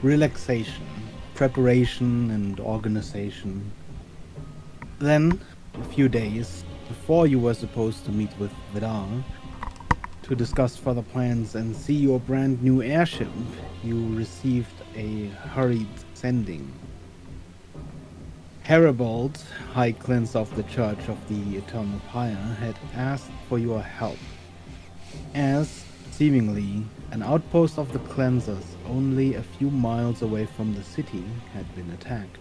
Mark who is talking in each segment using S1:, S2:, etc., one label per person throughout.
S1: relaxation, preparation, and organization. Then, a few days before you were supposed to meet with Vidar to discuss further plans and see your brand new airship, you received a hurried sending. Heribald, High Cleanser of the Church of the Eternal Pyre, had asked for your help, as, seemingly, an outpost of the Cleansers only a few miles away from the city had been attacked.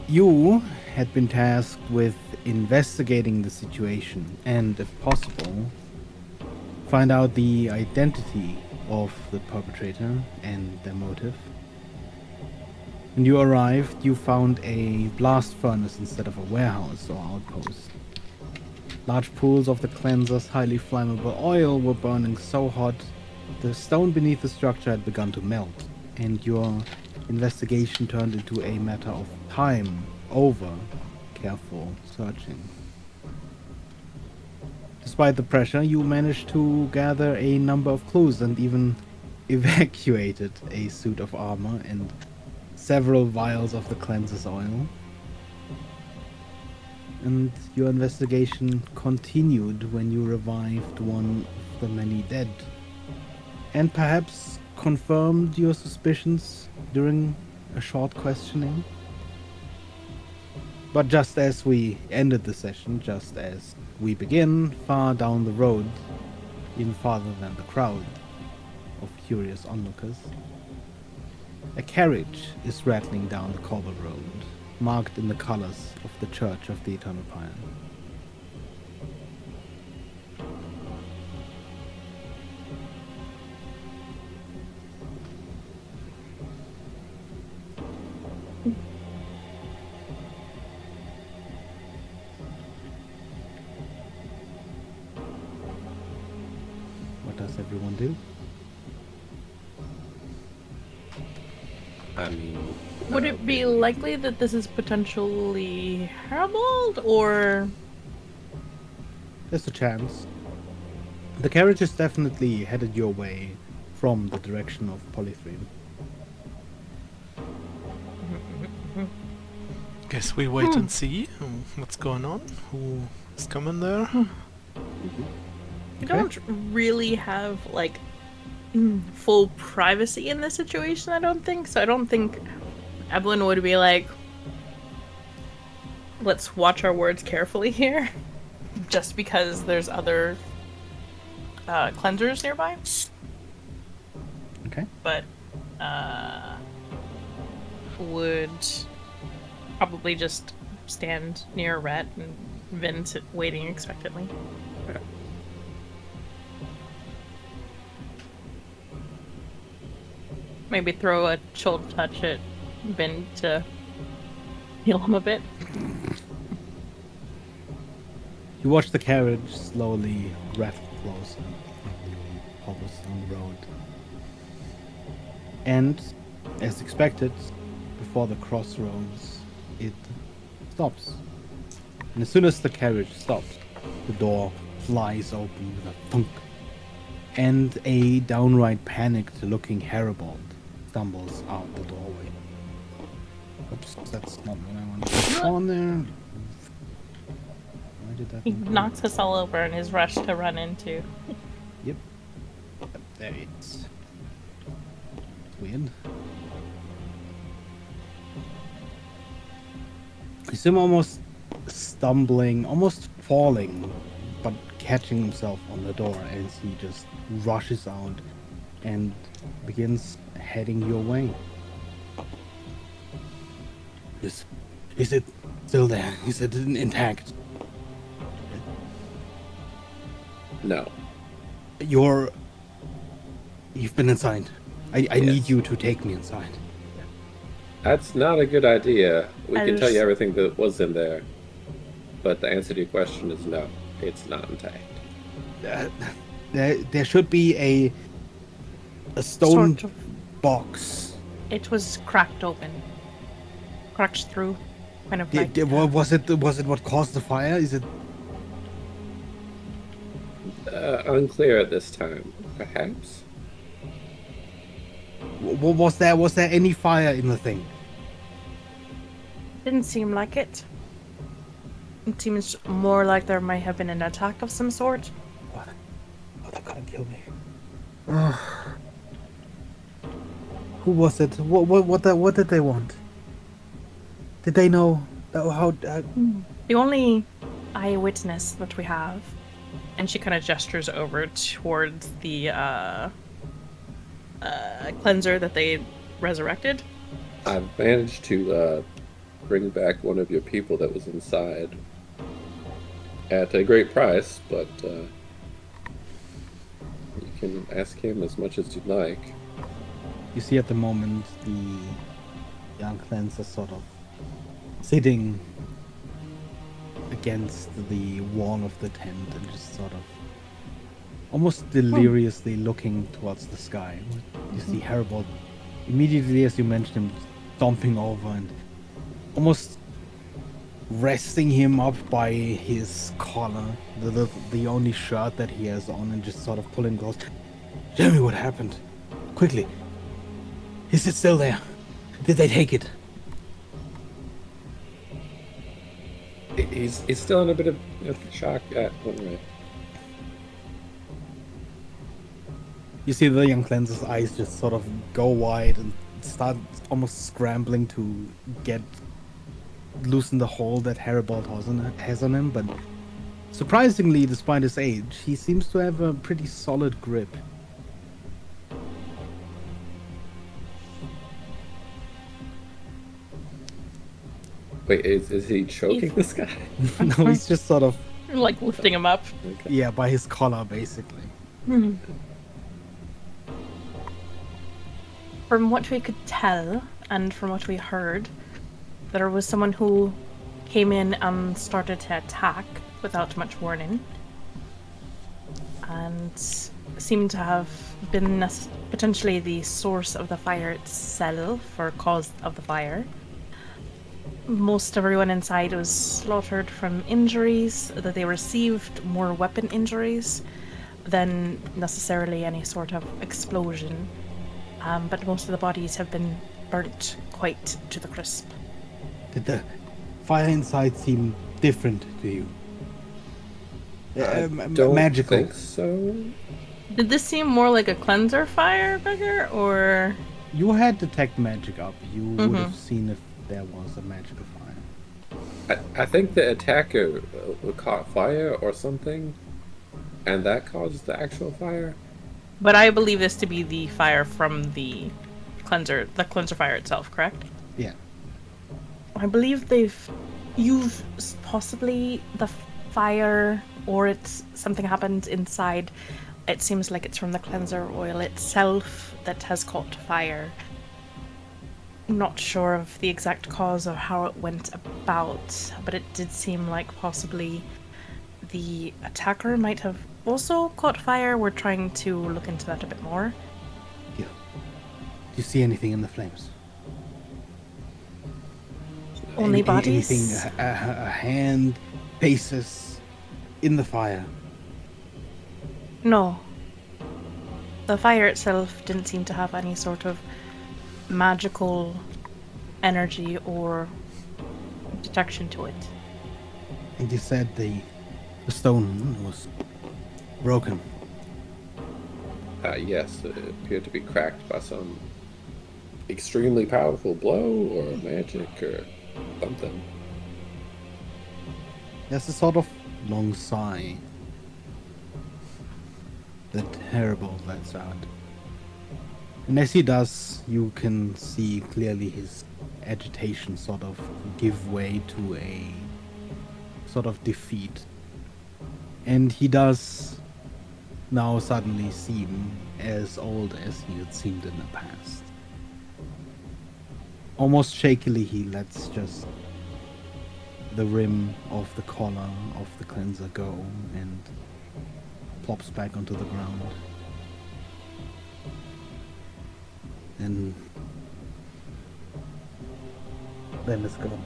S1: You had been tasked with investigating the situation and, if possible, find out the identity of the perpetrator and their motive. When you arrived, you found a blast furnace instead of a warehouse or outpost. Large pools of the cleanser's highly flammable oil were burning so hot, the stone beneath the structure had begun to melt, and your investigation turned into a matter of time over careful searching. Despite the pressure, you managed to gather a number of clues and even evacuated a suit of armor and several vials of the cleanser's oil. And your investigation continued when you revived one of the many dead, and perhaps confirmed your suspicions during a short questioning. But just as we ended the session, just as we begin, far down the road, even farther than the crowd of curious onlookers, a carriage is rattling down the cobble road, marked in the colors of the Church of the Eternal Pyre. What does everyone do?
S2: I mean...
S3: Would it be likely that this is potentially Heribald, or...?
S1: There's a chance. The carriage is definitely headed your way from the direction of Polythreme.
S4: Guess we wait and see what's going on. Who is coming there?
S3: I don't really have, like, full privacy in this situation, I don't think. So I don't think Evelyn would be like, let's watch our words carefully here. Just because there's other cleansers nearby.
S1: Okay.
S3: But would probably just stand near Rhett and Vin waiting expectantly. Maybe throw a chill touch at Vin to heal him a bit.
S1: You watch the carriage slowly rattle closer on the cobblestone road. And, as expected, before the crossroads, it stops. And as soon as the carriage stops, the door flies open with a thunk. And a downright panicked-looking Heribald stumbles out the doorway. Oops, that's not what I wanted to put on there. Why did that?
S3: He knocks us all over in his rush to run into.
S1: Yep. There it is. Weird. You see him almost stumbling, almost falling, but catching himself on the door as he just rushes out and begins heading your way. Is it still there? Is it intact?
S2: No.
S1: You've been inside. I
S2: Yes.
S1: need you to take me inside.
S2: That's not a good idea. We can tell you
S3: As-
S2: everything that was in there. But the answer to your question is no. It's not intact.
S1: There should be a stone
S3: Sort of.
S1: box.
S3: It was cracked open. Cracked through. Kind of like...
S1: Was it what caused the fire? Is it?
S2: Unclear at this time. Perhaps?
S1: Was there any fire in the thing?
S3: Didn't seem like it. It seems more like there might have been an attack of some sort.
S1: Oh, they're gonna kill me. Who was it? What did they want? Did they know how?
S3: The only eyewitness that we have, and she kind of gestures over towards the cleanser that they resurrected.
S2: I've managed to bring back one of your people that was inside at a great price, but you can ask him as much as you'd like.
S1: You see, at the moment, the young cleanser sort of sitting against the wall of the tent and just sort of almost deliriously looking towards the sky. You see Haribold immediately as you mentioned him stomping over and almost resting him up by his collar, the only shirt that he has on, and just sort of pulling close. Tell me what happened. Quickly. Is it still there? Did they take it?
S2: He's still in a bit of shock. Anyway.
S1: You see the young cleanser's eyes just sort of go wide and start almost scrambling to loosen the hold that Haribold has on him, but surprisingly, despite his age, he seems to have a pretty solid grip.
S2: Wait, is he choking this guy?
S1: No, he's just sort of,
S3: Like lifting him up.
S2: Okay.
S1: yeah, by his collar, basically.
S3: From what we could tell, and from what we heard, there was someone who came in and started to attack without much warning. And seemed to have been potentially the source of the fire itself, or cause of the fire. Most everyone inside was slaughtered from injuries, that they received more weapon injuries than necessarily any sort of explosion. But most of the bodies have been burnt quite to the crisp.
S1: Did the fire inside seem different to you?
S2: Don't
S1: magical.
S2: think so.
S3: Did this seem more like a cleanser fire, Beggar, or...
S1: You had detect magic up. You would have seen if there was a magical fire.
S2: I think the attacker caught fire or something, and that caused the actual fire.
S3: But I believe this to be the fire from the cleanser fire itself, correct?
S1: Yeah.
S3: I believe they've used possibly the fire, or it's something happened inside. It seems like it's from the cleanser oil itself that has caught fire. Not sure of the exact cause or how it went about, but it did seem like possibly the attacker might have also caught fire. We're trying to look into that a bit more.
S1: Do you see anything in the flames?
S3: Only bodies?
S1: Anything, a hand, faces in the fire?
S3: No. The fire itself didn't seem to have any sort of magical energy or detection to it.
S1: And you said the stone was broken.
S2: Yes, it appeared to be cracked by some extremely powerful blow or magic or something.
S1: There's a sort of long sigh that Haribold lets out. And as he does, you can see clearly his agitation sort of give way to a sort of defeat. And he does now suddenly seem as old as he had seemed in the past. Almost shakily, he lets just the rim of the collar of the cleanser go and plops back onto the ground. And then it's gone.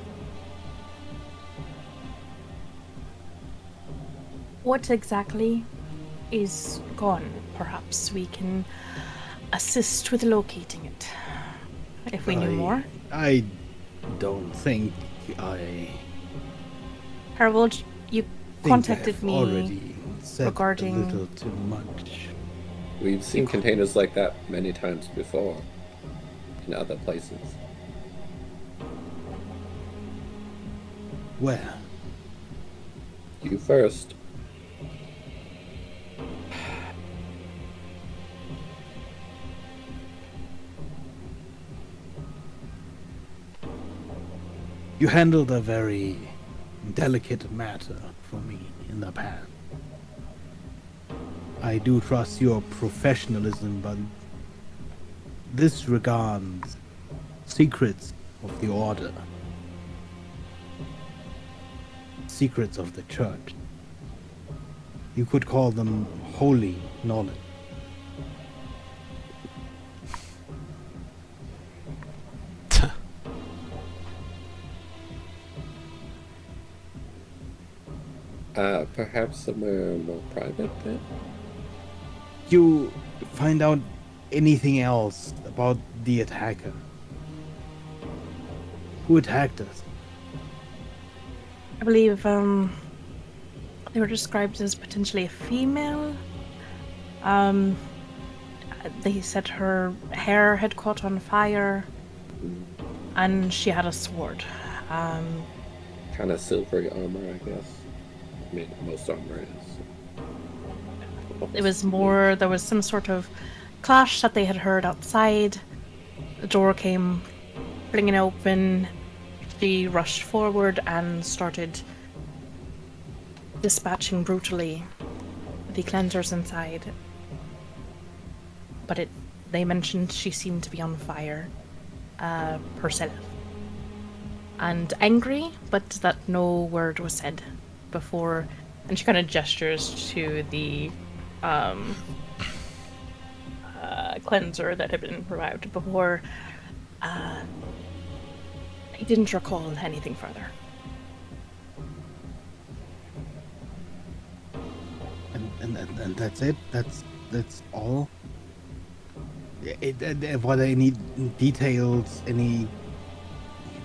S3: What exactly is gone? Perhaps we can assist with locating it. If we knew more.
S1: I don't think I
S3: Harold, you
S1: think
S3: contacted
S1: I've
S3: me
S1: already said
S3: regarding-
S1: a little too much.
S2: We've seen containers like that many times before in other places.
S1: Where?
S2: You first.
S1: You handled a very delicate matter for me in the past. I do trust your professionalism, but this regards secrets of the order, secrets of the church. You could call them holy knowledge.
S2: Perhaps somewhere more private then?
S1: You find out anything else about the attacker? Who attacked us?
S3: I believe they were described as potentially a female. They said her hair had caught on fire, and she had a sword.
S2: Kind of silvery armor, I guess. I mean, most armor is.
S3: It was more, there was some sort of clash that they had heard outside. The door came flinging open. She rushed forward and started dispatching brutally the cleansers inside. But they mentioned she seemed to be on fire herself. And angry, but that no word was said before. And she kind of gestures to the cleanser that had been revived before. He didn't recall anything further.
S1: And that's it? That's all? Were there any details, any...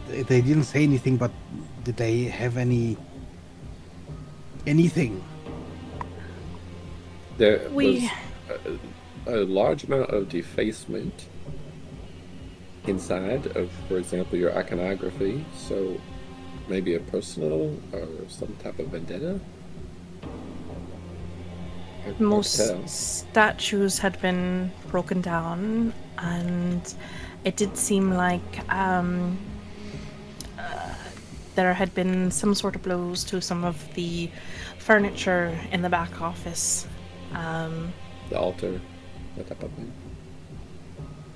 S1: They didn't say anything, but did they have anything?
S2: There
S3: We-
S2: was a large amount of defacement inside of, for example, your iconography. So maybe a personal or some type of vendetta. Hard to
S3: Most
S2: tell.
S3: statues had been broken down, and it did seem like there had been some sort of blows to some of the furniture in the back office.
S2: The altar, that type of thing.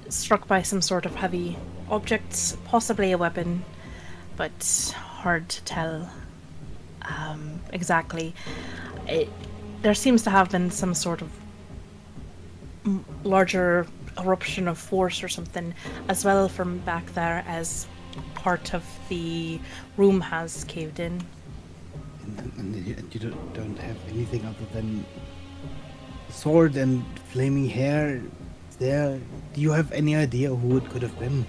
S3: Struck by some sort of heavy objects, possibly a weapon, but hard to tell exactly. There seems to have been some sort of larger eruption of force or something as well from back there, as part of the room has caved in.
S1: And you don't have anything other than sword and flaming hair there? Do you have any idea who it could have been?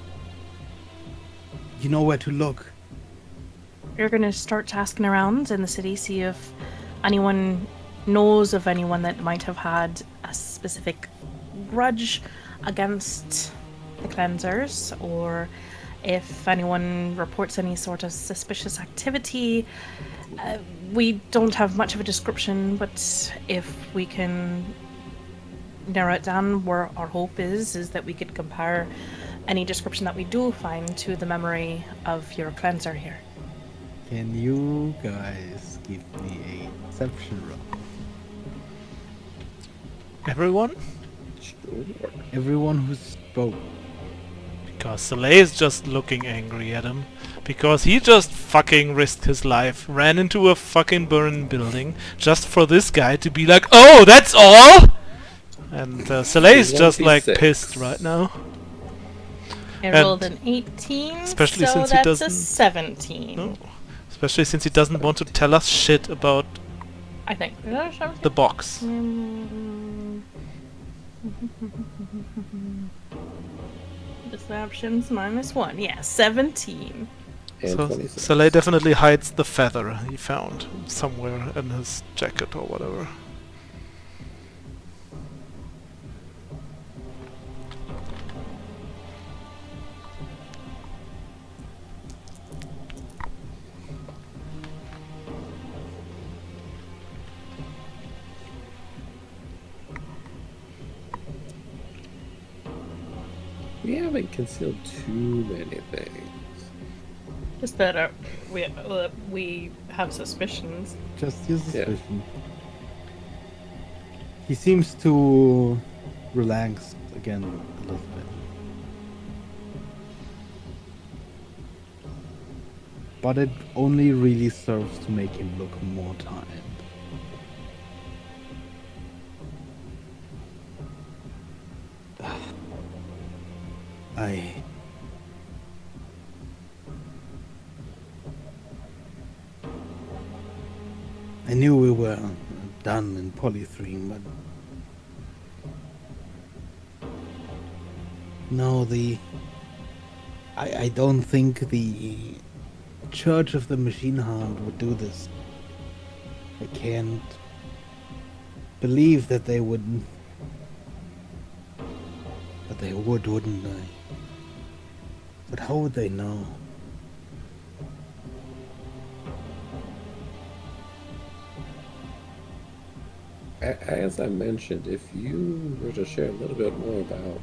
S1: You know where to look.
S3: You're gonna start asking around in the city, see if anyone knows of anyone that might have had a specific grudge against the cleansers, or if anyone reports any sort of suspicious activity. We don't have much of a description, but if we can narrow it down, where our hope is that we could compare any description that we do find to the memory of your cleanser here.
S1: Can you guys give me a perception roll?
S4: Everyone?
S2: Sure.
S1: Everyone who spoke.
S4: Because Soleil is just looking angry at him. Because he just fucking risked his life, ran into a fucking burning building, just for this guy to be like, "Oh, that's all?" And Soleil is just like
S2: 1d6.
S4: pissed right now.
S3: I
S4: And
S3: rolled an 18,
S4: especially
S3: so
S4: since he
S3: that's
S4: doesn't-
S3: a 17.
S4: No. Especially since he doesn't want to tell us shit about
S3: I think. Is that a 17?
S4: the box.
S3: Deceptions -1. Yeah, 17.
S2: And
S4: So
S2: 26.
S4: Soleil definitely hides the feather he found somewhere in his jacket or whatever.
S2: We haven't concealed too many things.
S3: Just that we have suspicions.
S1: Just your
S2: Yeah.
S1: suspicion. He seems to relax again a little bit. But it only really serves to make him look more tired. I... I knew we were done in Polythreme, but... No, I don't think the Church of the Machine Hand would do this. I can't believe that they would... But they would, wouldn't they? But how would they know?
S2: As I mentioned, if you were to share a little bit more about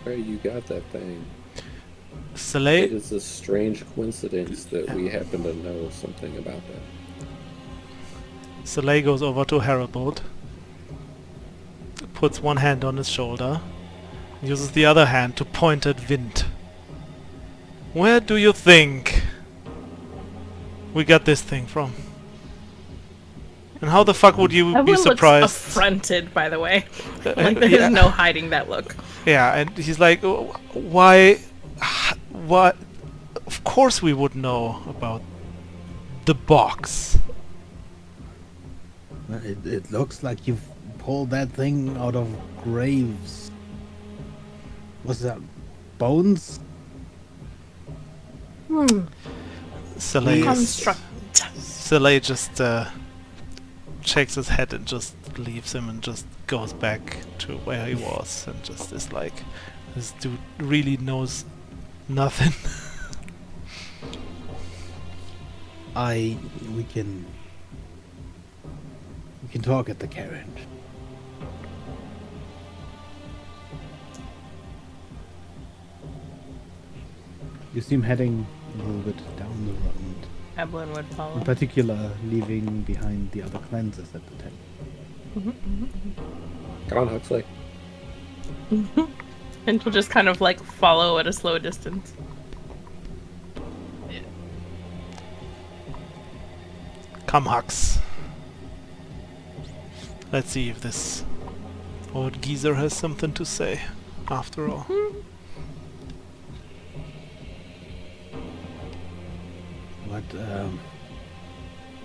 S2: where you got that thing, it
S4: Soleil,
S2: is a strange coincidence that we happen to know something about that.
S4: Soleil goes over to Haribold, puts one hand on his shoulder, uses the other hand to point at Vint. Where do you think we got this thing from? And how the fuck would you be
S3: Everyone
S4: surprised?
S3: looks affronted, by the way.
S4: Uh,
S3: Like there's
S4: yeah.
S3: no hiding that look.
S4: Yeah, and he's like, "Oh, why? What? Of course we would know about the box."
S1: Well, it looks like you've pulled that thing out of graves. What's that? Bones?
S4: Soleil,
S3: Construct.
S4: Soleil just shakes his head and just leaves him and just goes back to where he was and just is like, this dude really knows nothing.
S1: We can talk at the carriage. You seem heading a little bit down the road.
S3: Evelyn would follow.
S1: In particular, leaving behind the other cleansers at the table.
S2: Come on, Huxley.
S3: And she'll just kind of like follow at a slow distance.
S4: Come, Hux. Let's see if this old geezer has something to say, after all.
S1: What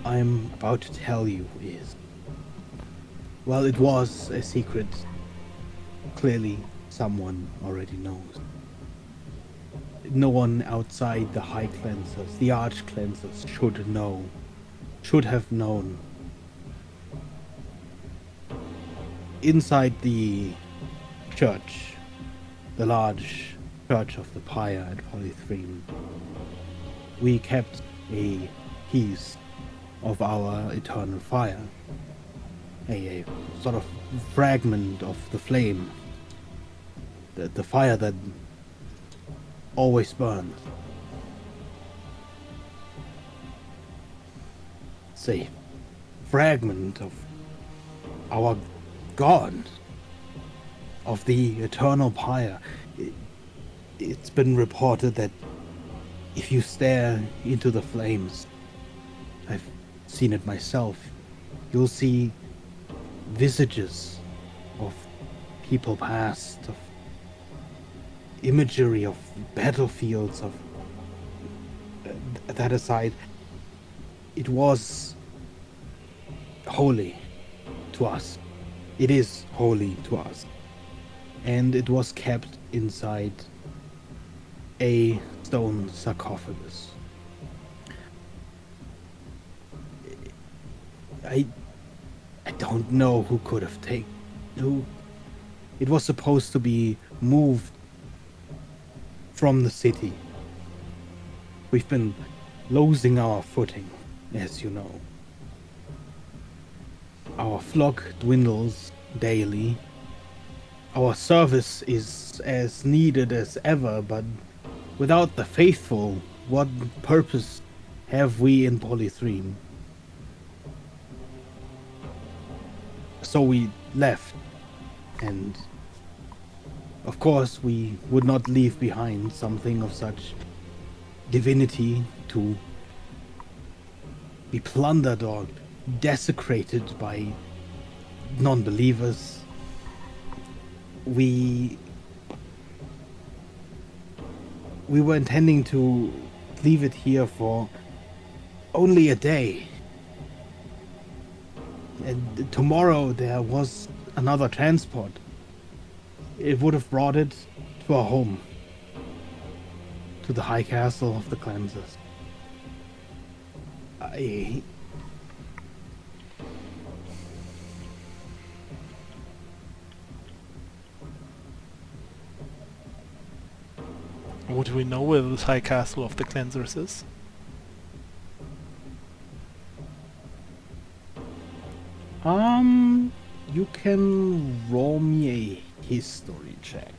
S1: I'm about to tell you is... Well, it was a secret. Clearly, someone already knows. No one outside the High Cleansers, the Arch Cleansers, should know. Should have known. Inside the church, the large church of the Pyre at Polythreme, we kept a piece of our eternal fire. A sort of fragment of the flame. The fire that always burns. It's a fragment of our God, of the eternal pyre. It's been reported that if you stare into the flames, I've seen it myself, you'll see visages of people past, of imagery of battlefields, of that aside, it was holy to us. It is holy to us. And it was kept inside a stone sarcophagus. I don't know who could have taken who. It was supposed to be moved from the city. We've been losing our footing, as you know. Our flock dwindles daily. Our service is as needed as ever, but without the faithful, what purpose have we in Polythreme? So we left, and of course we would not leave behind something of such divinity to be plundered or desecrated by non-believers. We were intending to leave it here for only a day. And tomorrow there was another transport. It would have brought it to our home. To the high castle of the cleansers.
S4: Would we know where this high castle of the cleansers is?
S1: You can roll me a history check.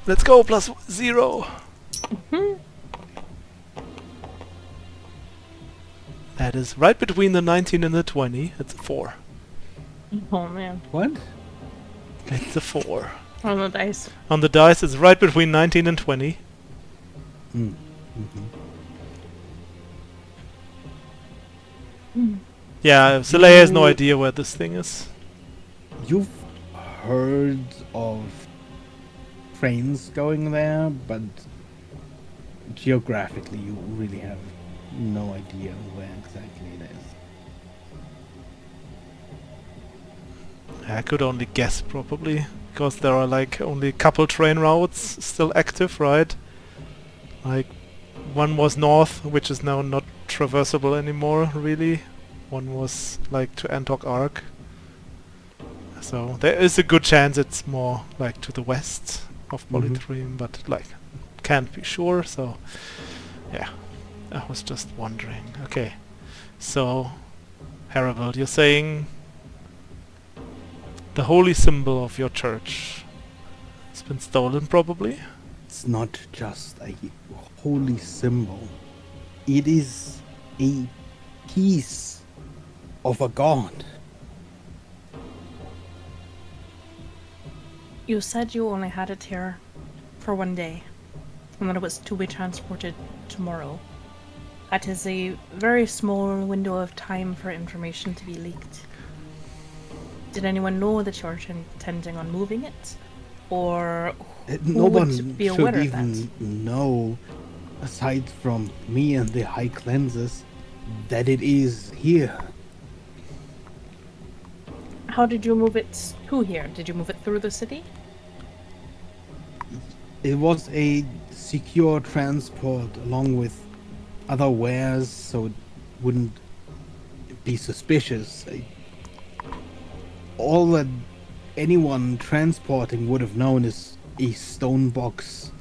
S4: Let's go, +0! That is right between the 19 and the 20. It's a 4.
S3: Oh man.
S1: What?
S4: It's a 4.
S3: On the dice.
S4: On the dice, it's right between 19 and 20. Yeah, Soleil has no idea where this thing is.
S1: You've heard of trains going there, but geographically you really have no idea where exactly it is.
S4: I could only guess, probably, because there are like only a couple train routes still active, right? Like, one was north, which is now not traversable anymore, really. One was like to Antok Arc. So there is a good chance it's more like to the west of Polythreme, but like can't be sure. So yeah, I was just wondering. Okay, so Haribald, you're saying the holy symbol of your church has been stolen, probably?
S1: It's not just a holy symbol. It is a piece of a god.
S3: You said you only had it here for one day, and that it was to be transported tomorrow. That is a very small window of time for information to be leaked. Did anyone know that you were intending on moving it? Or
S1: No
S3: who
S1: one
S3: would be
S1: should
S3: aware of
S1: even
S3: that?
S1: know, aside from me and the High Cleansers, that it is here.
S3: How did you move it to here? Did you move it through the city?
S1: It was a secure transport along with other wares, so it wouldn't be suspicious. All that anyone transporting would have known is a stone box,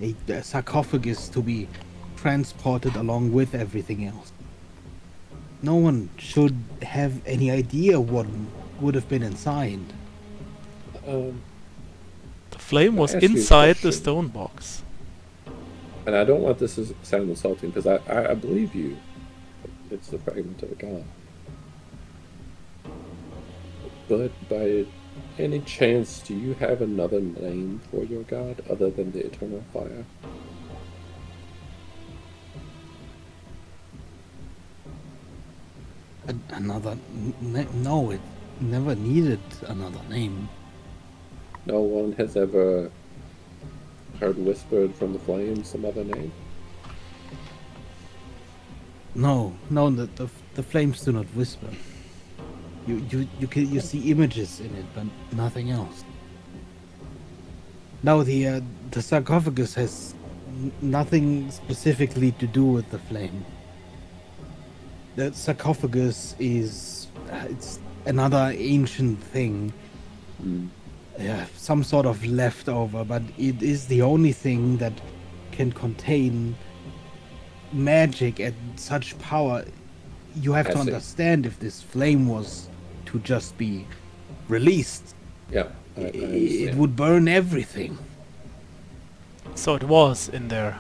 S1: a sarcophagus to be transported along with everything else. No one should have any idea what would have been inside.
S4: The flame was
S2: ask you a
S4: inside the
S2: question?
S4: stone box.
S2: And I don't want this to sound insulting, because I believe you. It's the fragment of a god. But by any chance, do you have another name for your god other than the eternal fire?
S1: No, it never needed another name.
S2: No one has ever heard whispered from the flames some other name?
S1: No, the the flames do not whisper. You see images in it, but nothing else. Now the sarcophagus has nothing specifically to do with the flame. The sarcophagus is it's another ancient thing. Yeah, some sort of leftover, but it is the only thing that can contain magic at such power. You have
S2: I
S1: to
S2: see.
S1: understand, if this flame was to just be released,
S2: Yeah, I
S1: it
S2: understand.
S1: would burn everything.
S4: So it was in there.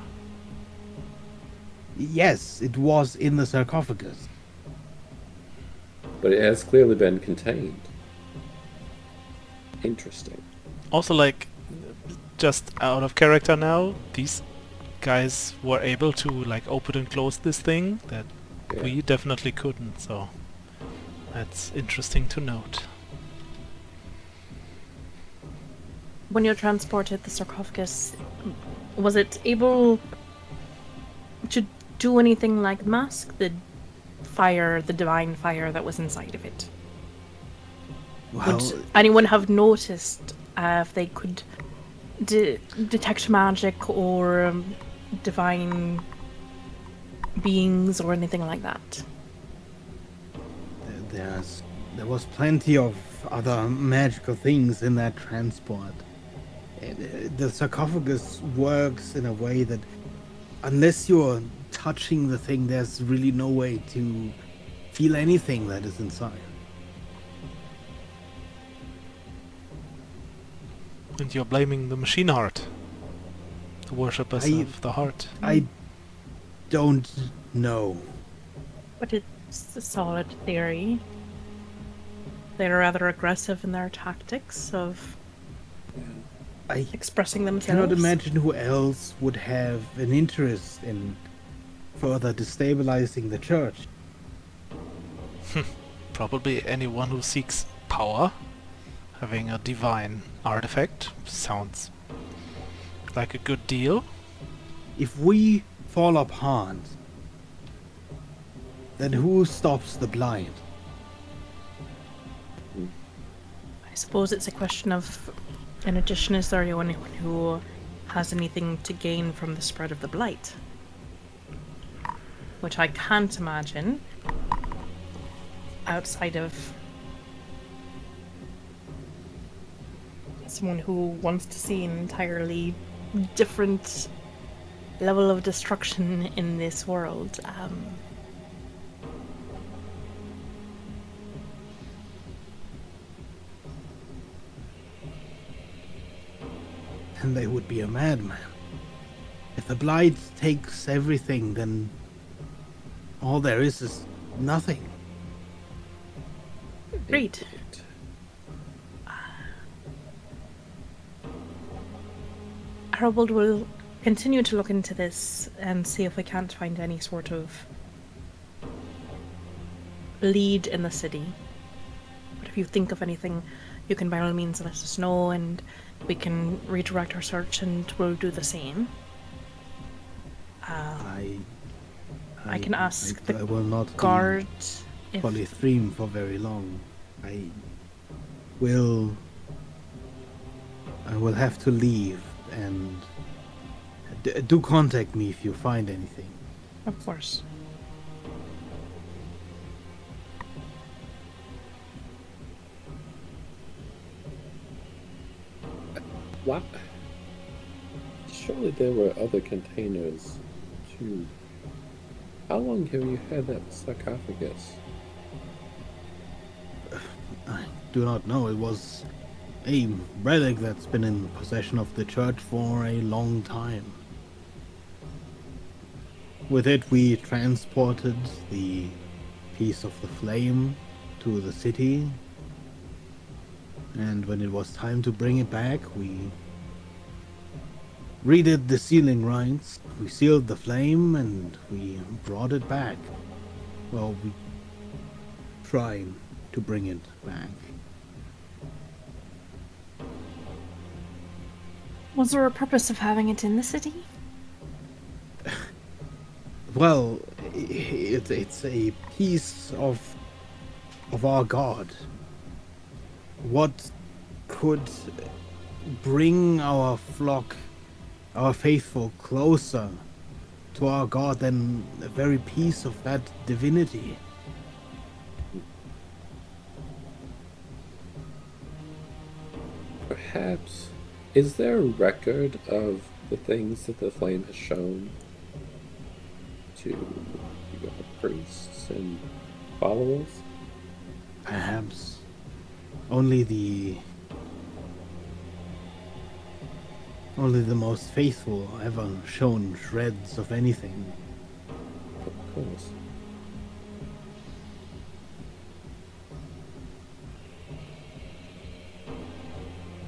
S1: Yes, it was in the sarcophagus.
S2: But it has clearly been contained. Interesting.
S4: Also, like, just out of character now, these guys were able to, like, open and close this thing that
S2: Yeah.
S4: we definitely couldn't, so that's interesting to note.
S3: When you transported the sarcophagus, was it able to do anything like mask the fire, the divine fire that was inside of it?
S1: Well,
S3: Would anyone have noticed if they could detect magic or divine beings or anything like that?
S1: there was plenty of other magical things in that transport. The sarcophagus works in a way that, unless you're touching the thing, there's really no way to feel anything that is inside.
S4: And you're blaming the machine heart, the worshippers of the heart.
S1: I don't know.
S3: But it's a solid theory. They're rather aggressive in their tactics of
S1: I
S3: expressing themselves.
S1: cannot imagine who else would have an interest in further destabilizing the church.
S4: Probably anyone who seeks power. Having a divine artifact sounds like a good deal.
S1: If we fall apart, then who stops the blind?
S3: I suppose it's a question of, in addition, is there anyone who has anything to gain from the spread of the blight? Which I can't imagine outside of someone who wants to see an entirely different level of destruction in this world.
S1: Then they would be a madman. If the blight takes everything, then all there is nothing.
S3: Great. Harold will continue to look into this and see if we can't find any sort of lead in the city. But if you think of anything, you can by all means let us know and we can redirect our search and we'll do the same. I can ask
S1: I
S3: the
S1: will not
S3: guard if
S1: Polythreme for very long. I will have to leave, and do contact me if you find anything.
S3: of course.
S2: What? Surely there were other containers too. How long have you had that sarcophagus?
S1: I do not know. It was a relic that's been in possession of the church for a long time. With it, we transported the piece of the flame to the city, and when it was time to bring it back, we redid the sealing rites, we sealed the flame, and we brought it back. Well, we tried to bring it back.
S3: Was there a purpose of having it in the city?
S1: Well, It's a piece of our God. What could bring our flock, our faithful, closer to our God than a very piece of that divinity?
S2: Perhaps. Is there a record of the things that the flame has shown to your priests and followers?
S1: Perhaps only the most faithful ever shown shreds of anything.
S2: Of course.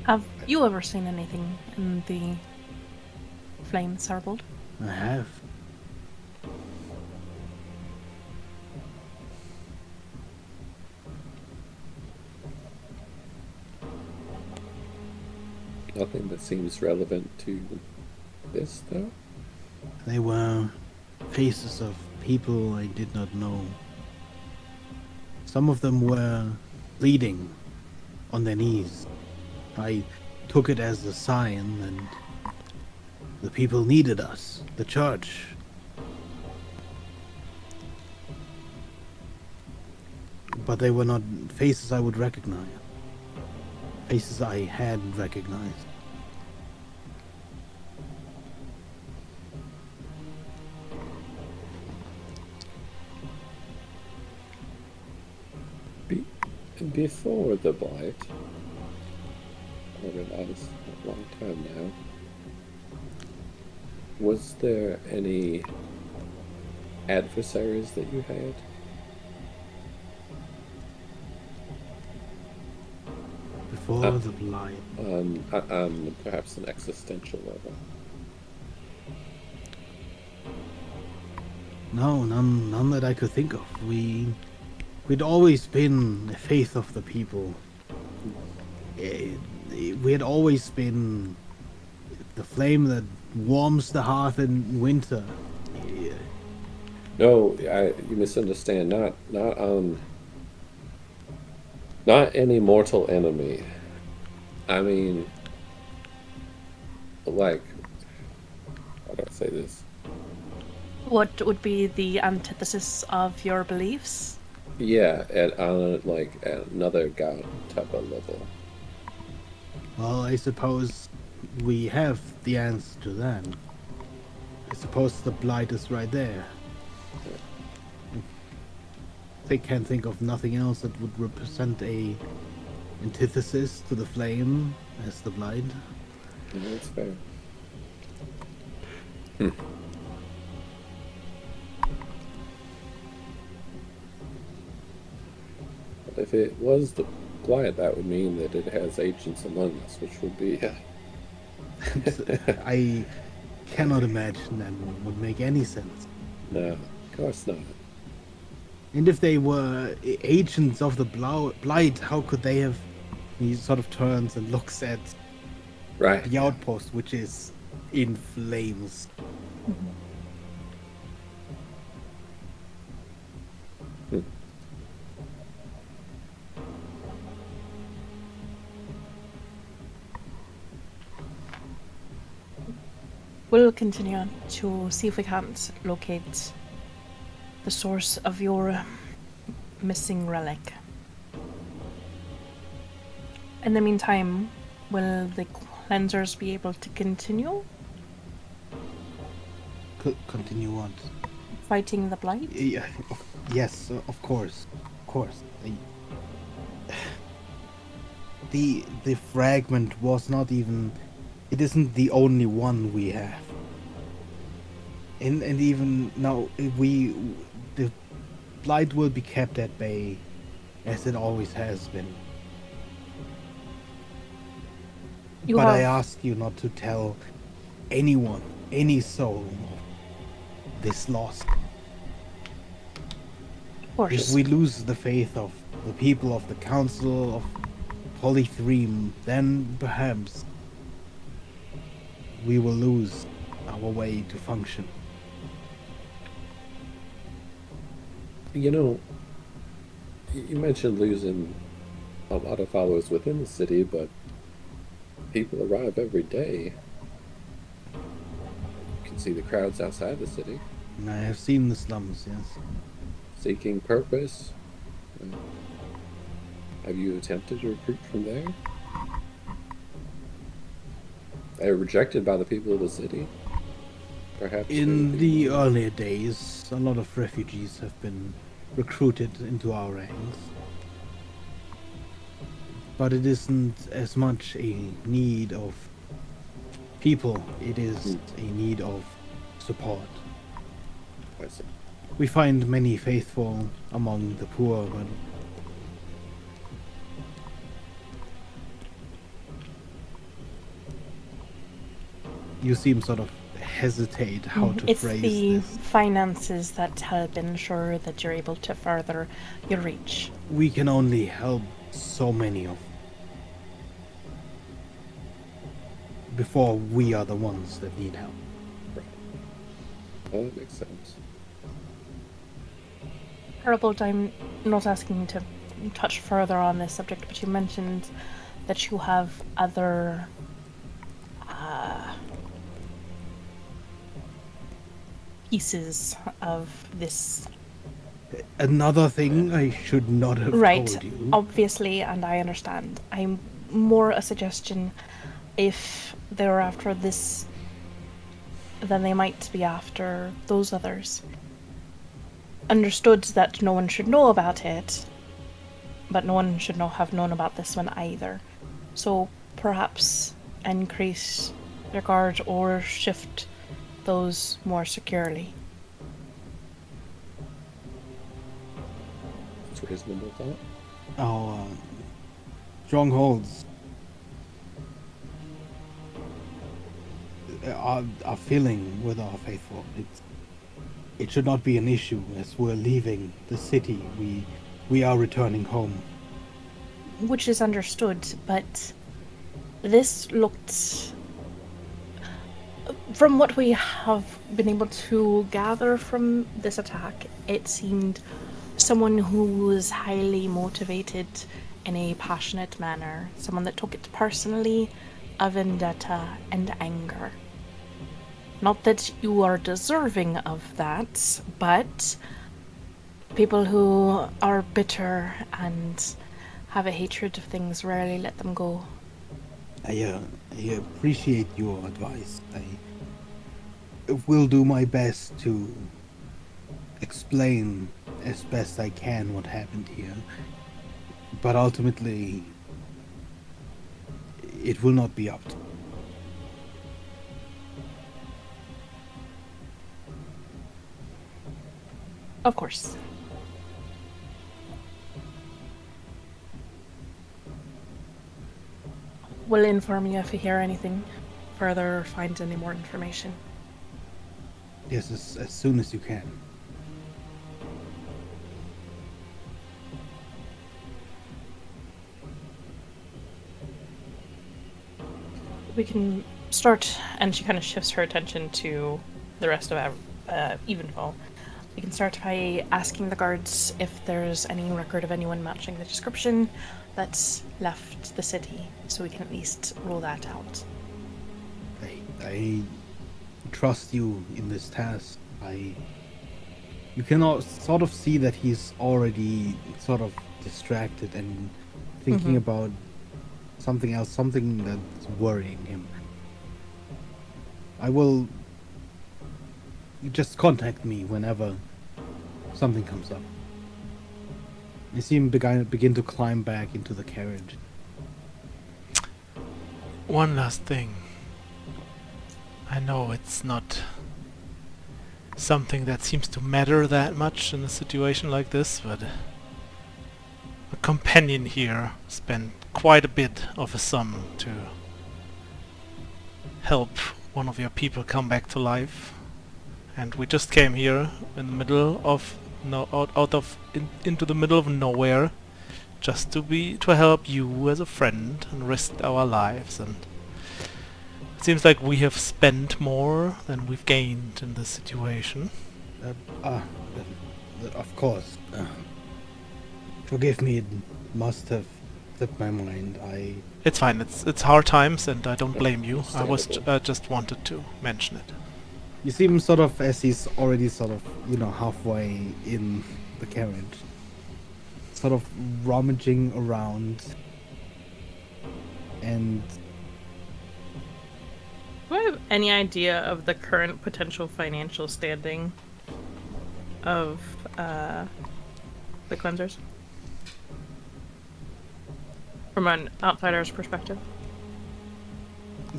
S3: Have you ever seen anything in the flame, Sarbold?
S1: I have.
S2: Nothing that seems relevant to this, though?
S1: They were faces of people I did not know. Some of them were bleeding on their knees. I took it as a sign, and the people needed us, the church. But they were not faces I would recognize. Faces I had recognized.
S2: Before the Blight, I realize a long time now, was there any adversaries that you had?
S1: Before the Blight.
S2: On perhaps an existential level.
S1: No, none that I could think of. We'd always been the faith of the people. We had always been the flame that warms the hearth in winter.
S2: No, you misunderstand. Not any mortal enemy. I mean, like, how do I say this?
S3: What would be the antithesis of your beliefs?
S2: Yeah, at another god type of level.
S1: Well, I suppose we have the answer to that. I suppose the Blight is right there. They can't think of nothing else that would represent a antithesis to the flame as the Blight.
S2: Yeah, that's fair. But if it was the Blight, that would mean that it has agents among us, which would be...
S1: I cannot imagine that would make any sense.
S2: No, of course not.
S1: And if they were agents of the Blight, how could they have... He sort of turns and looks at
S2: Right.
S1: the outpost, which is in flames.
S3: We'll continue on to see if we can't locate the source of your missing relic. In the meantime, will the cleansers be able to continue
S1: Continue on.
S3: fighting the Blight?
S1: Yeah, yes, of course. Of course. The fragment was not even... It isn't the only one we have. And even now, the Blight will be kept at bay, as it always has been. But I ask you not to tell anyone, any soul, of this loss.
S3: Of course.
S1: If we lose the faith of the people of the Council of Polythreme, then perhaps we will lose our way to function.
S2: You know, you mentioned losing a lot of followers within the city, but people arrive every day. You can see the crowds outside the city,
S1: I have seen the slums, yes.
S2: seeking purpose. Uh, have you attempted to recruit from there? They were rejected by the people of the city. Perhaps there would
S1: In
S2: be
S1: the
S2: more.
S1: earlier days, a lot of refugees have been recruited into our ranks. But it isn't as much a need of people, it is
S2: Hmm,
S1: a need of support.
S2: I see.
S1: We find many faithful among the poor, but you seem sort of hesitate how to
S3: It's
S1: phrase
S3: the
S1: this.
S3: finances that help ensure that you're able to further your reach.
S1: We can only help so many of before we are the ones that need help.
S2: Right. Well, that makes sense.
S3: Herbold, I'm not asking you to touch further on this subject, but you mentioned that you have other pieces of this.
S1: Another thing I should not have
S3: Right,
S1: told you.
S3: obviously, and I understand. I'm more a suggestion. If they're after this, then they might be after those others. Understood that no one should know about it, but no one should have known about this one either. So perhaps increase your guard or shift those more securely.
S2: It's a reasonable thought.
S1: Our strongholds are filling with our faithful. It should not be an issue as we're leaving the city. We are returning home.
S3: Which is understood, but this looked, from what we have been able to gather from this attack, it seemed someone who was highly motivated in a passionate manner, someone that took it personally, a vendetta and anger. Not that you are deserving of that, but people who are bitter and have a hatred of things rarely let them go.
S1: I appreciate your advice. I will do my best to explain as best I can what happened here. But ultimately, it will not be up to.
S3: Of course. We'll inform you if we hear anything further or find any more information.
S1: Yes, as soon as you can.
S3: We can start, and she kind of shifts her attention to the rest of Evenfall. We can start by asking the guards if there's any record of anyone matching the description that's left the city, so we can at least rule that out.
S1: I trust you in this task. You cannot sort of see that he's already sort of distracted and thinking about something else, something that's worrying him. I will. You just contact me whenever something comes up. I see him begin to climb back into the carriage.
S4: One last thing. I know it's not something that seems to matter that much in a situation like this, but a companion here spent quite a bit of a sum to help one of your people come back to life, and we just came here in the middle of into the middle of nowhere just to help you as a friend and risk our lives, and it seems like we have spent more than we've gained in this situation.
S1: of course. Forgive me, it must have slipped my mind.
S4: It's fine. It's hard times, and I don't blame you. I was
S2: Understandable.
S4: just wanted to mention it.
S1: You see him sort of as he's already sort of, halfway in the carriage, sort of rummaging around, and
S3: Do I have any idea of the current potential financial standing of the cleansers? From an outsider's perspective?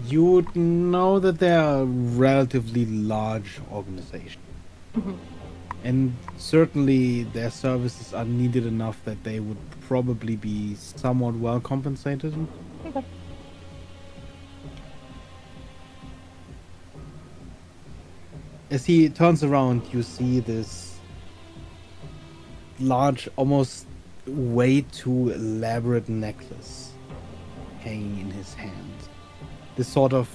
S1: you would know that they're a relatively large organization. And certainly their services are needed enough that they would probably be somewhat well compensated.
S3: Okay.
S1: As he turns around, you see this large, almost way too elaborate necklace hanging in his hand. This sort of,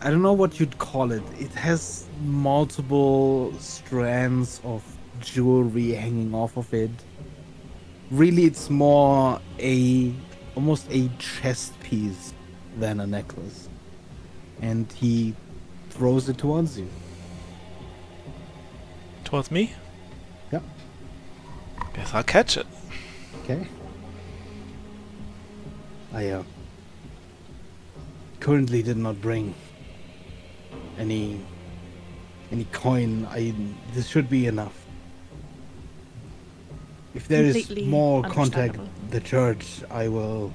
S1: I don't know what you'd call it. It has multiple strands of jewelry hanging off of it. Really, it's more almost a chest piece than a necklace. And he throws it towards you.
S4: Towards me?
S1: Yep.
S4: Guess I'll catch it.
S1: Okay. I currently did not bring any coin. This should be enough. If there is
S3: Completely
S1: more contact
S3: understandable.
S1: the church, I will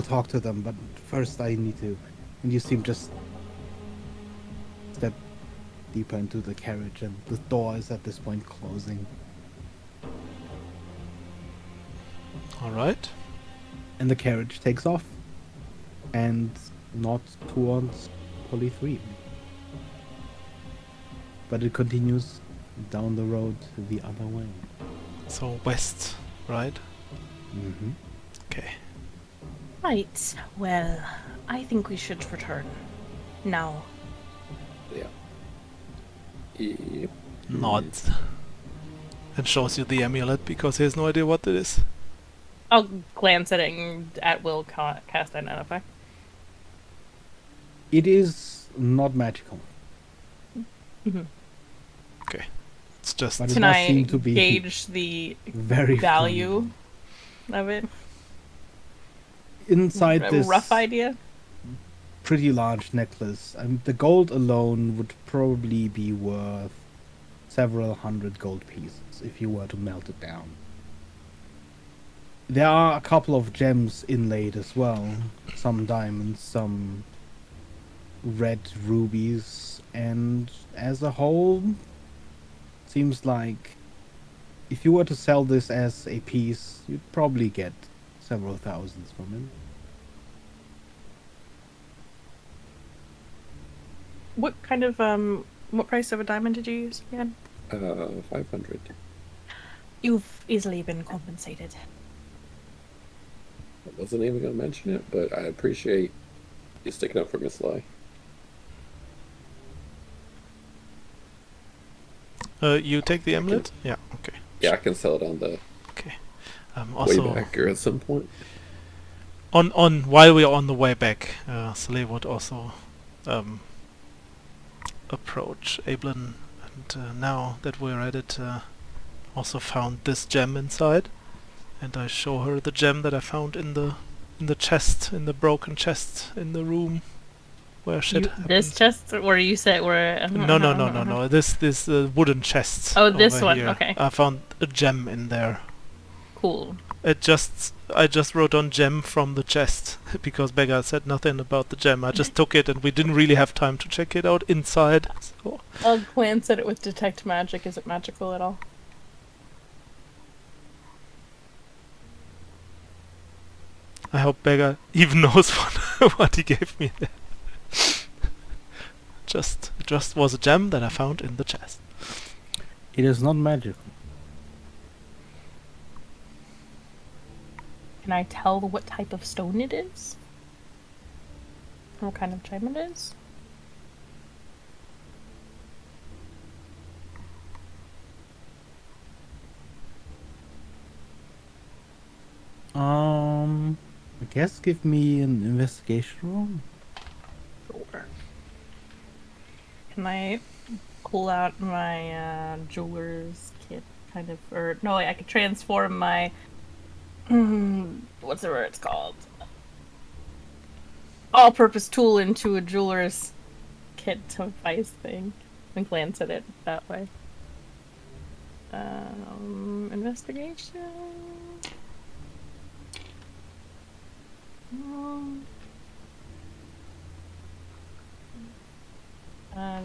S1: talk to them, but first I need to. And you see him just step deeper into the carriage, and the door is at this point closing.
S4: Alright.
S1: And the carriage takes off, and not towards Polythreme, but it continues down the road the other way.
S4: So west, right?
S1: Mm-hmm.
S4: Okay.
S3: Right. Well, I think we should return. Now.
S2: Yeah. Yep.
S4: Nods. And shows you the amulet because he has no idea what it is.
S3: I'll glance at it and at will cast Identify.
S1: It is not magical,
S4: Okay. It's just
S1: but it
S3: Can
S1: does
S3: I
S1: seem to be
S3: gauge the
S1: very
S3: value of it?
S1: inside
S3: A
S1: this
S3: rough idea?
S1: pretty large necklace. The gold alone would probably be worth several hundred gold pieces if you were to melt it down. There are a couple of gems inlaid as well. Some diamonds, some red rubies, and as a whole, seems like if you were to sell this as a piece, you'd probably get several thousands from it.
S3: What kind of what price of a diamond did you use again?
S2: 500.
S3: You've easily been compensated.
S2: I wasn't even going to mention it, but I appreciate you sticking up for Miss Lai.
S4: You take the amulet? Yeah, okay.
S2: Yeah, I can sell it on the
S4: Okay.
S2: way
S4: Also,
S2: back or at some point.
S4: on while we are on the way back, Saleh would also approach Ablin, and now that we're at it, also found this gem inside, and I show her the gem that I found in the chest, in the broken chest in the room where shit happened.
S3: This chest, where you said where?
S4: No. This wooden chest.
S3: Oh, this
S4: over
S3: one,
S4: here.
S3: okay.
S4: I found a gem in there.
S3: Cool.
S4: I just wrote on gem from the chest because Beggar said nothing about the gem. I just took it and we didn't really have time to check it out inside. So
S3: I'll glance at it with detect magic. Is it magical at all?
S4: I hope Beggar even knows what he gave me there. It just was a gem that I found in the chest.
S1: It is not magical.
S3: Can I tell what type of stone it is? What kind of gem it is?
S1: guess give me an investigation roll.
S3: Sure. Can I pull out my jeweler's kit, kind of, or no, I could transform my what's the word it's called? All-purpose tool into a jeweler's kit device thing and glance at it that way. Investigation.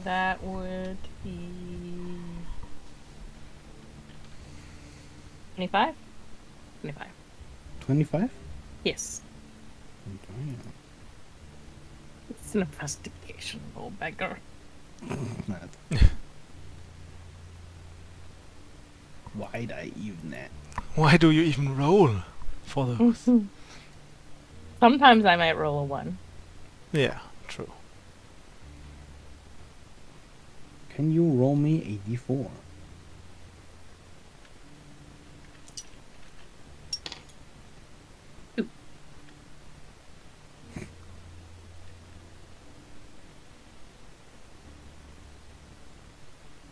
S3: That would be 25? 25.
S1: 25?
S3: Yes. It's an investigation roll, beggar.
S1: Why'd I even that?
S4: Why do you even roll for those?
S3: Sometimes I might roll a 1.
S4: Yeah, true.
S1: Can you roll me a d4?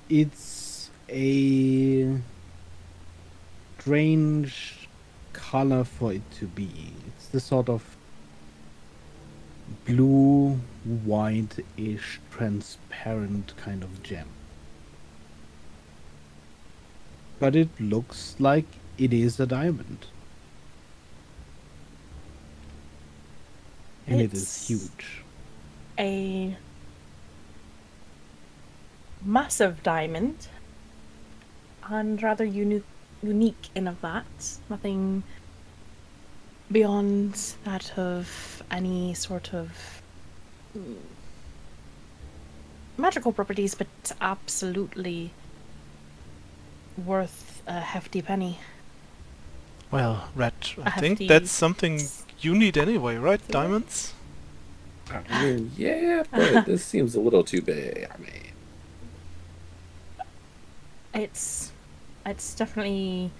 S1: It's a strange color for it to be. It's the sort of blue, white-ish, transparent kind of gem. But it looks like it is a diamond. And it is
S3: It's
S1: huge.
S3: a massive diamond and rather unique in of that. Nothing beyond that of any sort of magical properties, but absolutely worth a hefty penny.
S4: Well, Red, I
S3: A
S4: think
S3: hefty
S4: that's something you need anyway, right? Diamonds?
S2: I mean, yeah, but this seems a little too big. I mean,
S3: It's definitely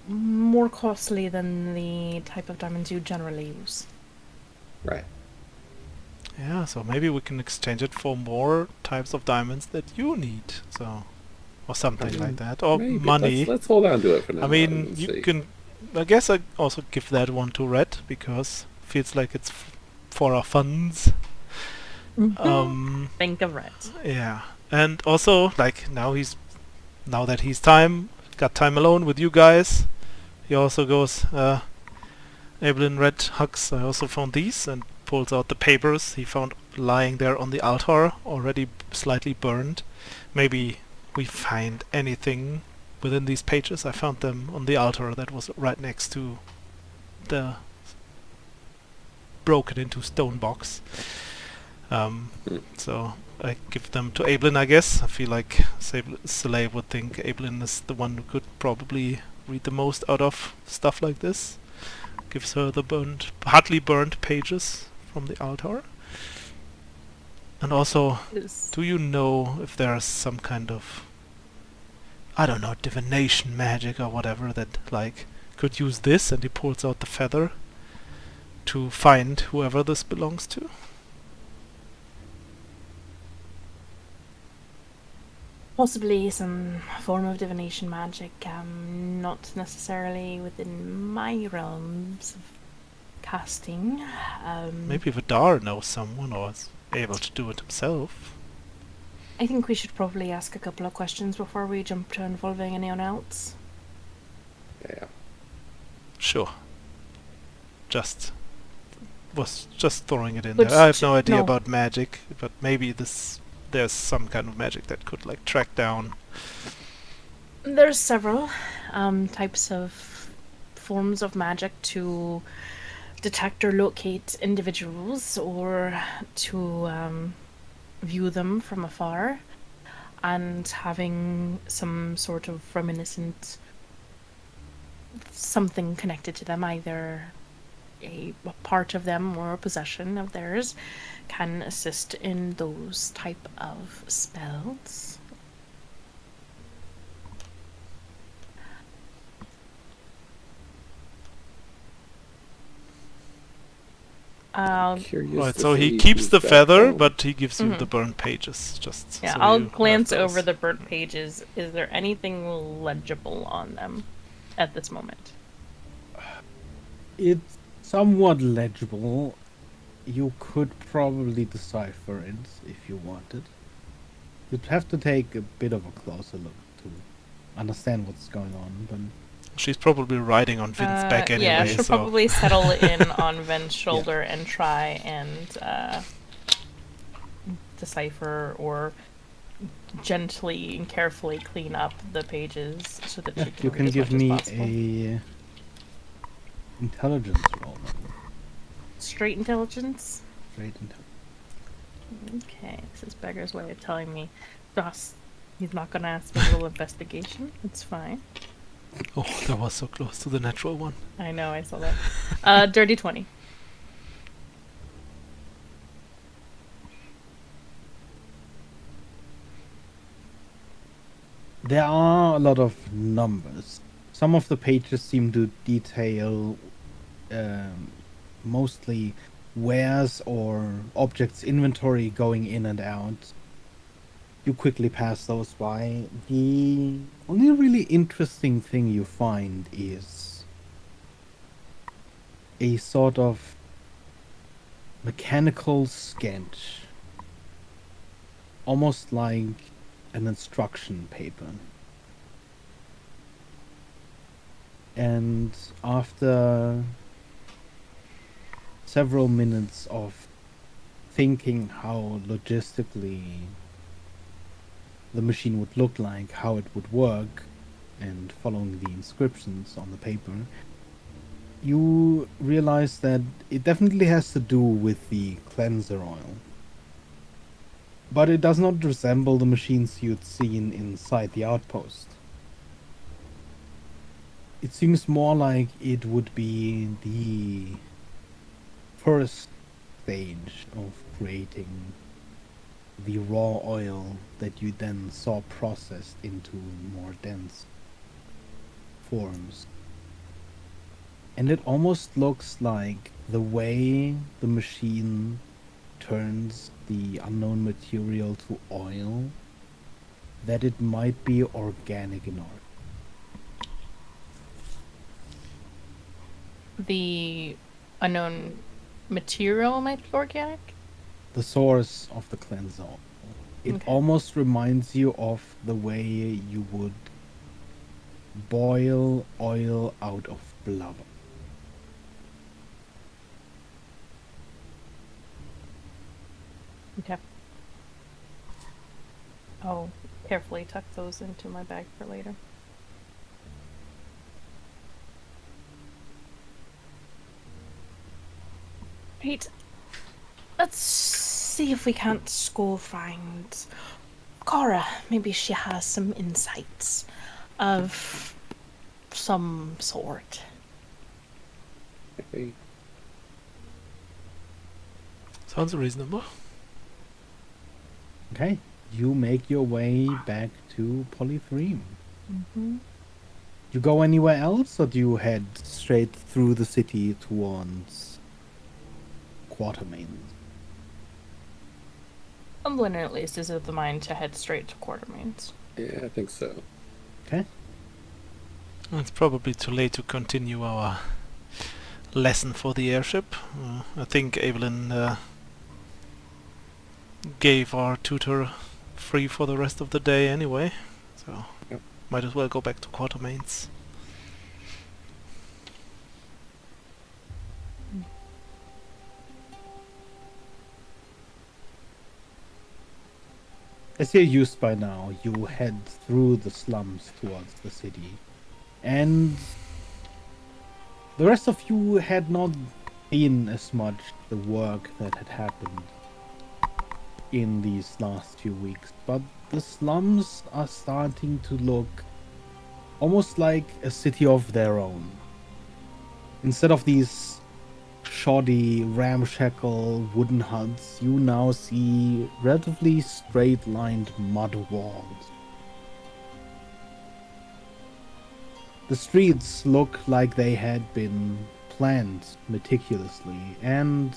S3: more costly than the type of diamonds you generally use.
S2: right.
S4: Yeah, so maybe we can exchange it for more types of diamonds that you need. So, or something like that, or
S2: Maybe.
S4: money.
S2: Let's hold on to it for now.
S4: I mean,
S2: and
S4: you
S2: see.
S4: can. I guess I also give that one to Red because feels like it's for our funds.
S3: Think of Red.
S4: Yeah, and also like now that he's got time alone with you guys. He also goes. Evelyn Red hugs. I also found these and pulls out the papers he found lying there on the altar, already slightly burned. Maybe we find anything within these pages. I found them on the altar that was right next to the broken into stone box. So I give them to Evelyn, I guess. I feel like Soleil would think Evelyn is the one who could probably read the most out of stuff like this. Gives her the hardly burned pages from the altar. And also, do you know if there's some kind of, I don't know, divination magic or whatever that like could use this? And he pulls out the feather to find whoever this belongs to.
S3: Possibly some form of divination magic, not necessarily within my realms of casting.
S4: Maybe Vidar knows someone or is able to do it himself.
S3: I think we should probably ask a couple of questions before we jump to involving anyone else.
S2: Yeah.
S4: Sure. Was just throwing it in
S3: But
S4: there. I have no idea
S3: no.
S4: about magic, but maybe there's some kind of magic that could like track down.
S3: There's several types of forms of magic to detect or locate individuals or to view them from afar, and having some sort of reminiscent something connected to them, either a part of them or a possession of theirs, can assist in those type of spells.
S2: Curious
S4: Right,
S2: to
S4: so he
S2: see
S4: keeps
S2: who's
S4: the
S2: back
S4: feather,
S2: home.
S4: but he gives you the burnt pages. Just
S3: Yeah,
S4: so
S3: I'll
S4: you have
S3: glance
S4: those.
S3: over the burnt pages. Is there anything legible on them at this moment?
S1: It's somewhat legible. You could probably decipher it if you wanted. You'd have to take a bit of a closer look to understand what's going on, but
S4: She's probably riding on Vin's back anyway.
S3: Yeah, she'll
S4: so
S3: probably settle in on Ven's shoulder and try and decipher or gently and carefully clean up the pages so that
S1: yeah,
S3: she can
S1: you
S3: read
S1: can
S3: as
S1: give
S3: much
S1: me
S3: as possible.
S1: a intelligence roll.
S3: Straight intelligence?
S1: Straight intelligence.
S3: Okay, this is Beggar's way of telling me just he's not gonna ask me to roll investigation. It's fine.
S4: Oh, that was so close to the natural one.
S3: I know, I saw that. Dirty 20.
S1: There are a lot of numbers. Some of the pages seem to detail mostly wares or objects inventory going in and out. You quickly pass those by. The only really interesting thing you find is a sort of mechanical sketch, almost like an instruction paper. And after several minutes of thinking how logistically the machine would look like, how it would work, and following the inscriptions on the paper, you realize that it definitely has to do with the cleanser oil. But it does not resemble the machines you'd seen inside the outpost. It seems more like it would be the first stage of creating the raw oil that you then saw processed into more dense forms. And it almost looks like the way the machine turns the unknown material to oil, that it might be organic in origin.
S3: The unknown material might be organic?
S1: The source of the cleanser oil. It
S3: Okay.
S1: almost reminds you of the way you would boil oil out of blubber.
S3: Okay. I'll carefully tuck those into my bag for later. Right. Let's see if we can't go find Cora. Maybe she has some insights of some sort.
S2: Hey,
S4: Sounds reasonable.
S1: Okay, you make your way back to Polythreme.
S3: Mm-hmm.
S1: You go anywhere else, or do you head straight through the city towards Quartermain?
S3: Umblin at least is of the mind to head straight to Quartermains.
S2: yeah, I think so.
S1: Okay.
S4: It's probably too late to continue our lesson for the airship. I think Evelyn gave our tutor free for the rest of the day anyway, so
S2: Yep.
S4: might as well go back to Quartermains.
S1: As you're used by now, you head through the slums towards the city. And the rest of you had not seen as much the work that had happened in these last few weeks. But the slums are starting to look almost like a city of their own. Instead of these shoddy, ramshackle wooden huts, you now see relatively straight-lined mud walls. The streets look like they had been planned meticulously, and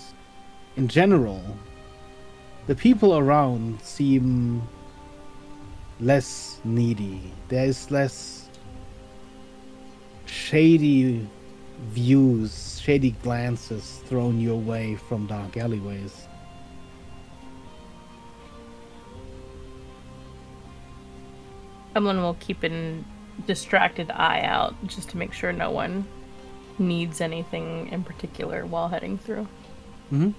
S1: in general, the people around seem less needy. There is less shady views, shady glances thrown your way from dark alleyways.
S3: Someone will keep a distracted eye out just to make sure no one needs anything in particular while heading through.
S1: Mm-hmm.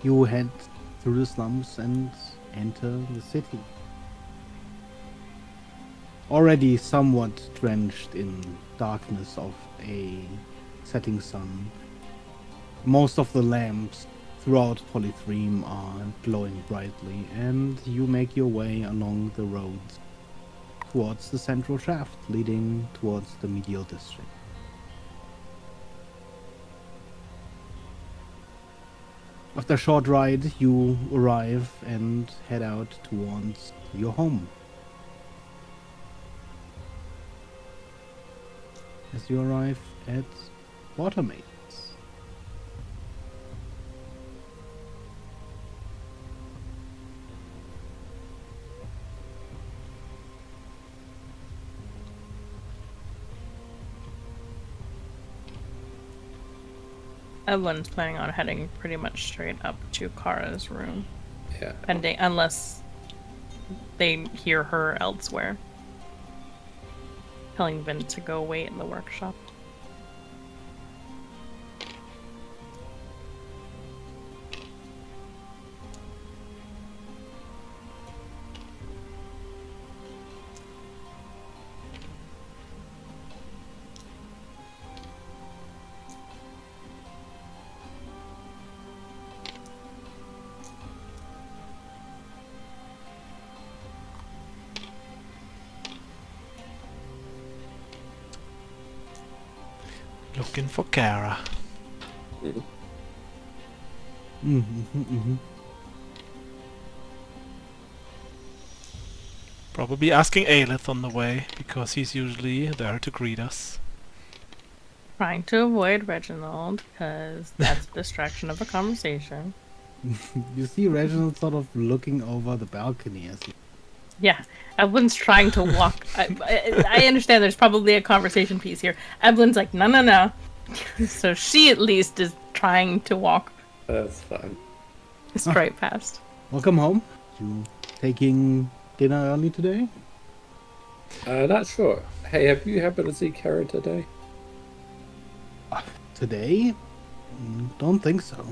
S1: You head through the slums and enter the city. Already somewhat drenched in darkness of a setting sun, most of the lamps throughout Polythreme are glowing brightly, and you make your way along the roads towards the central shaft leading towards the Mediocre district. After a short ride, you arrive and head out towards your home. As you arrive at Watermaid's.
S3: Everyone's planning on heading pretty much straight up to Kara's room,
S2: Yeah.
S3: pending unless they hear her elsewhere, telling Vin to go wait in the workshop.
S4: Looking for Kara.
S2: Mhm.
S4: Probably asking Aelith on the way, because he's usually there to greet us.
S3: Trying to avoid Reginald, because that's a distraction of a conversation.
S1: You see Reginald sort of looking over the balcony as you...
S3: Yeah, Evelyn's trying to walk. I understand there's probably a conversation piece here. Evelyn's like, no, no, no. So she at least is trying to walk
S2: That's fine.
S3: straight past.
S1: Welcome home. You taking dinner early today?
S2: Not sure. Hey, have you happened to see Kara today?
S1: Today? Don't think so.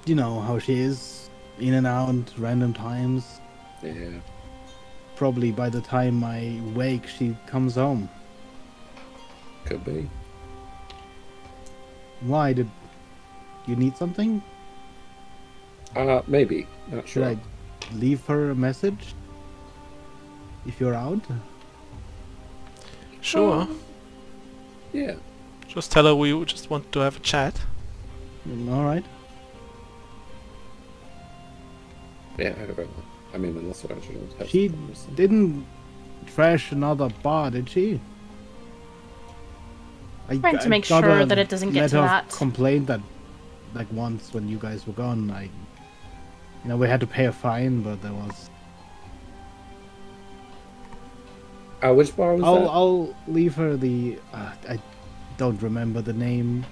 S1: You know how she is. In and out, random times.
S2: Yeah.
S1: Probably by the time I wake, she comes home.
S2: Could be.
S1: Why? Did you need something?
S2: Maybe. Not
S1: Should
S2: sure.
S1: I leave her a message? If you're out?
S4: Sure.
S2: Yeah.
S4: Just tell her we just want to have a chat.
S1: Alright.
S2: Yeah, I don't know. I mean, unless Reginald has
S1: She
S2: something.
S1: didn't trash another bar, did she?
S3: Trying to make
S1: got
S3: sure
S1: a
S3: that it doesn't get to
S1: letter of
S3: that.
S1: complaint that, like, once when you guys were gone, we had to pay a fine, but there was...
S2: Which bar was that?
S1: I'll leave her the... I don't remember the name.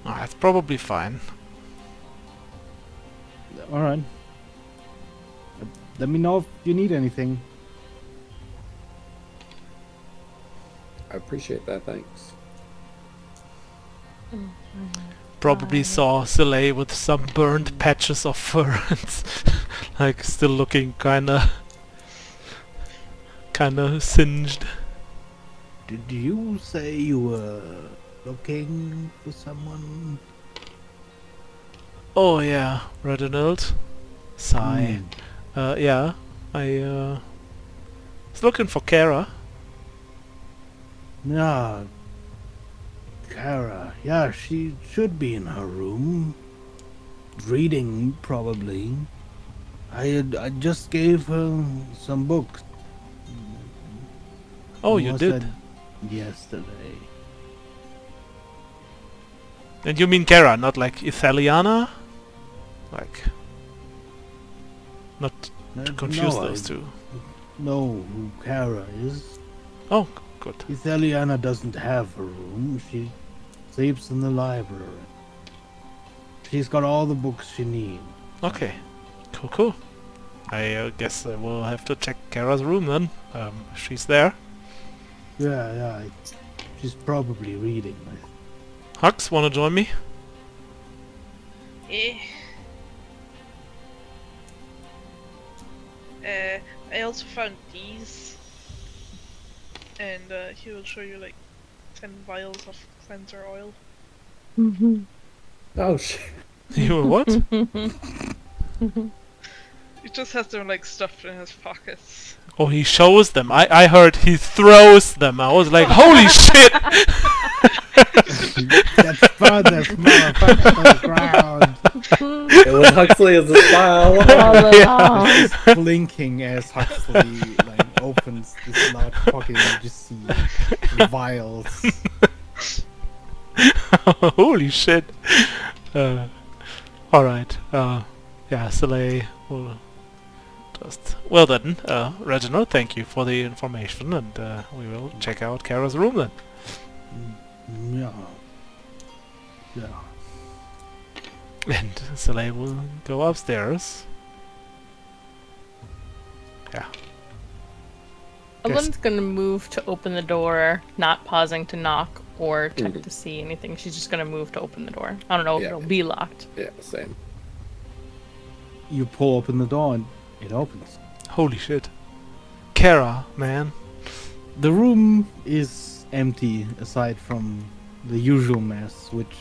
S4: Ah, it's probably fine.
S1: Alright. Let me know if you need anything.
S2: I appreciate that, thanks.
S4: Probably saw Soleil with some burned patches of fur and like still looking kinda singed.
S1: Did you say you were looking for someone?
S4: Oh yeah, Reginald. Sigh. Yeah, I was looking for Kara.
S1: Yeah, Kara. Yeah, she should be in her room. Reading, probably. I just gave her some books.
S4: Oh,
S1: When
S4: you
S1: was
S4: did.
S1: that? Yesterday.
S4: And you mean Kara, not like Ithaliana? Like, not to confuse
S1: No,
S4: those two.
S1: know who Kara is.
S4: Oh, good.
S1: Ithaliana doesn't have a room. She sleeps in the library. She's got all the books she needs.
S4: Okay. Cool, cool. I guess I will have to check Kara's room then. She's there.
S1: Yeah. She's probably reading.
S4: Hux, wanna join me?
S5: Eh. I also found these, and he will show you like 10 vials of cleanser oil.
S2: Oh shit.
S4: You were what?
S5: He just has them like stuffed in his pockets.
S4: Oh, he shows them. I heard he throws them. I was like, holy shit!
S1: That's further motherfucker on the ground.
S2: It was Huxley as a smile.
S3: Oh,
S1: Blinking as Huxley like opens this large pocket and you just see vials.
S4: Holy shit. Alright. Yeah, Soleil will just... Well then, Reginald, thank you for the information, and we will check out Kara's room then.
S1: Yeah.
S4: And Soleil will go upstairs. Yeah.
S3: Evelyn's gonna move to open the door, not pausing to knock or check to see anything. She's just gonna move to open the door. I don't know if
S2: Yeah.
S3: it'll be locked.
S2: Yeah, same.
S1: You pull open the door and it opens.
S4: Holy shit. Kara, man.
S1: The room is empty aside from the usual mess, which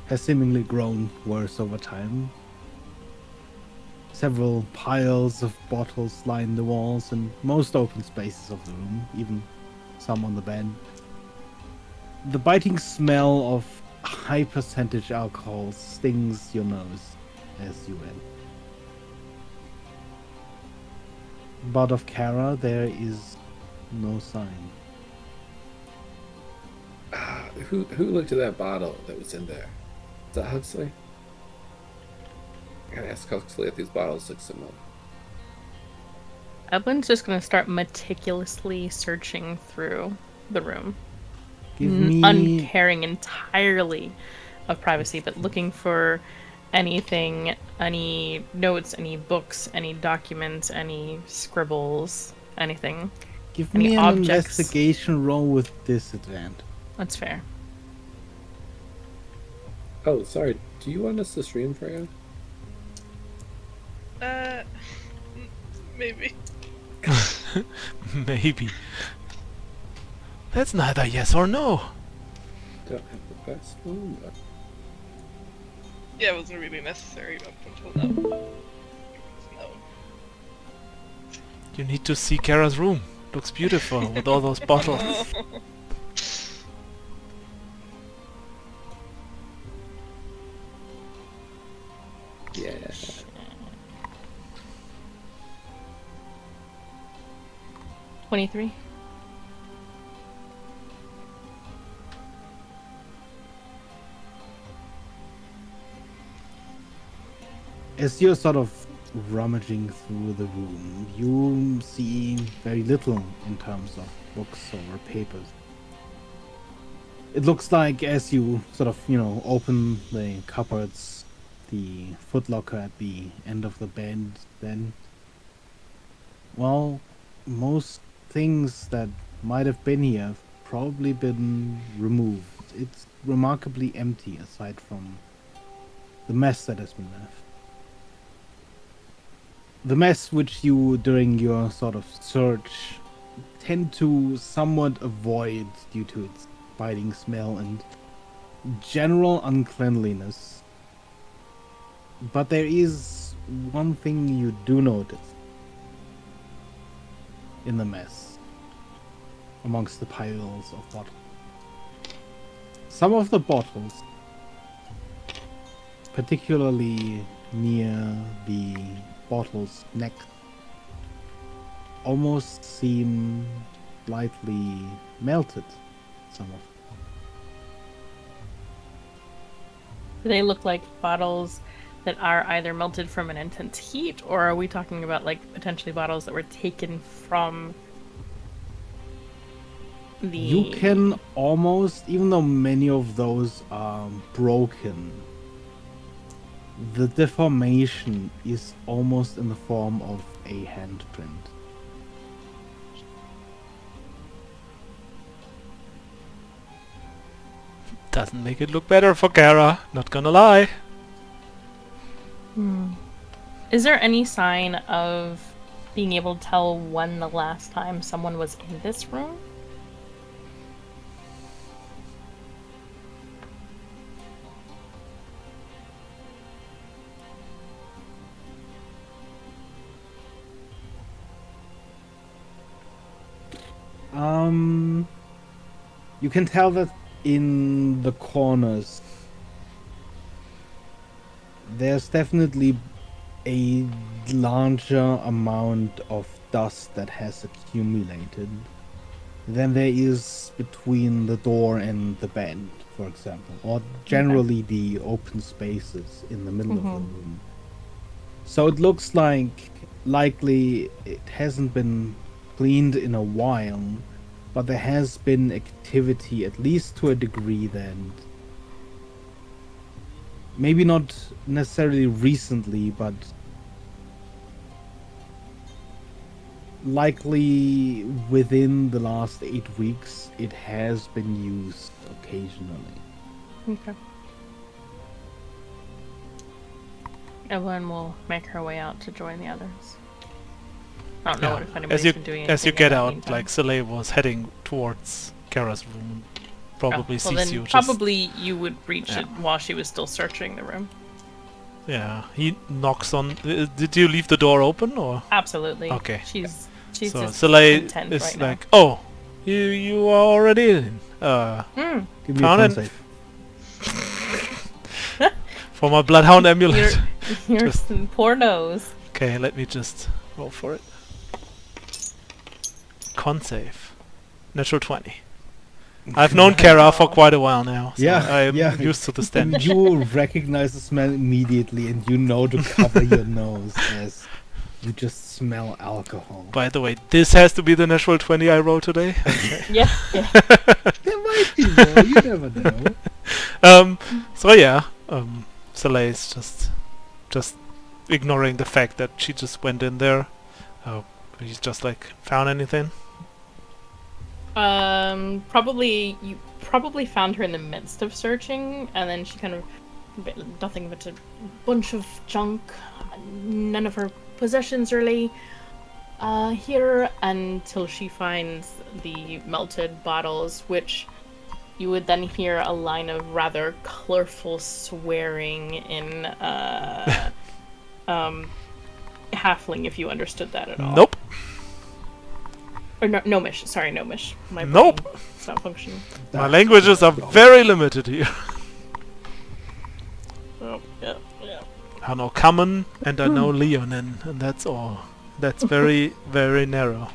S1: has seemingly grown worse over time. Several piles of bottles line the walls and most open spaces of the room, even some on the bed. The biting smell of high percentage alcohol stings your nose as you enter. But of Kara, there is no sign.
S2: Who looked at that bottle that was in there? Is that Huxley? I gotta ask Huxley if these bottles look similar.
S3: Evelyn's just gonna start meticulously searching through the room.
S1: Give me
S3: Uncaring entirely of privacy, but looking for anything, any notes, any books, any documents, any scribbles, anything.
S1: Give
S3: Any
S1: me an
S3: objects?
S1: investigation roll with disadvantage.
S3: That's fair.
S2: Oh, sorry. Do you want us to stream, Freya?
S5: Maybe.
S4: Maybe. That's neither yes or no.
S2: Don't have the best one, but...
S5: Yeah, it wasn't really necessary up until now. No.
S4: You need to see Kara's room. Looks beautiful with all those bottles.
S2: Yeah.
S3: $23.
S1: As you're sort of rummaging through the room, you see very little in terms of books or papers. It looks like as you sort of, open the cupboards, the footlocker at the end of the bed, then, well, most things that might have been here have probably been removed. It's remarkably empty aside from the mess that has been left. The mess which you, during your sort of search, tend to somewhat avoid due to its biting smell and general uncleanliness. But there is one thing you do notice in the mess amongst the piles of bottles. Some of the bottles, particularly near the bottles neck almost seem slightly melted. Some of them.
S3: Do they look like bottles that are either melted from an intense heat, or are we talking about like potentially bottles that were taken from the...
S1: You can almost, even though many of those are broken, the deformation is almost in the form of a handprint.
S4: Doesn't make it look better for Kara, not gonna lie.
S3: Is there any sign of being able to tell when the last time someone was in this room?
S1: You can tell that in the corners there's definitely a larger amount of dust that has accumulated than there is between the door and the bed, for example, or generally the open spaces in the middle of the room. So it looks like likely it hasn't been cleaned in a while, but there has been activity, at least to a degree, that maybe not necessarily recently, but likely within the last 8 weeks, it has been used occasionally.
S3: Okay. Evelyn will make her way out to join the others. I don't know if anybody's been doing anything
S4: As you
S3: in
S4: get
S3: that
S4: out,
S3: meantime.
S4: like Soleil was heading towards Kara's room, probably
S3: well,
S4: sees
S3: then
S4: you.
S3: probably you would reach it while she was still searching the room.
S4: Yeah, he knocks on. Did you leave the door open or?
S3: Absolutely.
S4: Okay.
S3: She's
S4: So
S3: just
S4: Soleil
S3: intent
S4: is
S3: right
S4: like, "Oh, you are already in.
S3: now.
S1: Give me a
S4: Found
S1: con
S4: it.
S1: save.
S4: For my bloodhound amulet."
S3: Your
S4: Just-
S3: poor nose.
S4: Okay, let me just roll for it. Con save. Natural 20. I've known Kara for quite a while now, so I'm used to the stench.
S1: You recognize the smell immediately, and you know to cover your nose as you just smell alcohol.
S4: By the way, this has to be the natural 20 I rolled today. Okay.
S3: Yeah.
S1: There might be more, you never know.
S4: So yeah, Soleil is just ignoring the fact that she just went in there. He's just like, found anything?
S3: Probably you probably found her in the midst of searching, and then she kind of nothing but a bunch of junk, none of her possessions really here, until she finds the melted bottles, which you would then hear a line of rather colorful swearing in halfling, if you understood that at all.
S4: Nope.
S3: Or no, Gnomish. Sorry, Gnomish. My brain,
S4: Nope.
S3: it's not functioning.
S4: My languages are very limited here.
S3: Oh, yeah.
S4: I know Common and I know Leonin, and that's all. That's very, very narrow.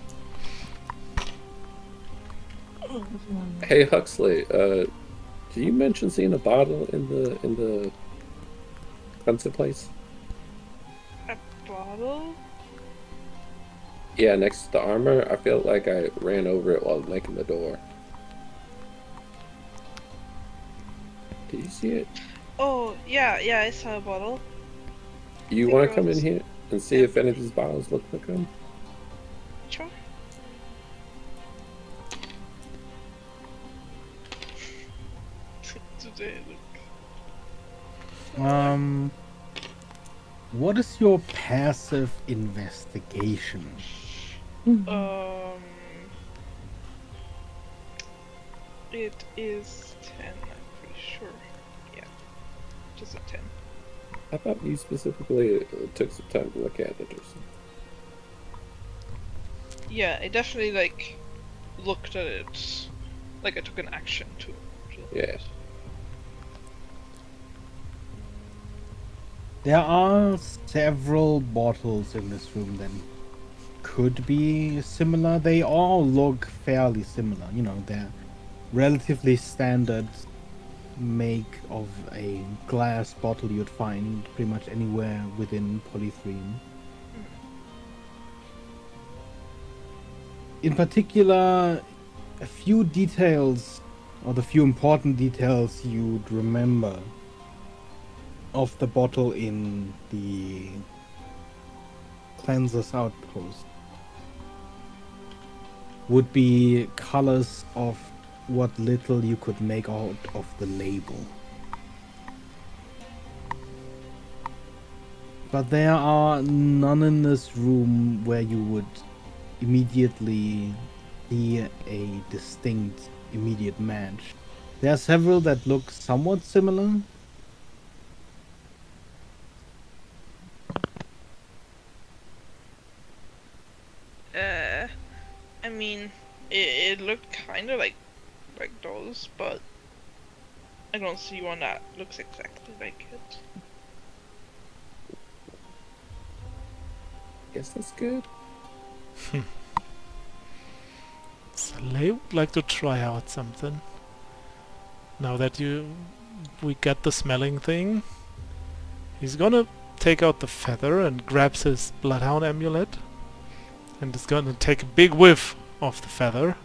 S2: Hey Huxley, did you mention seeing a bottle in the cleanser place?
S5: A bottle?
S2: Yeah, next to the armor. I feel like I ran over it while making the door. Did you see it?
S5: Oh, yeah, I saw a bottle.
S2: You want to come in here and see if any of these bottles look like them?
S5: Sure. Today, look.
S1: What is your passive investigation?
S5: It is 10, I'm pretty sure. Yeah, just a 10.
S2: I thought you specifically took some time to look at it or something.
S5: Yeah, I definitely, like, looked at it. Like, I took an action to look at
S2: Yeah.
S5: it.
S1: There are several bottles in this room that could be similar. They all look fairly similar. You know, they're relatively standard make of a glass bottle you'd find pretty much anywhere within Polythreme. In particular, a few details, or the few important details you'd remember of the bottle in the cleanser's outpost would be colors of what little you could make out of the label. But there are none in this room where you would immediately see a distinct immediate match. There are several that look somewhat similar.
S5: I mean, it looked kind of like those, but I don't see one that looks exactly like it.
S2: Guess that's good.
S4: Soleil would like to try out something. Now that we get the smelling thing, he's gonna take out the feather and grabs his bloodhound amulet, and is gonna take a big whiff of the feather,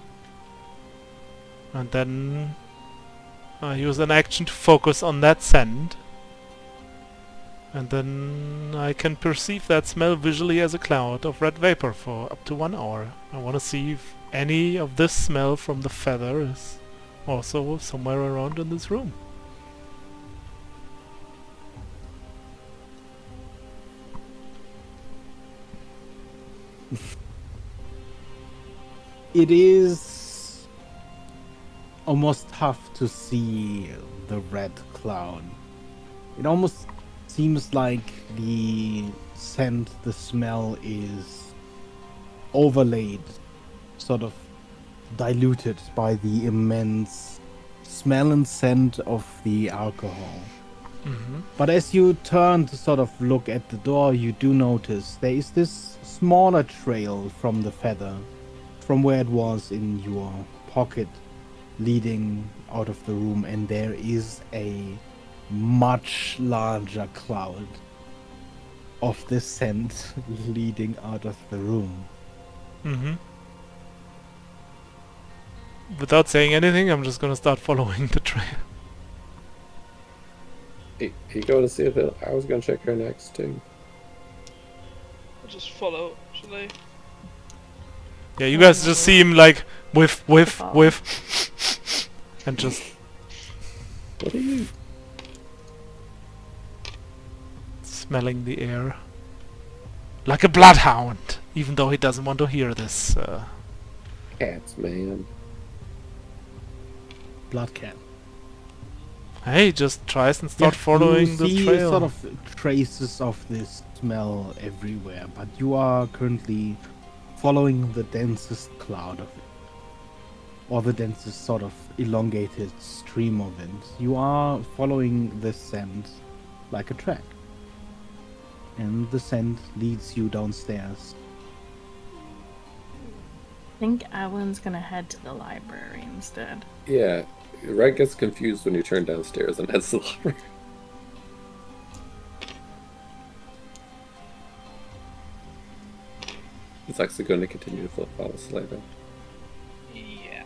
S4: and then use an action to focus on that scent. And then I can perceive that smell visually as a cloud of red vapor for up to 1 hour. I want to see if any of this smell from the feather is also somewhere around in this room.
S1: It is almost tough to see the red cloud. It almost seems like the scent, the smell is overlaid, sort of diluted by the immense smell and scent of the alcohol.
S4: Mm-hmm.
S1: But as you turn to sort of look at the door, you do notice there is this smaller trail from the feather, from where it was in your pocket, leading out of the room, and there is a much larger cloud of the scent leading out of the room.
S4: Mm-hmm. Without saying anything, I'm just gonna start following the trail.
S2: You go to see if I was gonna check her next too.
S5: I'll just follow, should I?
S4: Yeah, you guys just see him like whiff, whiff, whiff, and just
S2: What are you?
S4: smelling the air like a bloodhound, even though he doesn't want to hear this.
S2: Cats, man.
S1: Blood cat.
S4: Hey, just tries and start following the
S1: you see
S4: trail.
S1: sort of traces of this smell everywhere, but you are currently following the densest cloud of it, or the densest sort of elongated stream of it. You are following the scent like a track, and the scent leads you downstairs.
S3: I think Alan's gonna head to the library instead.
S2: Yeah, Red gets confused when you turn downstairs and heads to the library. It's actually going to continue to follow Slava.
S5: Yeah.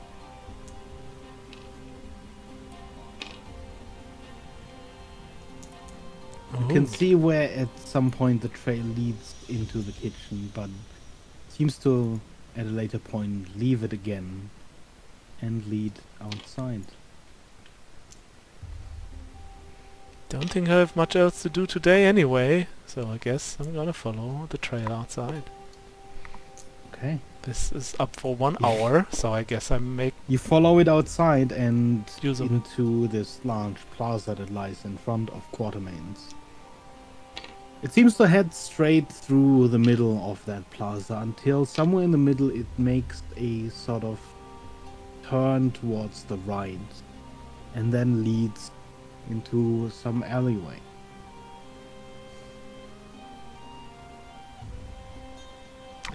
S1: You can see where at some point the trail leads into the kitchen, but seems to, at a later point, leave it again and lead outside.
S4: Don't think I have much else to do today anyway, so I guess I'm gonna follow the trail outside.
S1: Okay.
S4: This is up for 1 hour, so I guess I make
S1: You follow it outside and
S4: use of
S1: into this large plaza that lies in front of Quartermain's. It seems to head straight through the middle of that plaza until somewhere in the middle it makes a sort of turn towards the right and then leads into some alleyway.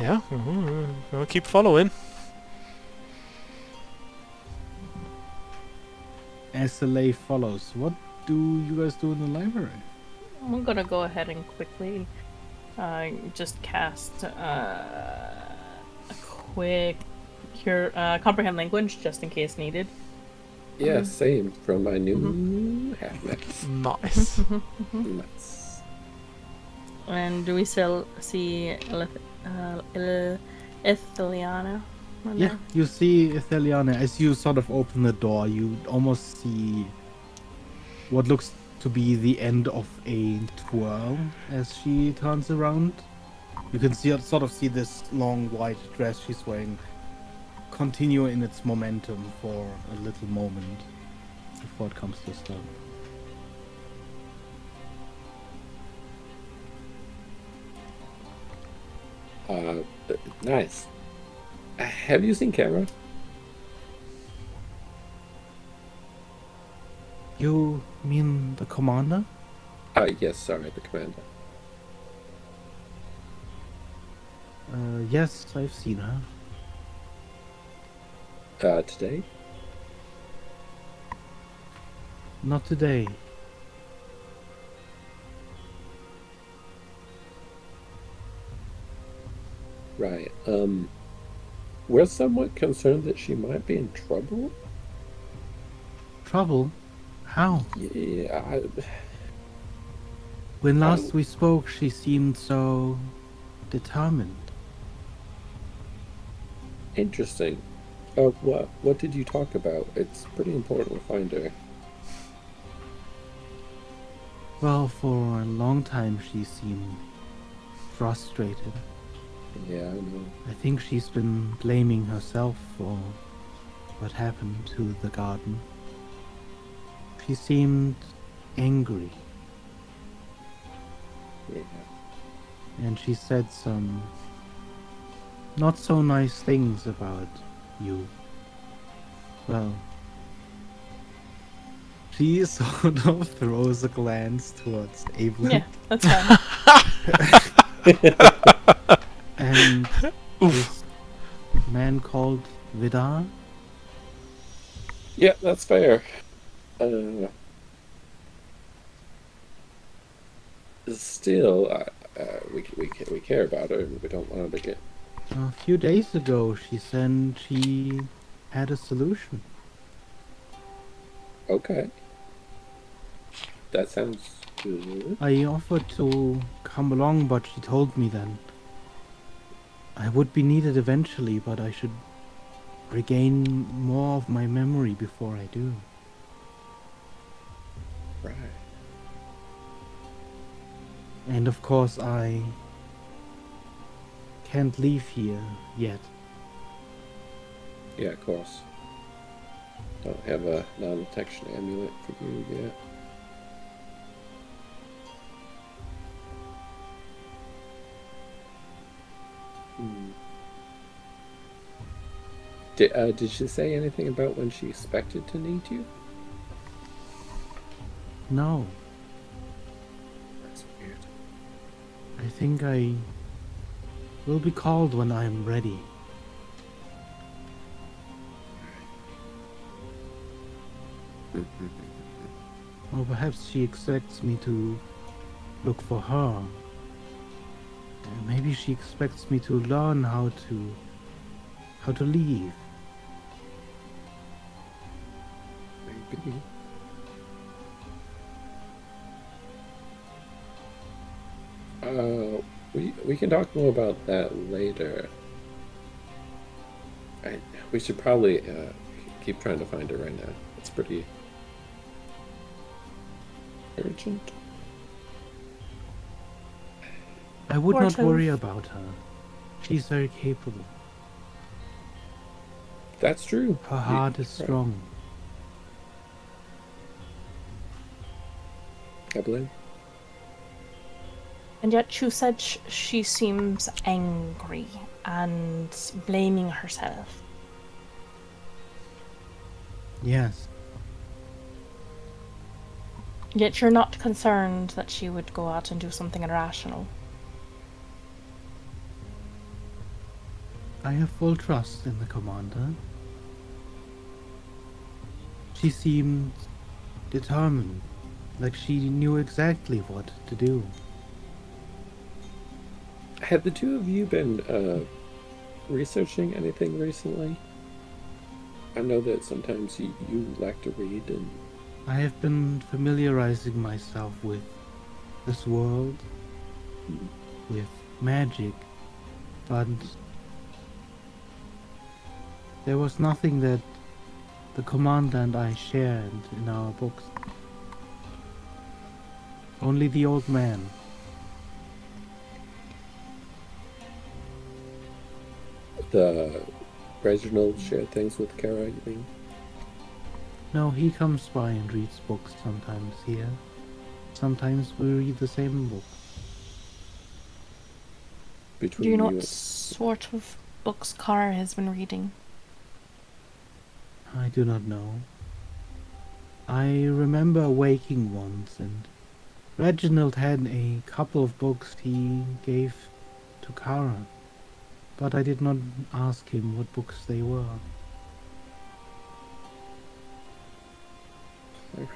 S4: Yeah, I'll keep following.
S1: SLA follows. What do you guys do in the library?
S3: I'm gonna go ahead and quickly just cast a quick comprehend language just in case needed.
S2: Yeah, same from my new half-max.
S4: Nice.
S2: Nice.
S3: And do we still see Ithiliana?
S1: Yeah, you see Itheliana. As you sort of open the door, you almost see what looks to be the end of a twirl as she turns around. You can sort of see this long white dress she's wearing continue in its momentum for a little moment before it comes to a stop.
S2: Nice. Have you seen Camera?
S1: You mean the commander?
S2: Yes, sorry, the commander.
S1: Yes, I've seen her.
S2: Today?
S1: Not today.
S2: Right. We're somewhat concerned that she might be in trouble.
S1: Trouble? How?
S2: Yeah,
S1: When last we spoke, she seemed so determined.
S2: interesting. What did you talk about? It's pretty important to find her.
S1: Well, for a long time she seemed frustrated.
S2: Yeah, I know.
S1: I think she's been blaming herself for what happened to the garden. She seemed angry,
S2: Yeah.
S1: and she said some not so nice things about you. Well, she sort of throws a glance towards Evelyn.
S3: Yeah, that's fine.
S1: And this man called Vidar.
S2: Yeah, that's fair. Still, we care about her, and we don't want her to get.
S1: A few days ago, she said she had a solution.
S2: Okay. That sounds good.
S1: I offered to come along, but she told me then I would be needed eventually, but I should regain more of my memory before I do.
S2: Right.
S1: And of course, I can't leave here yet.
S2: Yeah, of course. Don't have a non-detection amulet for you yet. Did she say anything about when she expected to need you?
S1: No,
S2: That's weird.
S1: I think I will be called when I am ready. Or perhaps she expects me to look for her. Maybe she expects me to learn how to leave.
S2: Maybe. We can talk more about that later. We should probably keep trying to find her right now. It's pretty urgent.
S1: I would not
S3: Porto.
S1: worry about her. She's very capable.
S2: That's true.
S1: Her heart is
S2: Right.
S1: strong.
S2: Evelyn?
S3: And yet you said she seems angry and blaming herself.
S1: Yes.
S3: Yet you're not concerned that she would go out and do something irrational.
S1: I have full trust in the commander. She seemed determined, like she knew exactly what to do.
S2: Have the two of you been researching anything recently? I know that sometimes you like to read, and
S1: I have been familiarizing myself with this world, with magic, but there was nothing that the commander and I shared in our books. Only the old man.
S2: the Reginald shared things with Kara, you mean?
S1: No, he comes by and reads books sometimes here. Sometimes we read the same book.
S2: Between
S3: Do you know
S2: you
S3: what sort of books Kara has been reading?
S1: I do not know. I remember waking once, and Reginald had a couple of books he gave to Kara, but I did not ask him what books they were.
S2: Alright.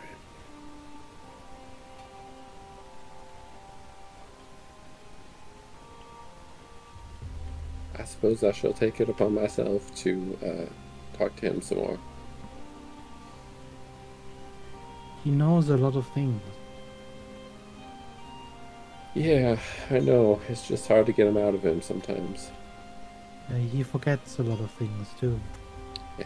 S2: I suppose I shall take it upon myself to talk to him some more.
S1: He knows a lot of things.
S2: Yeah, I know. It's just hard to get him out of him sometimes.
S1: He forgets a lot of things too.
S2: Yeah.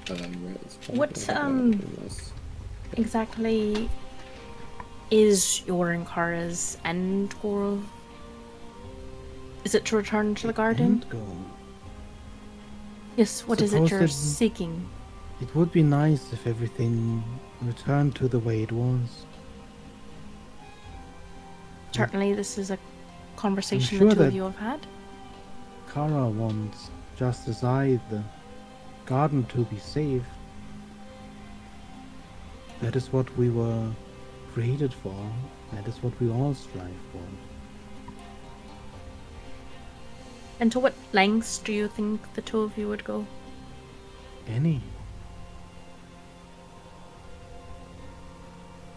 S2: Right, let's probably
S3: What,
S2: go back unless-
S3: Exactly is your and Kara's end goal? Is it to return to the garden?
S1: End goal.
S3: Yes, what is it you're
S1: Supposed-
S3: seeking?
S1: It would be nice if everything returned to the way it was.
S3: Certainly, this is a conversation
S1: sure
S3: the two of
S1: that-
S3: you have had.
S1: Kara wants, just as I, the garden to be saved. That is what we were created for. That is what we all strive for.
S3: And to what lengths do you think the two of you would go?
S1: Any.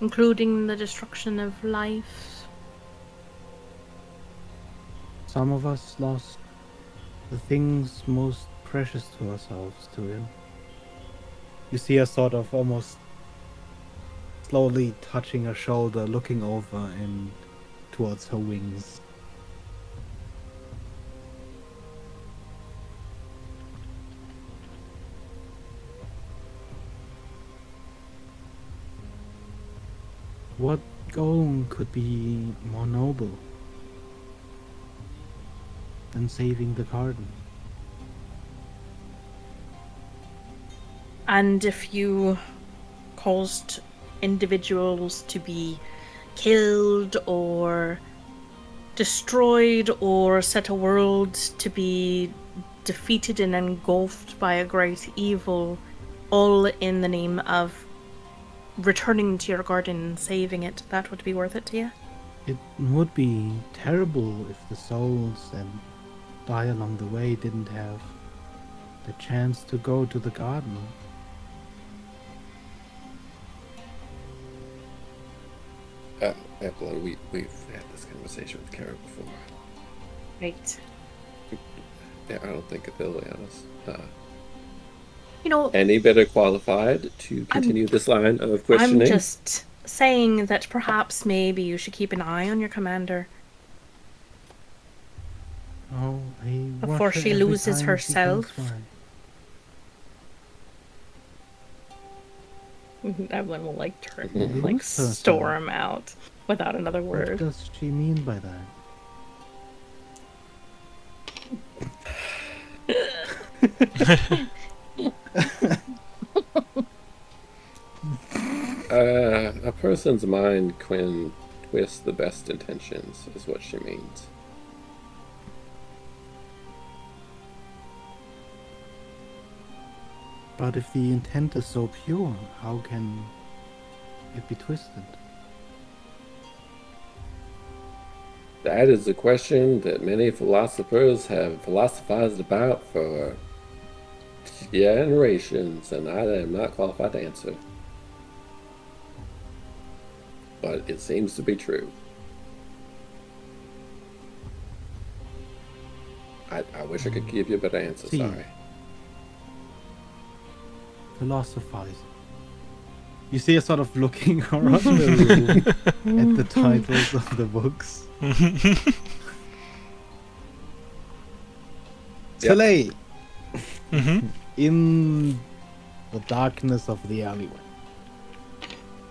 S3: Including the destruction of life?
S1: Some of us lost the things most precious to ourselves to it. You see her sort of almost slowly touching her shoulder, looking over and towards her wings. What goal could be more noble than saving the garden?
S3: And if you caused individuals to be killed or destroyed or set a world to be defeated and engulfed by a great evil, all in the name of returning to your garden and saving it, that would be worth it to you?
S1: It would be terrible if the souls that die along the way didn't have the chance to go to the garden.
S2: Evelyn, we've had this conversation with Kara before.
S3: Right.
S2: Yeah, I don't think they'll let us.
S3: You know,
S2: Any better qualified to continue this line of questioning?
S3: I'm just saying that perhaps maybe you should keep an eye on your commander
S1: Oh, I
S3: before
S1: watch her
S3: she
S1: every
S3: loses
S1: time
S3: herself.
S1: She comes
S3: Everyone will like turn,
S1: Mhm.
S3: like
S1: So-
S3: storm out without another
S1: by. What
S3: word.
S1: does she mean by that?
S2: A person's mind can twist the best intentions, is what she means.
S1: But if the intent is so pure, how can it be twisted?
S2: That is a question that many philosophers have philosophized about for generations, and I am not qualified to answer. But it seems to be true. I wish I could give you a better answer,
S1: See.
S2: sorry.
S1: Philosophizing. You see her sort of looking around the room at the titles of the books. Soleil, in the darkness of the alleyway,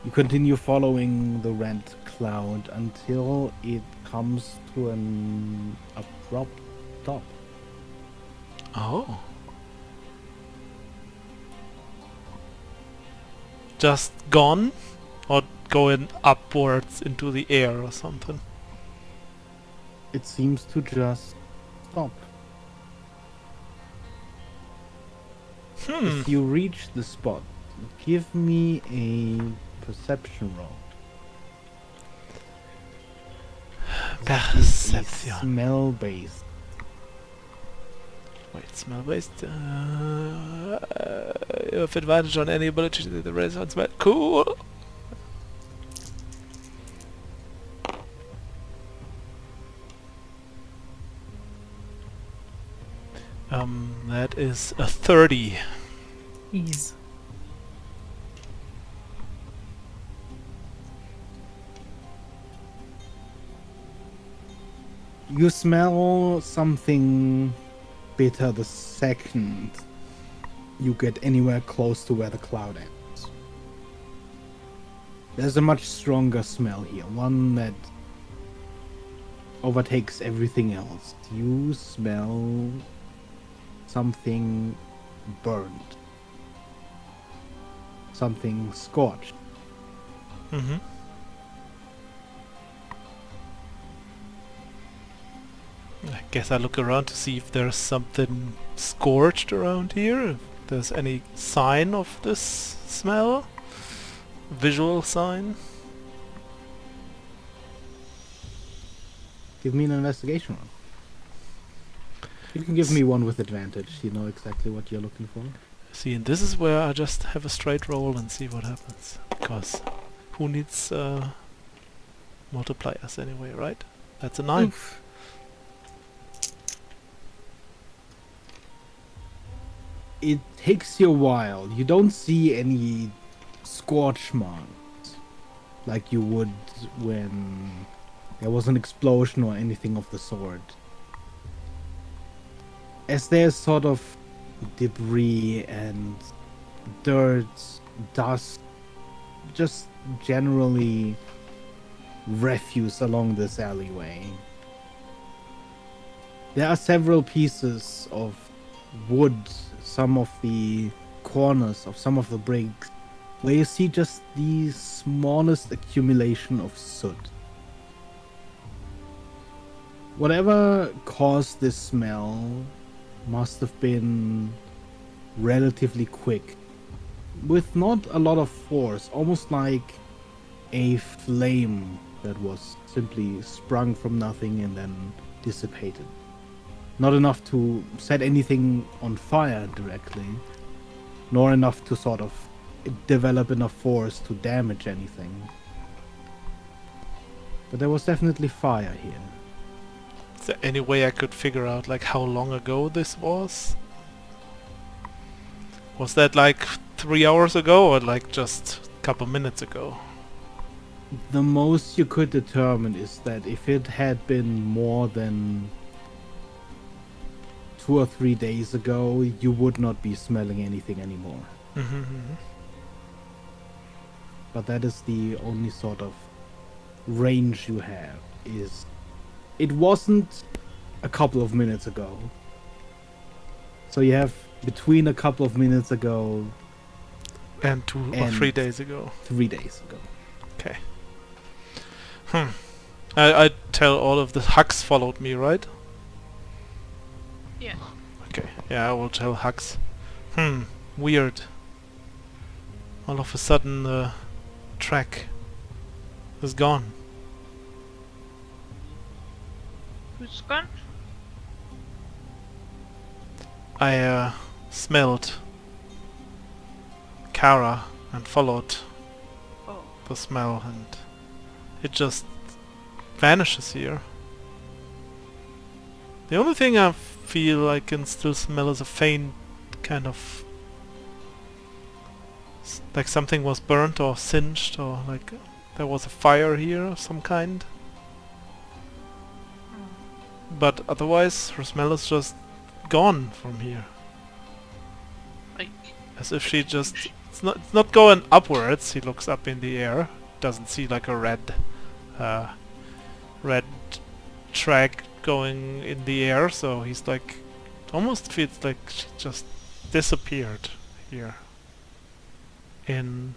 S1: you continue following the red cloud until it comes to an abrupt stop.
S4: Oh. Just gone? Or going upwards into the air or something?
S1: It seems to just stop. If you reach the spot, give me a perception roll.
S4: Perception.
S1: Smell based.
S4: Wait, smell based. You have advantage on any ability to the res on smell. Cool. That is a 30.
S3: Ease.
S1: You smell something bitter the second you get anywhere close to where the cloud ends. There's a much stronger smell here, one that overtakes everything else. You smell something burned. Something scorched.
S4: Mm-hmm. I guess I look around to see if there's something scorched around here. If there's any sign of this smell. Visual sign.
S1: Give me an investigation roll. You can give me one with advantage. You know exactly what you're looking for.
S4: See, and this is where I just have a straight roll and see what happens. Because who needs multipliers anyway, right? That's a 9.
S3: Oof.
S1: It takes you a while. You don't see any scorch marks like you would when there was an explosion or anything of the sort. As there's sort of debris and dirt, dust, just generally refuse along this alleyway. There are several pieces of wood, some of the corners of some of the bricks, where you see just the smallest accumulation of soot. Whatever caused this smell must have been relatively quick, with not a lot of force, almost like a flame that was simply sprung from nothing and then dissipated. Not enough to set anything on fire directly, nor enough to sort of develop enough force to damage anything. But there was definitely fire here.
S4: Is there any way I could figure out like how long ago this was? Was that like 3 hours ago or like just a couple minutes ago?
S1: The most you could determine is that if it had been more than 2 or 3 days ago, you would not be smelling anything anymore. But that is the only sort of range you have. Is it wasn't a couple of minutes ago. So you have between a couple of minutes ago
S4: And 2 or 3 days ago.
S1: 3 days ago.
S4: Okay. I tell all of the Hux followed me, right?
S5: Yeah.
S4: Okay. Yeah, I will tell Hux. weird. All of a sudden the track is gone.
S5: Who's gone?
S4: I smelled Kara and followed
S5: Oh,
S4: the smell, and it just vanishes here. The only thing I feel I can still smell is a faint kind of like something was burnt or singed, or like there was a fire here of some kind. But otherwise her smell is just gone from here.
S5: like
S4: As if she just... It's not going upwards. He looks up in the air. Doesn't see like a red track going in the air, so he's like... Almost feels like she just disappeared here. In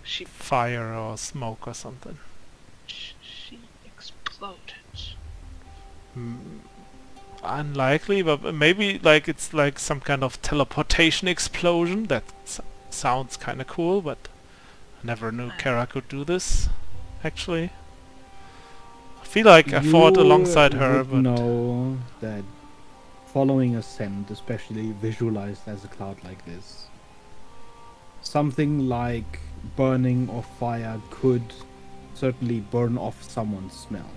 S5: she
S4: fire or smoke or something.
S5: she exploded.
S4: Unlikely, but maybe like it's like some kind of teleportation explosion. That sounds kind of cool, but I never knew Kara could do this. Actually, I feel like I fought alongside her,
S1: would
S4: but
S1: know that following a scent, especially visualized as a cloud like this, something like burning or fire could certainly burn off someone's smell.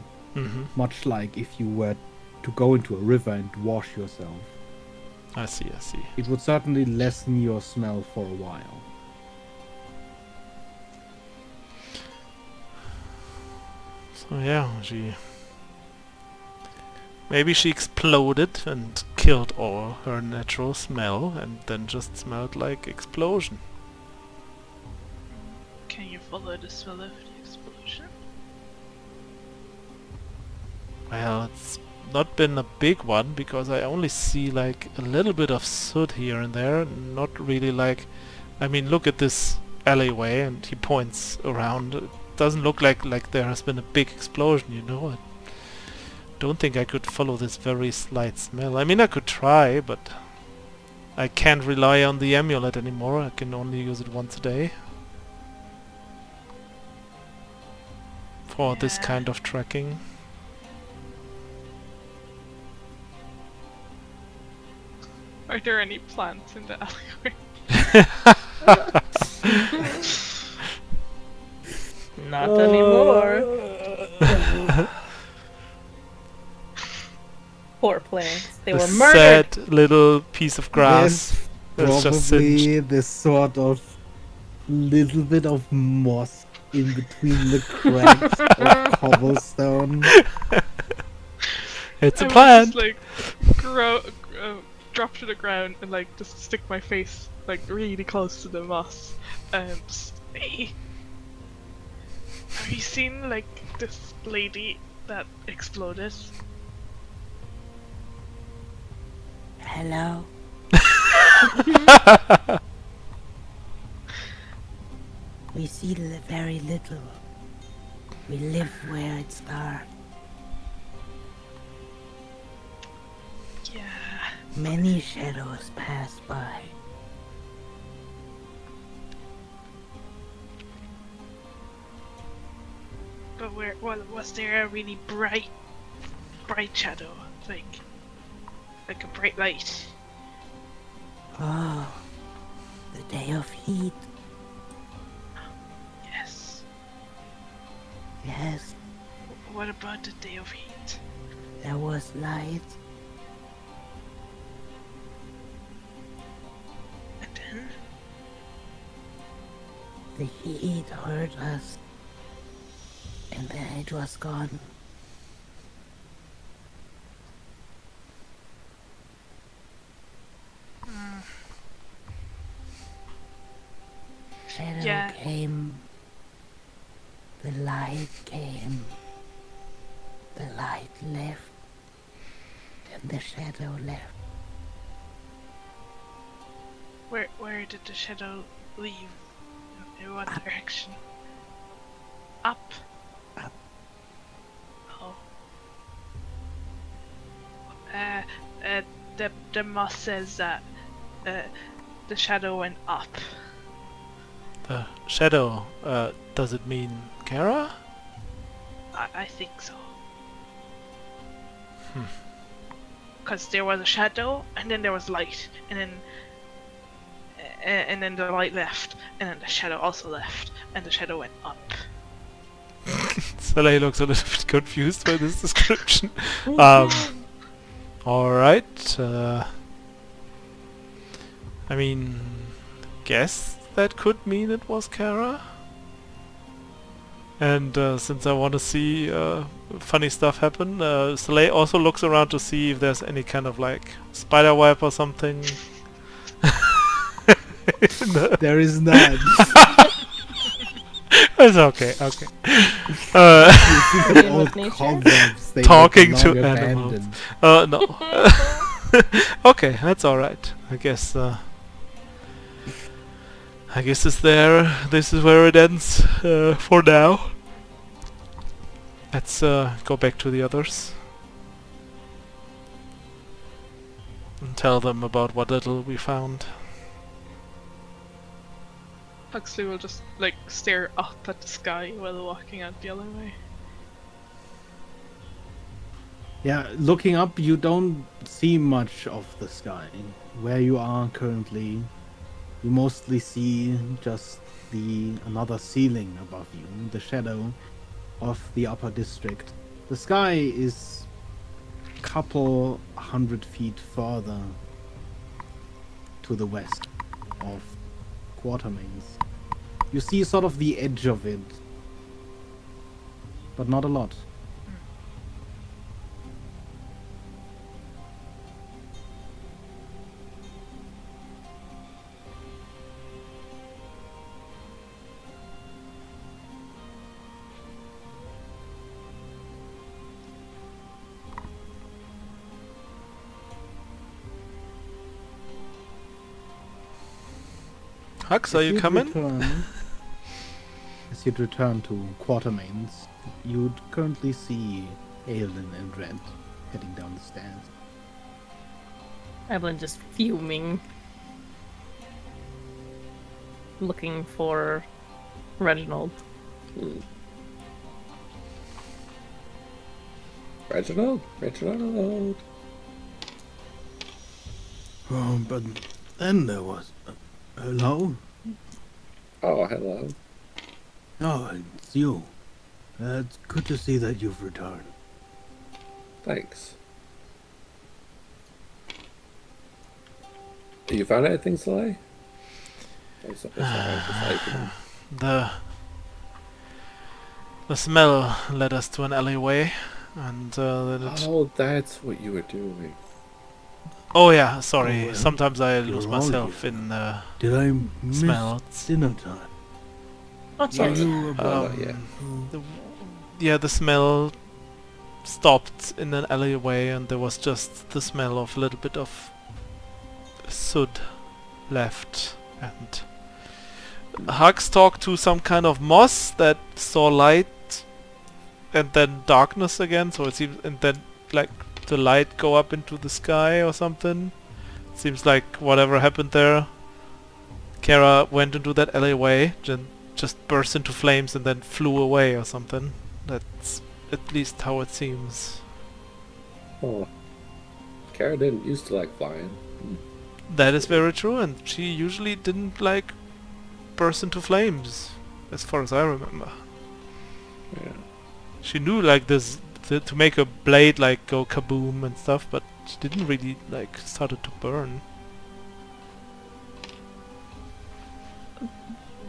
S1: Much like if you were to go into a river and wash yourself.
S4: I see.
S1: It would certainly lessen your smell for a while.
S4: So yeah, maybe she exploded and killed all her natural smell, and then just smelled like explosion.
S5: Can you follow the smell of the explosion?
S4: Well, it's not been a big one, because I only see like a little bit of soot here and there, not really like... I mean, look at this alleyway, and he points around. It doesn't look like there has been a big explosion, you know? I don't think I could follow this very slight smell. I mean, I could try, but I can't rely on the amulet anymore. I can only use it once a day. For this
S5: Yeah.
S4: kind of tracking.
S5: Are there any plants in the alleyway?
S3: Not anymore. Poor plants. They
S4: The
S3: were murdered.
S4: sad little piece of grass.
S1: There's
S4: That's just singed.
S1: probably this sort of little bit of moss in between the cracks of cobblestone.
S4: It's a
S5: I would
S4: plant.
S5: just like drop to the ground and like just stick my face like really close to the moss and say, have you seen like this lady that exploded?
S6: Hello? We see very little. We live where it's dark.
S5: Yeah.
S6: Many shadows pass by.
S5: But was there a really bright shadow? Like a bright light?
S6: Oh, the day of heat.
S5: Yes.
S6: Yes,
S5: What about the day of heat?
S6: there was light.
S5: And then?
S6: The heat hurt us. And then it was gone. Shadow
S5: Yeah.
S6: came. The light came. The light left. And the shadow left.
S5: Where did the shadow leave? In what direction? Up.
S6: Up.
S5: Oh. The moss says that the shadow went up.
S4: The shadow, does it mean Kara?
S5: I think so. Because there was a shadow, and then there was light, and then the light left, and then the shadow also left, and the shadow went up.
S4: Soleil looks a little bit confused by this description. Alright. I mean, guess that could mean it was Kara. And since I want to see funny stuff happen, Soleil also looks around to see if there's any kind of like spider web or something.
S1: There is none.
S4: It's okay, okay.
S3: Dealing
S1: Old
S3: with nature?
S1: cobwebs, they
S4: Talking
S1: no
S4: to
S1: longer
S4: animals.
S1: abandoned.
S4: No. Okay, that's alright. I guess it's there. This is where it ends for now. Let's go back to the others and tell them about what little we found.
S5: Huxley will just like stare up at the sky while walking out the other way.
S1: Yeah, looking up, you don't see much of the sky. Where you are currently, you mostly see just another ceiling above you, the shadow of the upper district. The sky is a couple 100 feet further to the west of Quartermains. You see sort of the edge of it, but not a lot.
S4: Hux, are you coming?
S1: As you'd return to Quartermains, you'd currently see Aelin and Red heading down the stairs.
S3: Evelyn just fuming. Looking for Reginald.
S2: Reginald?
S1: But then there was... hello?
S2: Oh, hello.
S1: Oh, it's you. It's good to see that you've returned.
S2: Thanks. You found anything, Soleil?
S4: The smell led us to an alleyway, and then it...
S2: Oh, that's what you were doing.
S4: Oh yeah, sorry.
S1: Oh, well,
S4: Sometimes I lose
S1: you're all
S4: myself
S1: here.
S4: in
S1: Did I miss
S4: smells.
S1: dinner time?
S3: Not
S2: No,
S3: yet.
S2: no.
S4: Yeah, the smell stopped in an alleyway, and there was just the smell of a little bit of soot left. And Hux talked to some kind of moss that saw light and then darkness again. So it seems, and then like the light go up into the sky or something. Seems like whatever happened there. Kara went into that alleyway, just burst into flames and then flew away or something. That's at least how it seems.
S2: Oh. Kara didn't used to like flying.
S4: That is very true, and she usually didn't like burst into flames, as far as I remember.
S2: Yeah.
S4: She knew like this to make a blade like go kaboom and stuff, but she didn't really like started to burn.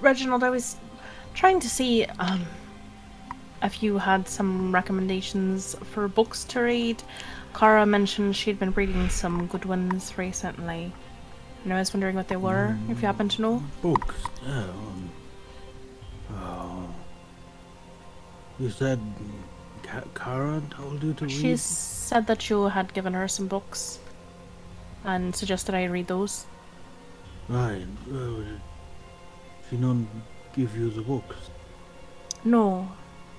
S3: Reginald, I was trying to see if you had some recommendations for books to read. Cara mentioned she'd been reading some good ones recently, and I was wondering what they were, if you happen to know.
S1: Books. You said Kara told you to read?
S3: She said that you had given her some books and suggested I read those.
S1: Right. She don't give you the books.
S3: No.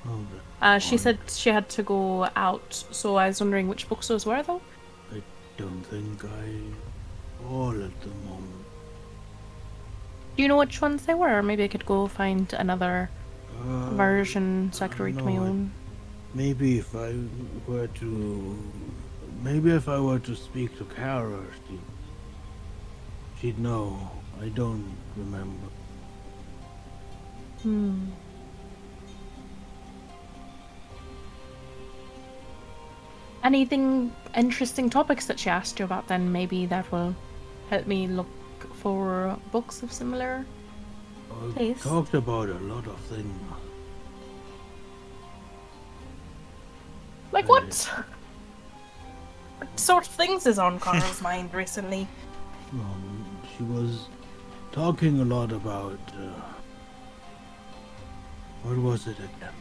S1: Oh,
S3: She said she had to go out, so I was wondering which books those were, though.
S1: I don't think I all at the moment.
S3: Do you know which ones they were? Maybe I could go find another version so I could read my
S1: no,
S3: own.
S1: Maybe if I were to speak to Kara, she'd know. I don't remember.
S3: Anything interesting topics that she asked you about then? Maybe that will help me look for books of similar
S1: We
S3: taste.
S1: talked about a lot of things.
S3: Like what? What sort of things is on Carl's mind recently?
S1: She was talking a lot about what was it again?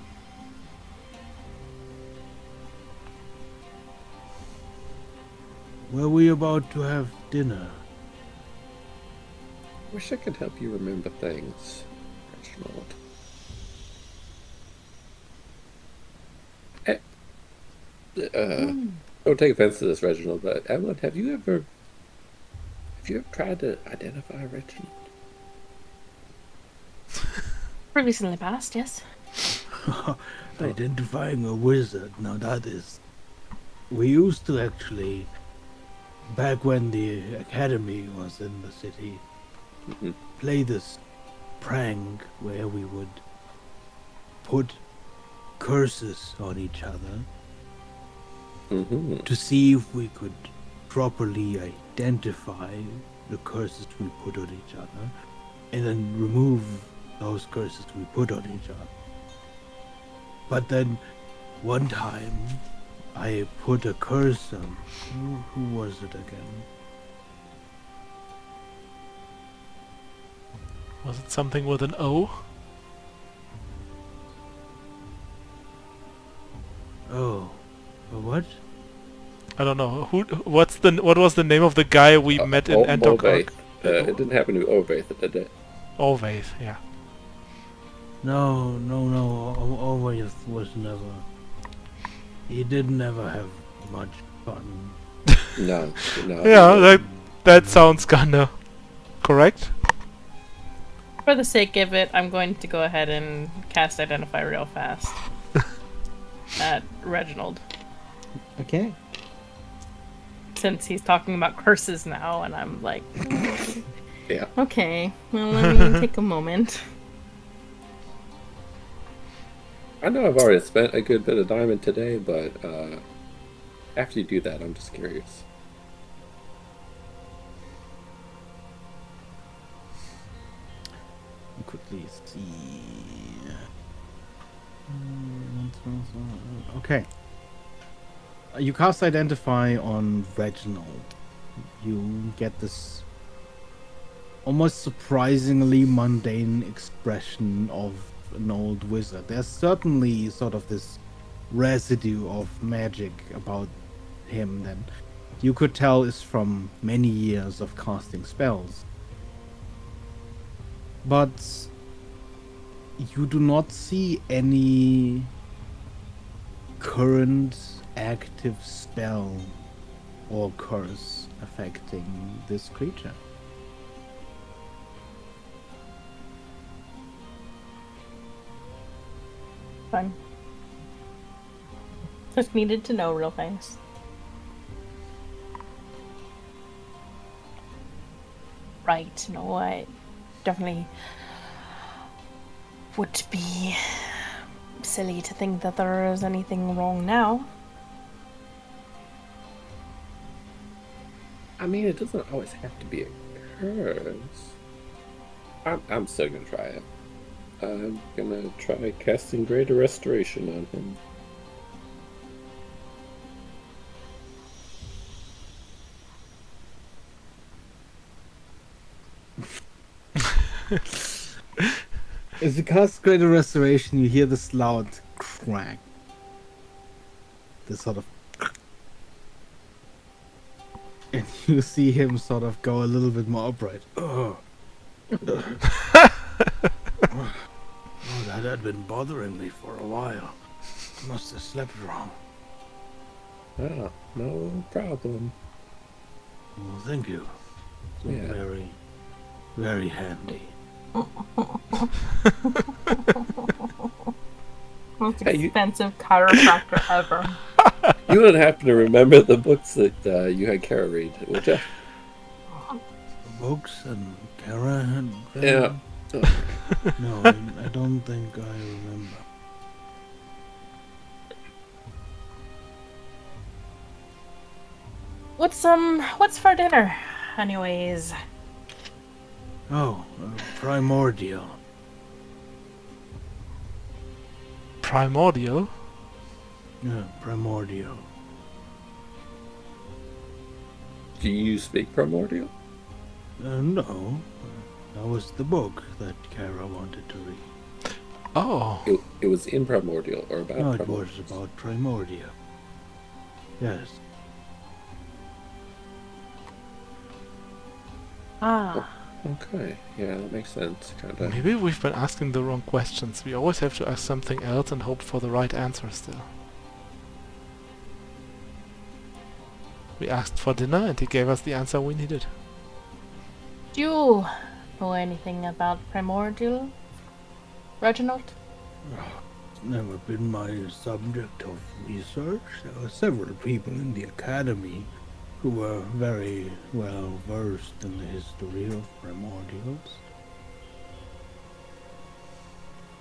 S1: Were we about to have dinner?
S2: Wish I could help you remember things, Reginald. Don't take offense to this, Reginald, but Evelyn, have you ever tried to identify Reginald?
S3: Recently passed, yes.
S1: Identifying a wizard. Now that is. We used to actually, back when the academy was in the city, play this prank where we would put curses on each other to see if we could properly identify the curses we put on each other and then remove those curses we put on each other. But then one time I put a curse on who was it again?
S4: Was it something with an O?
S1: Oh, what?
S4: I don't know. What was the name of the guy we met in Antokirk?
S2: It didn't happen to Ovaith, did it?
S4: Always, yeah.
S1: No. Always was never. He did never have much fun.
S2: No.
S4: Yeah, that sounds kinda correct.
S3: For the sake of it, I'm going to go ahead and cast Identify real fast. At Reginald.
S1: Okay.
S3: Since he's talking about curses now, and I'm like...
S2: Yeah.
S3: Okay, well, let me take a moment.
S2: I know I've already spent a good bit of diamond today, but after you do that, I'm just curious.
S1: Quickly see. Okay. You cast Identify on Reginald. You get this almost surprisingly mundane expression of an old wizard. There's certainly sort of this residue of magic about him that you could tell is from many years of casting spells. But you do not see any current active spell or curse affecting this creature.
S3: Fine. Just needed to know real fast. Right, no, I definitely would be silly to think that there is anything wrong now.
S2: I mean, it doesn't always have to be a curse. I'm still gonna try it. I'm gonna try casting Greater Restoration on him.
S1: As you cast Greater Restoration, you hear this loud crack. This sort of... And you see him sort of go a little bit more upright. Oh, that had been bothering me for a while. Must have slept wrong.
S2: Ah, no problem.
S1: Well, thank you. So
S2: Yeah.
S1: very, very handy.
S3: Most
S2: Hey, you-
S3: expensive chiropractor ever.
S2: You would happen to remember the books that you had Kara read, would you?
S1: Books and Kara had read?
S2: Yeah.
S1: No, I don't think I remember.
S3: What's for dinner? Anyways.
S1: Oh, Primordial.
S4: Primordial?
S1: Yeah, Primordial.
S2: Do you speak primordial?
S1: No. That was the book that Kara wanted to read.
S4: Oh.
S2: It was in primordial or about
S1: No, it
S2: primordial?
S1: was about Primordial. Yes.
S3: Ah.
S2: Okay, yeah, that makes sense, kind of.
S4: Maybe we've been asking the wrong questions. We always have to ask something else and hope for the right answer still. We asked for dinner and he gave us the answer we needed.
S3: Do you know anything about Primordial, Reginald?
S1: It's never been my subject of research. There were several people in the academy who were very well versed in the history of primordials.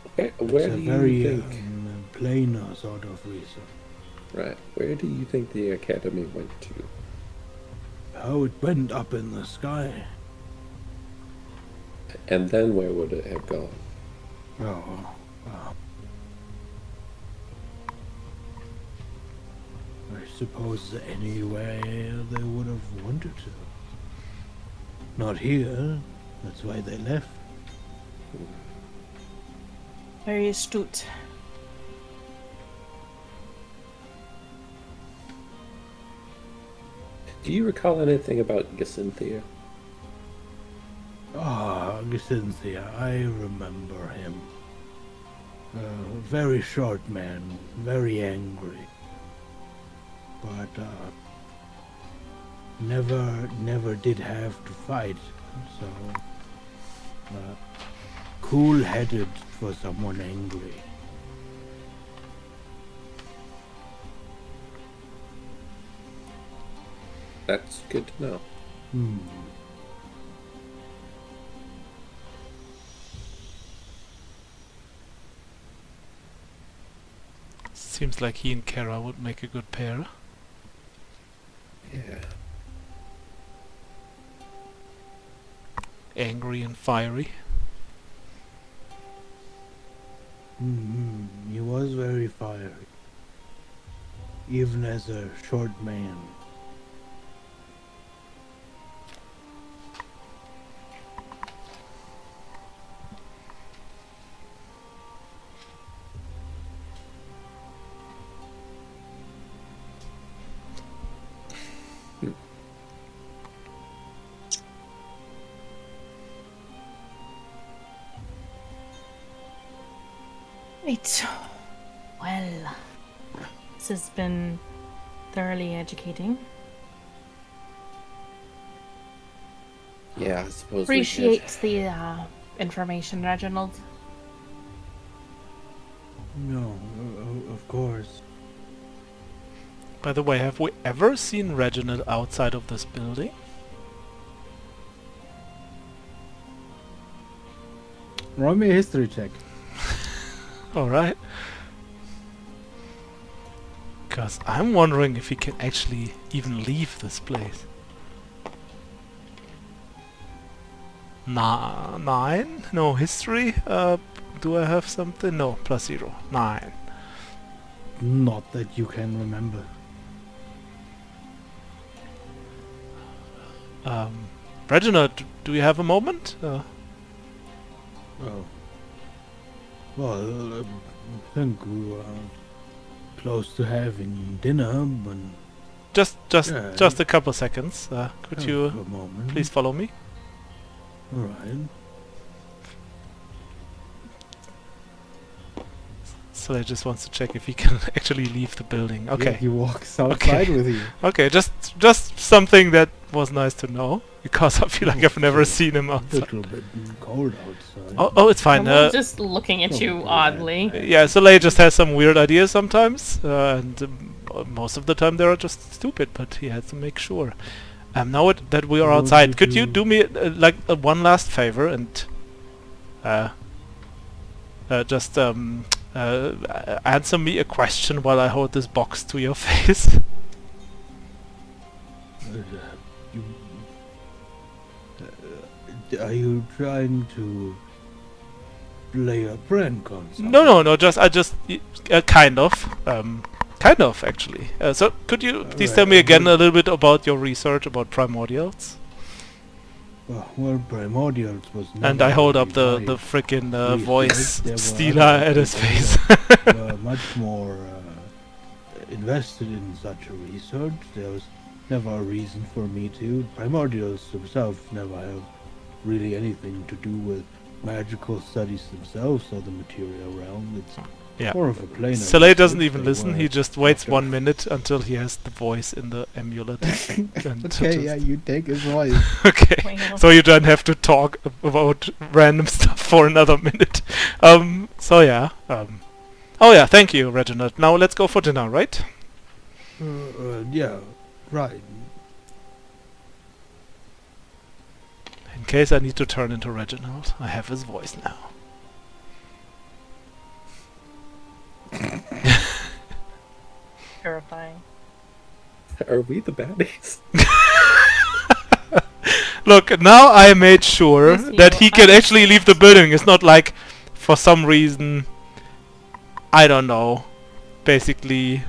S2: Okay, where
S1: It's a
S2: do you
S1: very
S2: think...
S1: plain sort of research.
S2: Right, where do you think the academy went to?
S1: How it went up in the sky.
S2: And then where would it have gone?
S1: Oh, I suppose anywhere they would have wanted to. Not here. That's why they left.
S3: Very astute.
S2: Do you recall anything about Gisynthia?
S1: Ah, Gisynthia, I remember him. Very short man, very angry. But, never did have to fight, so, cool-headed for someone angry.
S2: That's good to know.
S4: Seems like he and Kara would make a good pair.
S2: Yeah.
S4: Angry and fiery.
S1: He was very fiery. Even as a short man.
S3: Right. Well, this has been thoroughly educating.
S2: Yeah, I suppose
S3: Appreciate the information, Reginald.
S1: No, of course.
S4: By the way, have we ever seen Reginald outside of this building?
S1: Roll me a history check.
S4: Alright. Because I'm wondering if he can actually even leave this place. 9? No, history? Do I have something? No, +0. 9.
S1: Not that you can remember.
S4: Reginald, do you have a moment?
S1: Oh. Well, I think we were close to having dinner, but Yeah.
S4: Just a couple seconds. Could
S1: have
S4: you
S1: a moment.
S4: please follow me?
S1: All right.
S4: So I just wants to check if he can actually leave the building. Okay.
S1: Yeah, he walks outside with you.
S4: Okay, just something that was nice to know. because I feel like I've never seen him
S1: A
S4: outside.
S1: little bit cold outside.
S4: Oh, it's fine.
S3: I'm just looking at you
S1: Probably
S3: oddly.
S4: Yeah, Soleil just has some weird ideas sometimes, and most of the time they are just stupid, but he has to make sure. Now that we are
S1: What
S4: outside,
S1: would
S4: could
S1: you
S4: you
S1: do?
S4: do me one last favor and just answer me a question while I hold this box to your face?
S1: You, are you trying to play a prank on someone?
S4: No, kind of actually. So could you please tell me again a little bit about your research about primordials?
S1: Well, Primordials was
S4: And I hold up the
S1: the
S4: frickin'
S1: research.
S4: voice
S1: There were
S4: stealer
S1: other
S4: at his
S1: people
S4: face.
S1: were much more invested in such a research. There was never a reason for me to. Primordials themselves never have really anything to do with magical studies themselves or the material realm. It's
S4: Yeah.
S1: more of a planar
S4: Soleil doesn't
S1: research.
S4: even
S1: They
S4: listen,
S1: were
S4: he just waits
S1: after-
S4: 1 minute until he has the voice in the amulet. And
S1: Okay,
S4: just-
S1: yeah, you take his voice.
S4: Okay.
S3: Well,
S4: So you don't have to talk about random stuff for another minute. So yeah. Oh yeah, thank you, Reginald. Now let's go for dinner, right?
S1: Yeah, right.
S4: In case I need to turn into Reginald, I have his voice now.
S3: terrifying.
S2: Are we the baddies?
S4: Look, now I made sure
S3: Yes,
S4: that
S3: you
S4: he
S3: are.
S4: can actually leave the building. It's not like, for some reason, I don't know, basically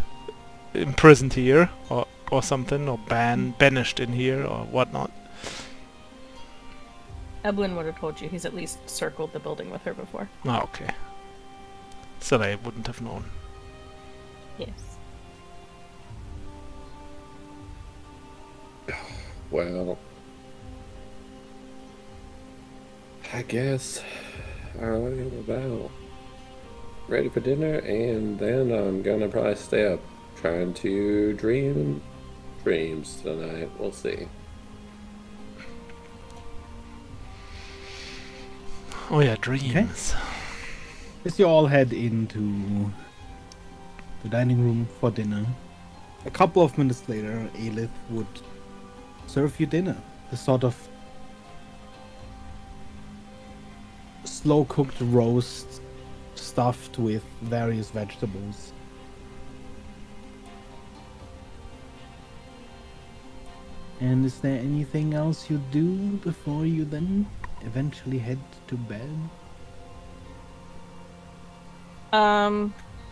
S4: imprisoned here or something, or banished in here or whatnot.
S3: Evelyn would have told you he's at least circled the building with her before.
S4: Oh, okay. So I wouldn't have known.
S3: Yes.
S2: Well, I guess I'm about ready for dinner, and then I'm gonna probably stay up trying to dream dreams tonight. We'll see.
S4: Oh yeah, dreams.
S1: As you all head into the dining room for dinner, a couple of minutes later, Aelith would serve you dinner. A sort of slow-cooked roast stuffed with various vegetables. And is there anything else you do before you then eventually head to bed?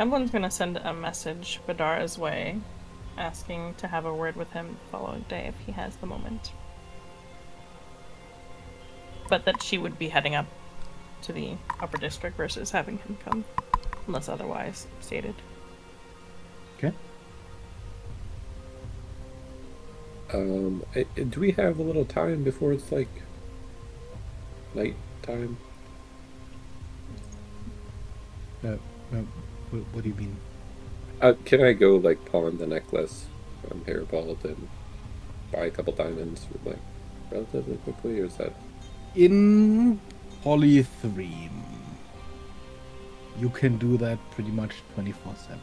S3: Everyone's gonna send a message Badara's way, asking to have a word with him the following day if he has the moment. But that she would be heading up to the upper district versus having him come, unless otherwise stated.
S1: Okay.
S2: Do we have a little time before it's like night time?
S1: What do you mean?
S2: Can I go like pawn the necklace from Hairbald and buy a couple diamonds like relatively quickly, or is that?
S1: In Polythreme, you can do that pretty much 24/7.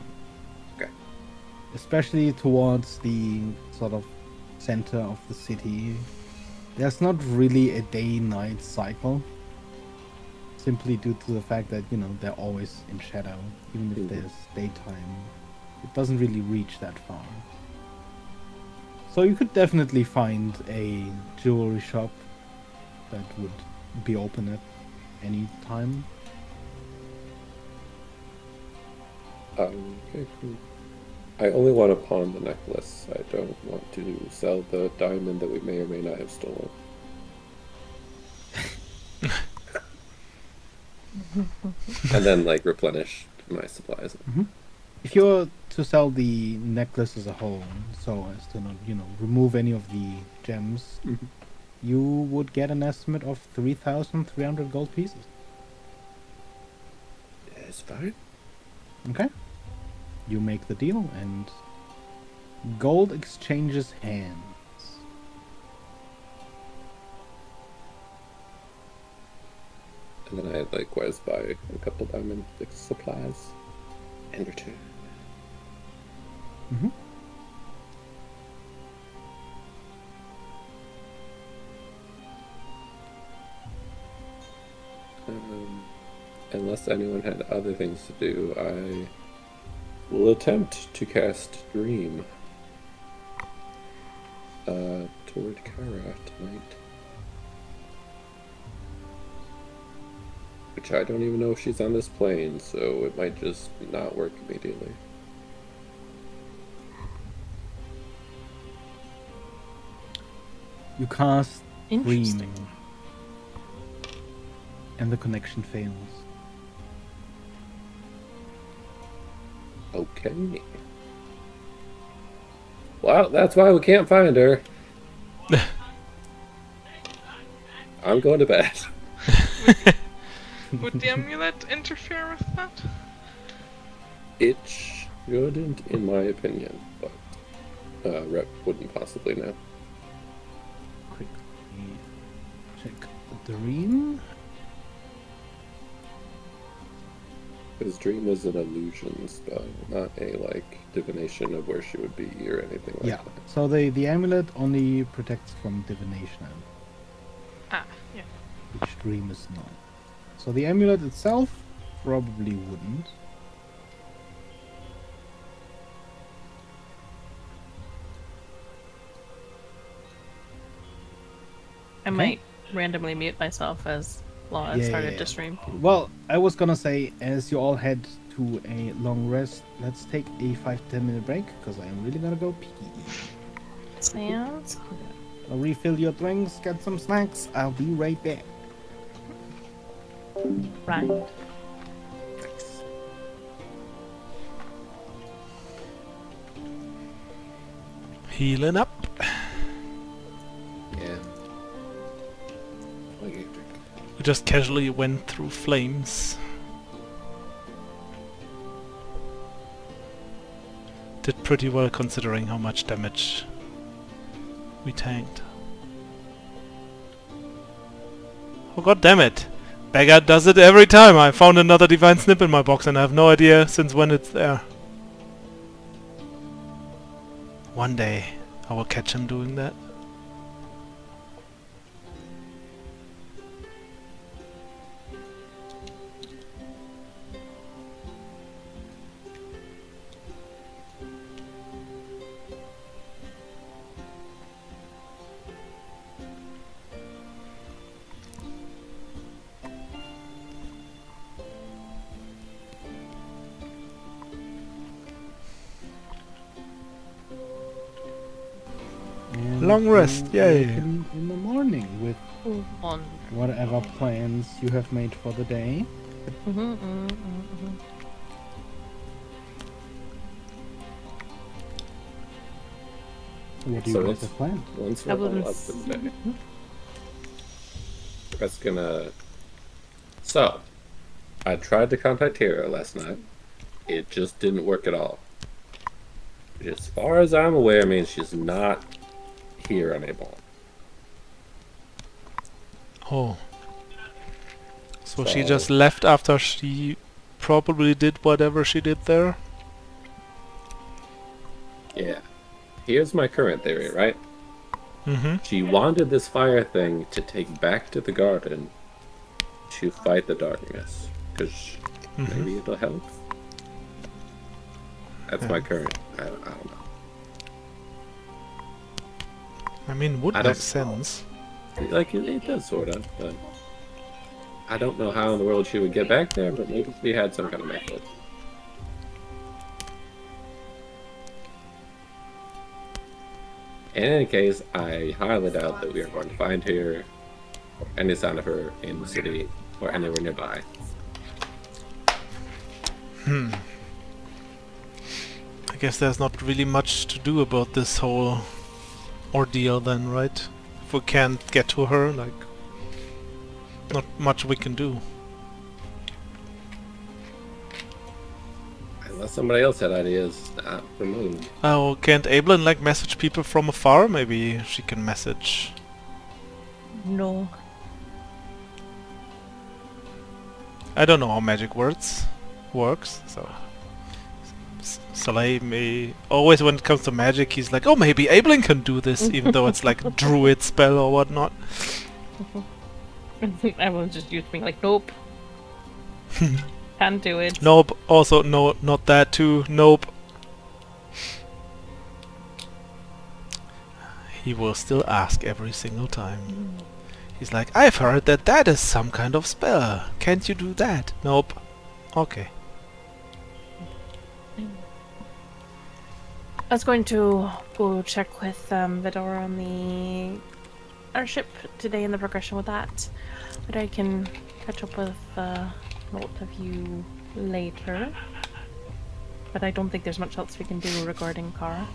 S2: Okay.
S1: Especially towards the sort of center of the city. There's not really a day-night cycle. Simply due to the fact that, they're always in shadow. Even if there's daytime, it doesn't really reach that far. So you could definitely find a jewelry shop that would be open at any time.
S2: Okay, cool. I only want to pawn the necklace. I don't want to sell the diamond that we may or may not have stolen. And then like replenish my supplies.
S1: If you're to sell the necklace as a whole, so as to not, remove any of the gems, you would get an estimate of 3,300 gold pieces.
S2: It's fine.
S1: Okay. You make the deal, and gold exchanges hands.
S2: And then I likewise buy a couple diamond supplies and return.
S1: Mm-hmm.
S2: Unless anyone had other things to do, I will attempt to cast Dream toward Kara tonight. Which I don't even know if she's on this plane, so it might just not work immediately.
S1: You cast
S3: Interesting.
S1: Dream, and the connection fails.
S2: Okay. Well, that's why we can't find her. I'm going to bed.
S5: Would the amulet interfere with that?
S2: It shouldn't, in my opinion, but Rep wouldn't possibly know.
S1: Quickly check Dream.
S2: Because Dream is an illusion spell, not a divination of where she would be or anything like
S1: Yeah.
S2: that.
S1: So the amulet only protects from divination,
S5: Ah, yeah.
S1: which Dream is not. So the amulet itself probably wouldn't.
S3: I might randomly mute myself as Laura started to stream.
S1: Well, I was gonna say, as you all head to a long rest, let's take a 5-10 minute break, because I am really gonna go pee.
S3: Sounds good.
S1: I'll refill your drinks, get some snacks, I'll be right back.
S3: Right.
S4: Healing up.
S2: Yeah. Okay.
S4: We just casually went through flames. Did pretty well considering how much damage we tanked. Oh god damn it! Beggar does it every time! I found another divine snip in my box and I have no idea since when it's there. One day I will catch him doing that.
S1: And
S4: Long rest,
S1: you
S4: yay.
S1: awaken in the morning with
S3: On.
S1: whatever plans you have made for the day. What do you
S2: So
S1: guys
S2: it's-
S1: have planned?
S2: Once
S3: I
S2: we're all
S3: wouldn't
S2: up today. That's gonna... So, I tried to contact Tara last night. It just didn't work at all. Which, as far as I'm aware, means she's not here anymore.
S4: Oh. So she
S2: So-
S4: just left after she probably did whatever she did there?
S2: Yeah. Here's my current theory, right?
S4: Mm-hmm.
S2: She wanted this fire thing to take back to the garden to fight the darkness. Because maybe it'll help. That's my current... I don't know.
S4: I mean, would
S2: I
S4: make
S2: don't-
S4: sense.
S2: It does sort of, but I don't know how in the world she would get back there, but maybe we had some kind of method. In any case, I highly doubt that we are going to find her or any sign of her in the city or anywhere nearby.
S4: I guess there's not really much to do about this whole ordeal then, right? If we can't get to her, like, not much we can do.
S2: Unless somebody else had ideas, not for me.
S4: Oh, can't Evelyn, like, message people from afar? Maybe she can message.
S3: No.
S4: I don't know how magic works, so... Soleil may... Always when it comes to magic, he's like, oh, maybe Ablin can do this, even though it's like a druid spell or whatnot.
S3: Everyone's just used to being like, nope. Can't do it.
S4: Nope, also, no, not that too, nope. He will still ask every single time. He's like, I've heard that that is some kind of spell. Can't you do that? Nope. Okay.
S3: I was going to go check with Vidor on the airship today in the progression with that. But I can catch up with both of you later. But I don't think there's much else we can do regarding Kara.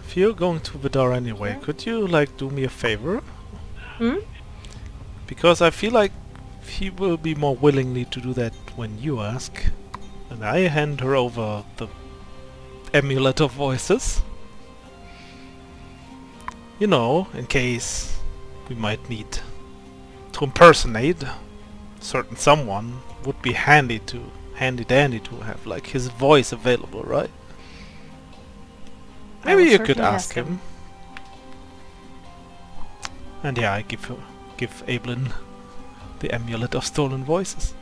S4: If you're going to Vidar anyway, could you, like, do me a favor?
S3: Hmm?
S4: Because I feel like he will be more willingly to do that when you ask. And I hand her over the amulet of voices. You know, in case we might need to impersonate certain someone, would be handy dandy to have like his voice available, right?
S3: I
S4: Maybe
S3: will
S4: you could
S3: certainly
S4: ask him. And yeah, I give Ablin the amulet of stolen voices.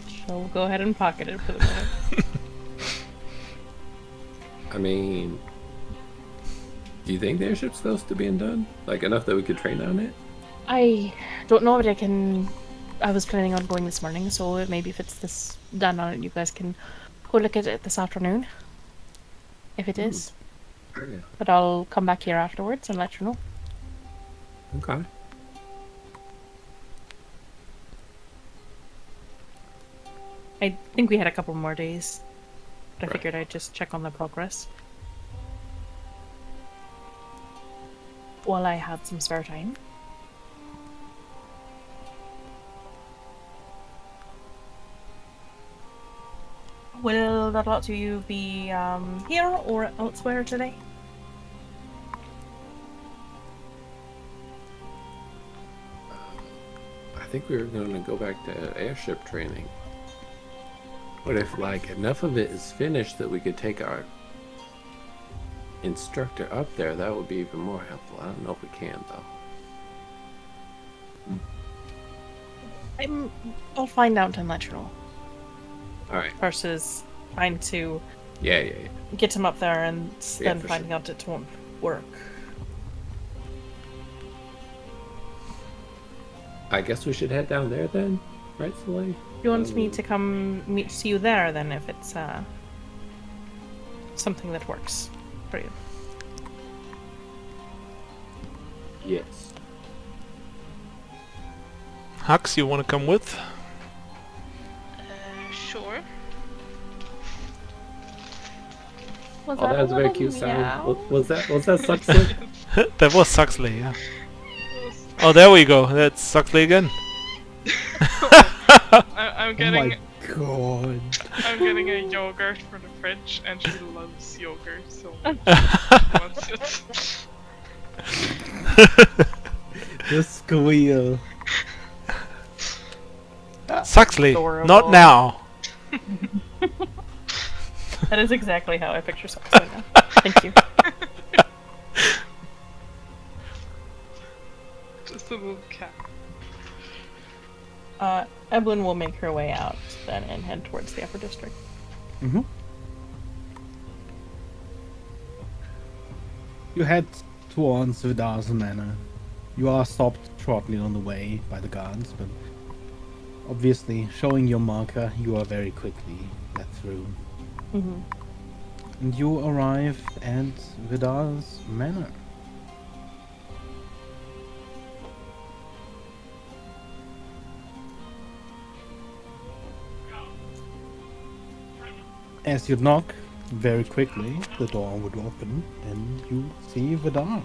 S3: She'll go ahead and pocket it for the moment.
S2: I mean, do you think the airship's close to being done? Like enough that we could train on it?
S3: I don't know, but I was planning on going this morning, so maybe if it's this done on it, you guys can go look at it this afternoon. If it is.
S2: Yeah.
S3: But I'll come back here afterwards and let you know.
S2: Okay.
S3: I think we had a couple more days, but I
S2: Right.
S3: figured I'd just check on the progress while I had some spare time. Will the lot of you be here or elsewhere today?
S2: I think we were going to go back to airship training. But if like enough of it is finished that we could take our instructor up there, that would be even more helpful. I don't know if we can though.
S3: I'll find out and let you know.
S2: Alright.
S3: Versus trying to
S2: Yeah.
S3: get him up there and then
S2: for
S3: finding out it won't work.
S2: I guess we should head down there then, right, Soleil?
S3: You want me to come see you there then if it's something that works for you?
S2: Yes.
S4: Hux, you want to come with?
S5: Sure.
S3: Was
S2: Oh, that was a very cute
S3: meow?
S2: sound. Was that Suxley?
S4: That was Suxley, yeah. Oh, there we go. That's Suxley again.
S5: I'm
S1: Oh
S5: getting
S1: my god.
S5: I'm getting a yogurt from the fridge, and she loves yogurt so much. She wants it.
S1: The squeal.
S4: Suxley,
S3: Adorable.
S4: not now.
S3: That is exactly how I picture sex right now. Thank you.
S5: Just a little cat.
S3: Evelyn will make her way out then and head towards the upper district.
S1: Mm-hmm. You head towards Vidar's manor. You are stopped shortly on the way by the guards, but obviously, showing your marker, you are very quickly let through.
S3: Mm-hmm.
S1: And you arrive at Vidar's manor. As you knock, very quickly, the door would open, and you see Vidar.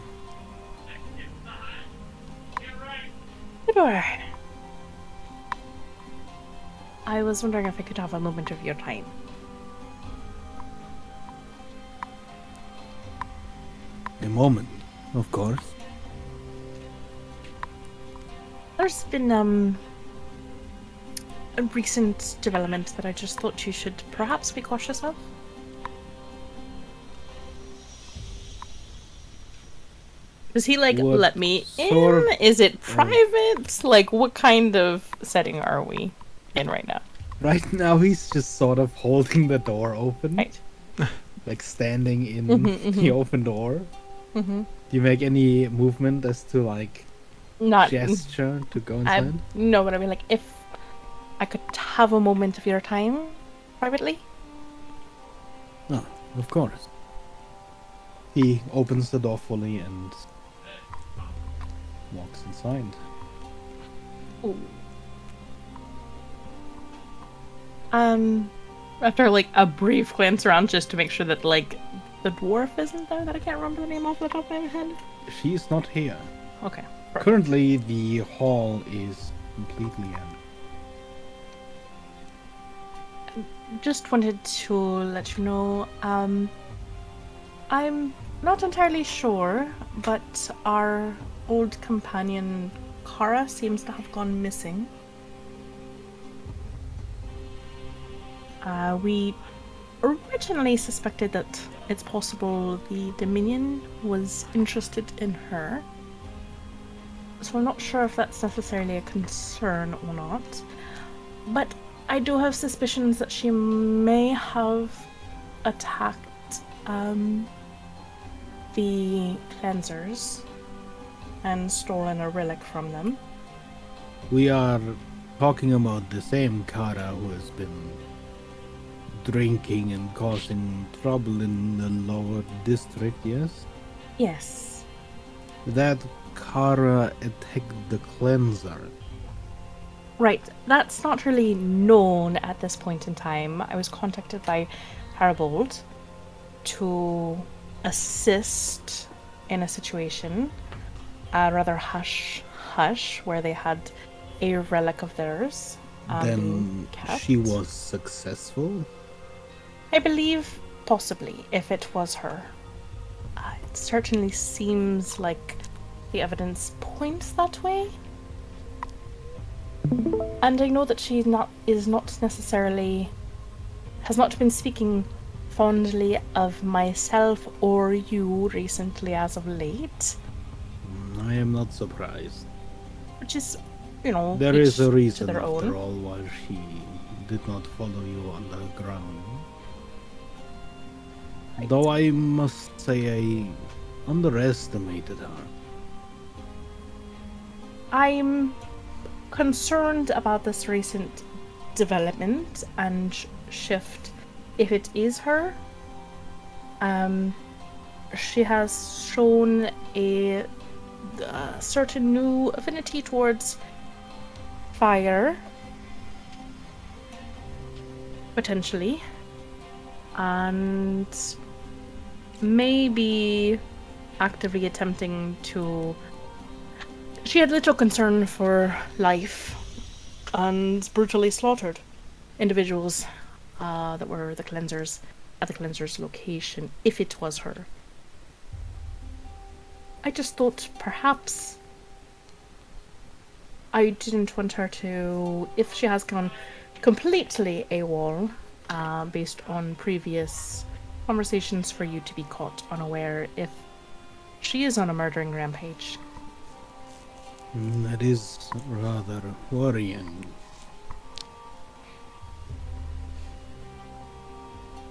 S3: Vidor. I was wondering if I could have a moment of your time.
S1: A moment, of course.
S3: There's been a recent development that I just thought you should perhaps be cautious of. Does he
S1: What
S3: let me
S1: sort
S3: in?
S1: of-
S3: Is it private? Like, what kind of setting are we in right now?
S1: Right now, he's just sort of holding the door open,
S3: Right.
S1: like standing in
S3: Mhm,
S1: the open door.
S3: Mm-hmm.
S1: Do you make any movement as to like
S3: Not.
S1: gesture to go
S3: I
S1: inside?
S3: no, but I mean, like, if I could have a moment of your time privately.
S1: Oh, of course. He opens the door fully and walks inside.
S3: Ooh. After like a brief glance around just to make sure that like the dwarf isn't there, that I can't remember the name off the top of my head.
S1: She's not here.
S3: Okay.
S1: Currently, the hall is completely empty.
S3: Just wanted to let you know, I'm not entirely sure, but our old companion Kara seems to have gone missing. We originally suspected that it's possible the Dominion was interested in her. So I'm not sure if that's necessarily a concern or not. But I do have suspicions that she may have attacked the cleansers and stolen a relic from them.
S1: We are talking about the same Kara who has been drinking and causing trouble in the lower district, yes?
S3: Yes.
S1: That Kara attacked the cleanser.
S3: Right, that's not really known at this point in time. I was contacted by Haribold to assist in a situation, rather hush, where they had a relic of theirs.
S1: Then
S3: being kept.
S1: she was successful?
S3: I believe possibly, if it was her. It certainly seems like the evidence points that way. And I know that she has not been speaking fondly of myself or you recently as of late.
S1: I am not surprised.
S3: Which is, you know,
S1: There
S3: each
S1: is a
S3: to
S1: reason
S3: their
S1: after
S3: own.
S1: all why she did not follow you underground. Though I must say I underestimated her.
S3: I'm concerned about this recent development and shift. If it is her, she has shown a certain new affinity towards fire, potentially, and maybe actively attempting to. She had little concern for life and brutally slaughtered individuals that were the cleansers at the cleanser's location, if it was her. I just thought perhaps I didn't want her to, if she has gone completely AWOL, based on previous conversations, for you to be caught unaware if she is on a murdering rampage.
S1: That is rather worrying.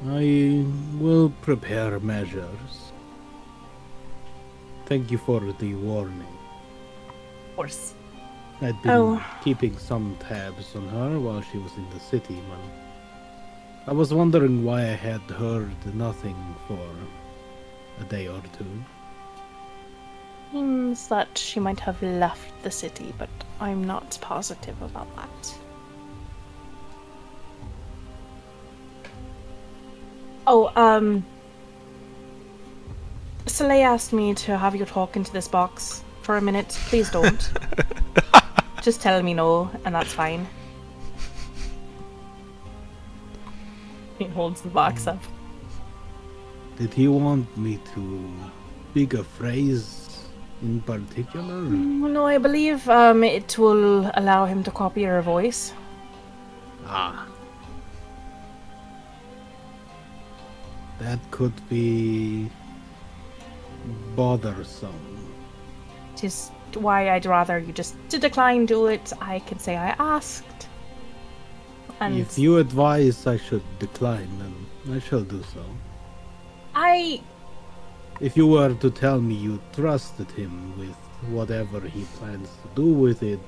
S1: I will prepare measures. Thank you for the warning.
S3: Of course.
S1: I'd been
S3: Oh.
S1: keeping some tabs on her while she was in the city, but I was wondering why I had heard nothing for a day or two.
S3: Seems that she might have left the city, but I'm not positive about that. Oh, Soleil asked me to have you talk into this box for a minute. Please don't. Just tell me no, and that's fine. He holds the box up.
S1: Did he want me to speak a phrase in particular?
S3: No, I believe it will allow him to copy your voice.
S1: Ah. That could be bothersome.
S3: Which is why I'd rather you just to decline do it. I can say I asked. And
S1: If you advise I should decline, then I shall do so.
S3: I
S1: If you were to tell me you trusted him with whatever he plans to do with it,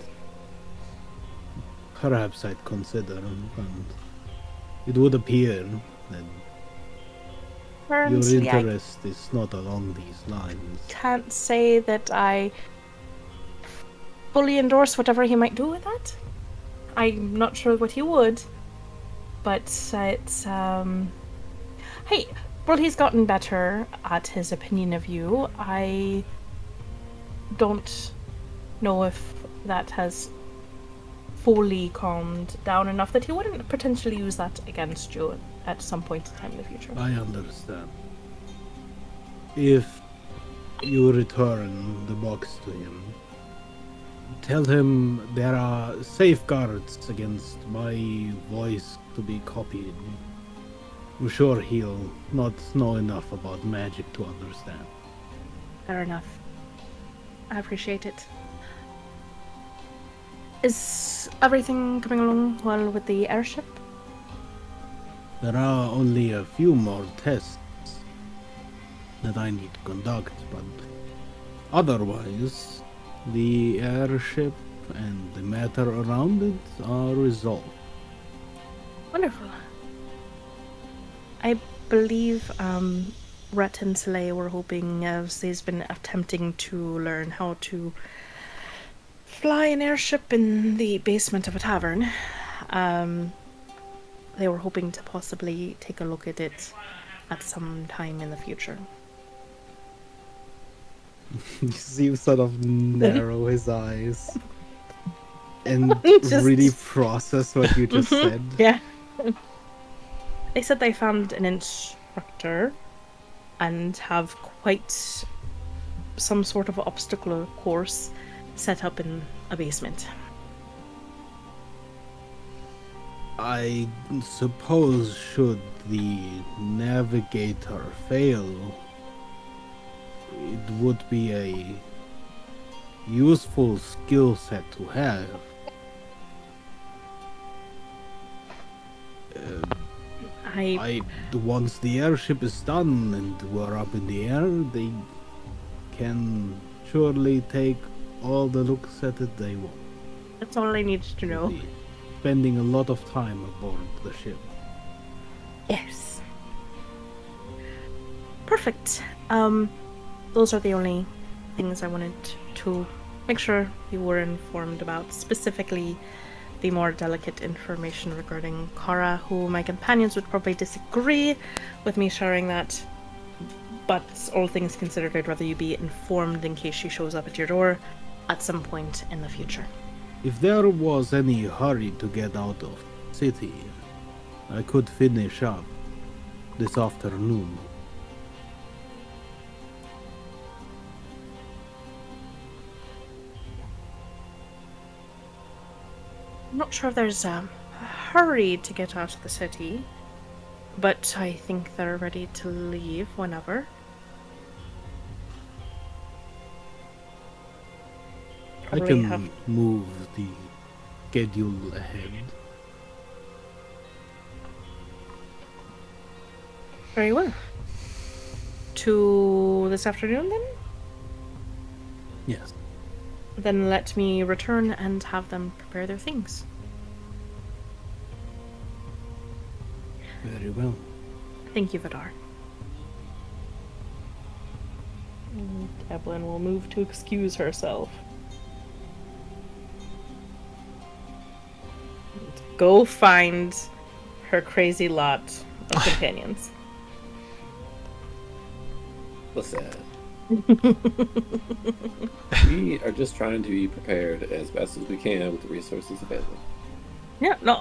S1: perhaps I'd consider, and it would appear that your
S3: currently I
S1: interest is not along these lines.
S3: can't say that I fully endorse whatever he might do with that. I'm not sure what he would, but it's Hey, well, he's gotten better at his opinion of you. I don't know if that has fully calmed down enough that he wouldn't potentially use that against you at some point in time in the future.
S1: I understand. If you return the box to him, tell him there are safeguards against my voice to be copied. I'm sure he'll not know enough about magic to understand.
S3: Fair enough. I appreciate it. Is everything coming along well with the airship?
S1: There are only a few more tests that I need to conduct, but otherwise, the airship and the matter around it are resolved.
S3: Wonderful. I believe Rhett and Soleil were hoping, as they've been attempting to learn how to fly an airship in the basement of a tavern, they were hoping to possibly take a look at it at some time in the future.
S1: You see him sort of narrow his eyes and
S3: Just-
S1: really process what you just said.
S3: Yeah. They said they found an instructor and have quite some sort of obstacle course set up in a basement.
S1: I suppose should the navigator fail, it would be a useful skill set to have. Once the airship is done and we're up in the air, they can surely take all the looks at it they want.
S3: That's all I needed to know.
S1: Be spending a lot of time aboard the ship.
S3: Yes. Perfect. Those are the only things I wanted to make sure you were informed about, specifically the more delicate information regarding Kara, who my companions would probably disagree with me sharing that, but all things considered, I'd rather you be informed in case she shows up at your door at some point in the future.
S1: If there was any hurry to get out of the city, I could finish up this afternoon.
S3: I'm not sure if there's a hurry to get out of the city, but I think they're ready to leave whenever.
S1: I
S3: Probably
S1: can
S3: have-
S1: move the schedule ahead.
S3: Very well. To this afternoon, then?
S1: Yes.
S3: Then let me return and have them prepare their things.
S1: Very well.
S3: Thank you, Vidar. Evelyn will move to excuse herself. Go find her crazy lot of companions.
S2: Listen. We are just trying to be prepared as best as we can with the resources available.
S3: Yeah, no,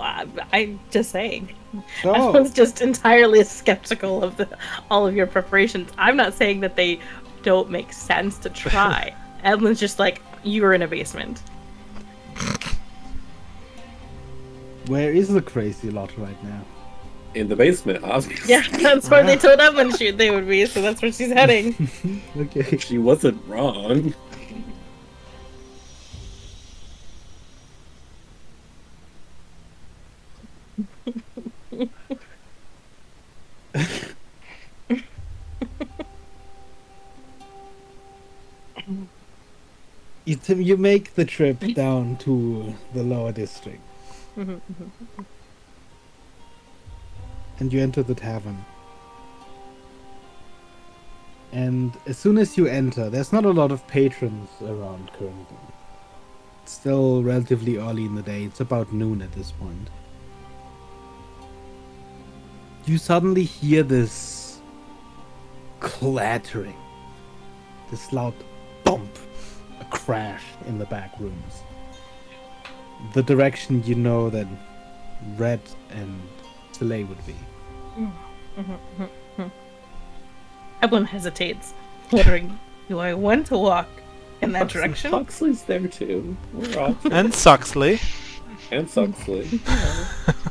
S3: I'm just saying. I
S1: So,
S3: was just entirely skeptical of all of your preparations. I'm not saying that they don't make sense to try. Edwin's just like, you're in a basement.
S1: Where is the crazy lot right now?
S2: In the basement, obviously.
S3: Yeah, that's where they told Edwin they would be, so that's where she's heading.
S1: Okay.
S2: She wasn't wrong.
S1: You make the trip down to the lower district. And you enter the tavern. And as soon as you enter, there's not a lot of patrons around currently. It's still relatively early in the day. It's about noon at this point. You suddenly hear this clattering, this loud bump, a crash in the back rooms. The direction you know that Red and Soleil would be.
S3: Everyone hesitates, wondering, do I want to walk in that direction?
S2: Huxley's there too. We're all
S4: And Suxley.
S2: and Huxley.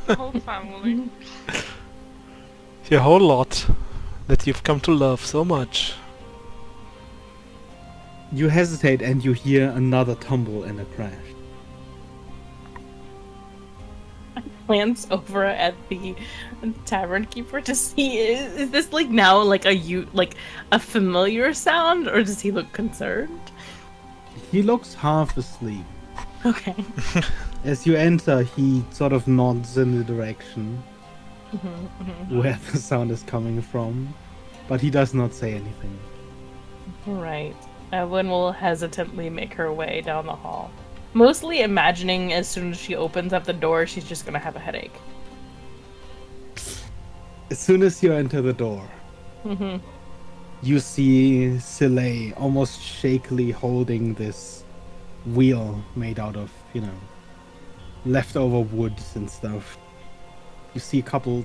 S5: The whole family.
S4: Your whole lot that you've come to love so much.
S1: You hesitate and you hear another tumble and a crash.
S3: Glance over at the tavern keeper to see is this like now like a familiar sound, or does he look concerned?
S1: He looks half asleep.
S3: Okay.
S1: As you enter, he sort of nods in the direction where the sound is coming from, but he does not say anything.
S3: Right. Evelyn will hesitantly make her way down the hall, mostly imagining as soon as she opens up the door, she's just gonna have a headache.
S1: As soon as you enter the door, you see Soleil almost shakily holding this wheel made out of, leftover woods and stuff. You see a couple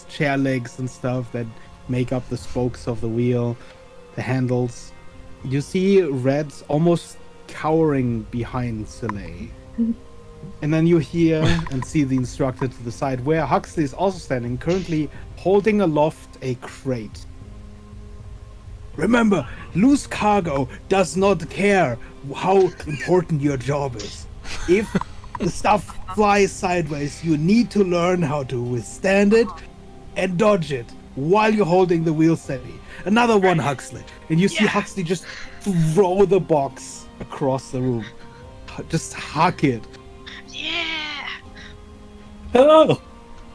S1: chair legs and stuff that make up the spokes of the wheel, the handles. You see Red's almost cowering behind Soleil. And then you hear and see the instructor to the side, where Huxley is also standing, currently holding aloft a crate. Remember, loose cargo does not care how important your job is. If the stuff flies sideways, you need to learn how to withstand it and dodge it while you're holding the wheel steady. Another one, Huxley. And you see Huxley just throw the box across the room. Just huck it.
S5: Yeah!
S2: Hello!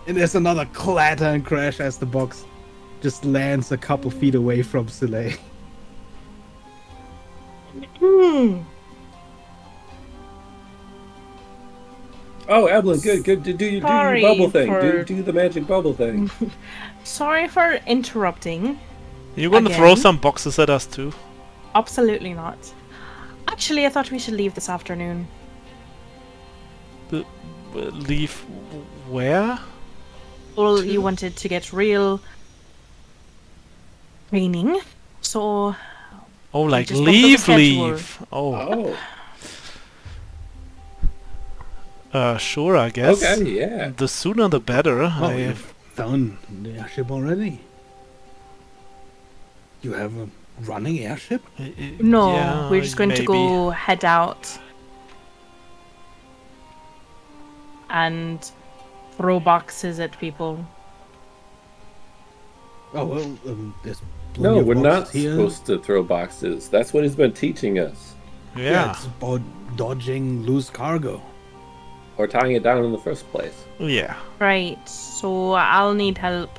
S1: And there's another clatter and crash as the box just lands a couple feet away from Soleil.
S2: Oh, Evelyn, good. Do your
S3: Sorry
S2: bubble thing.
S3: for-
S2: Do the magic bubble thing.
S3: Sorry for interrupting.
S4: You gonna
S3: Again?
S4: throw some boxes at us too?
S3: Absolutely not. Actually, I thought we should leave this afternoon.
S4: Leave where?
S3: Well, you wanted to get real training, so
S4: Oh, like
S3: just bumped up the schedule.
S4: leave. Oh,
S2: Oh,
S4: sure, I guess.
S2: okay, yeah.
S4: The sooner the better.
S1: Oh, you've found the airship already? You have a running airship?
S3: no,
S4: yeah,
S3: we're just going to
S4: maybe.
S3: go head out and throw boxes at people.
S1: Oh, well, there's plenty
S2: No,
S1: of
S2: we're not
S1: boxes here.
S2: supposed to throw boxes. That's what he's been teaching us.
S4: Yeah.
S1: It's about dodging loose cargo.
S2: Or tying it down in the first place.
S4: Yeah.
S3: Right, so I'll need help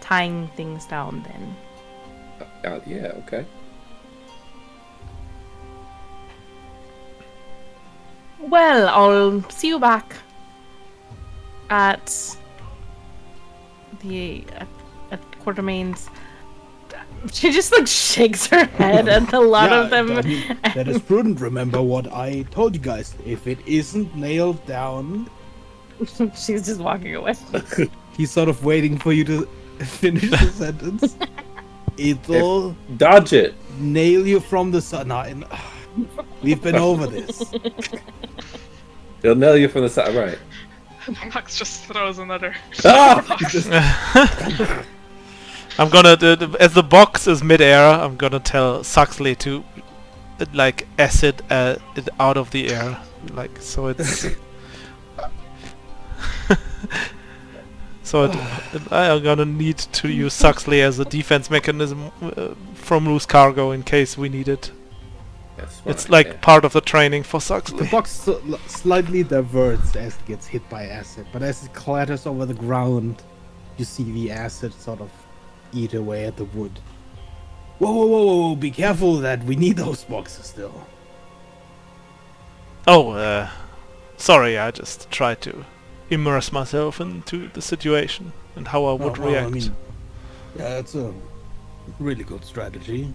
S3: tying things down then.
S2: Yeah, okay.
S3: Well, I'll see you back at the at Quartermain's. She just like shakes her head, and a lot of them.
S1: That is prudent. Remember what I told you guys. If it isn't nailed down,
S3: She's just walking away.
S1: he's sort of waiting for you to finish the sentence. It'll
S2: Dodge it.
S1: nail you from the sun. We've been over this.
S2: They'll nail you from the side, right?
S5: Max just throws another.
S2: Ah!
S4: I'm gonna, as the box is mid-air, I'm gonna tell Suxley to, like, acid it out of the air, like, so it's... so I'm gonna need to use Suxley as a defense mechanism from loose cargo in case we need it.
S2: That's
S4: It's
S2: fine,
S4: like
S2: yeah.
S4: part of the training for
S1: The
S4: Suxley.
S1: box slightly diverts as it gets hit by acid, but as it clatters over the ground, you see the acid sort of eat away at the wood. Whoa, whoa, whoa, whoa, whoa, be careful of that. We need those boxes still.
S4: Oh, sorry, I just tried to immerse myself into the situation and how I would
S1: Well,
S4: react.
S1: I mean, yeah, that's a really good strategy.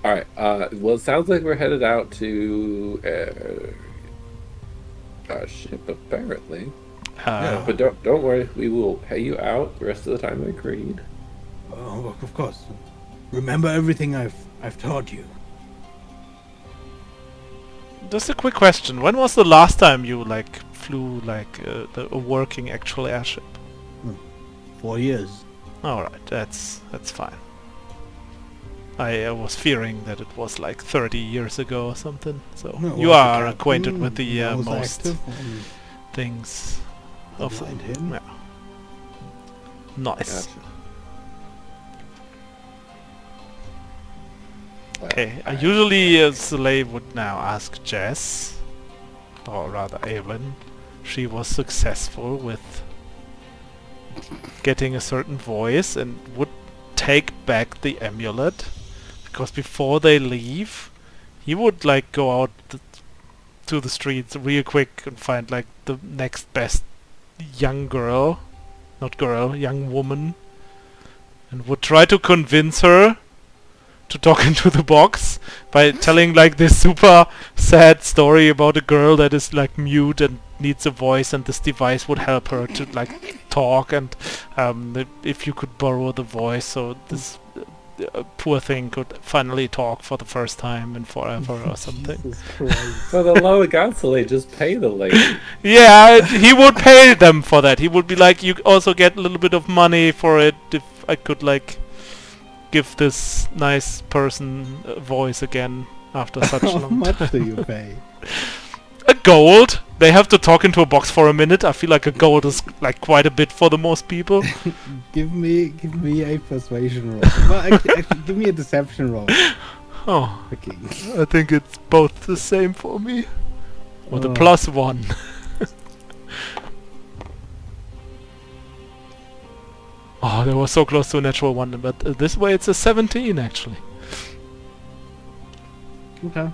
S2: All right. Well, it sounds like we're headed out to a ship, apparently.
S1: Yeah.
S2: But don't worry. We will pay you out the rest of the time agreed.
S1: Oh, of course. Remember everything I've taught you.
S4: Just a quick question. When was the last time you, like, flew, like, a working actual airship?
S1: 4 years.
S4: Alright, that's fine. I was fearing that it was like 30 years ago or something, so
S1: No,
S4: you
S1: was the
S4: are
S1: captain,
S4: acquainted with the
S1: I was
S4: most
S1: active on
S4: things of the...
S1: Blind him.
S4: Yeah. Nice.
S2: Gotcha.
S4: Okay, usually a slave would now ask Jess, or rather Evelyn. She was successful with getting a certain voice and would take back the amulet, because before they leave, he would like go out to the streets real quick and find like the next best young girl, not girl, young woman, and would try to convince her to talk into the box by telling like this super sad story about a girl that is like mute and needs a voice, and this device would help her to like talk, and if you could borrow the voice so this poor thing could finally talk for the first time in forever or something.
S1: Jesus Christ.
S2: For the love of God, Soleil, just pay the lady.
S4: Yeah, he would pay them for that. He would be like, you also get a little bit of money for it if I could like give this nice person a voice again after such a
S1: How
S4: long
S1: much
S4: time.
S1: do you pay?
S4: A gold. They have to talk into a box for a minute. I feel like a gold is like quite a bit for the most people.
S1: Give me a persuasion roll. Well, actually, give me a deception roll.
S4: Oh,
S1: Okay.
S4: I think it's both the same for me. With a
S1: Oh.
S4: +1. Oh, that was so close to a natural 1, but this way it's a 17 actually.
S1: Okay.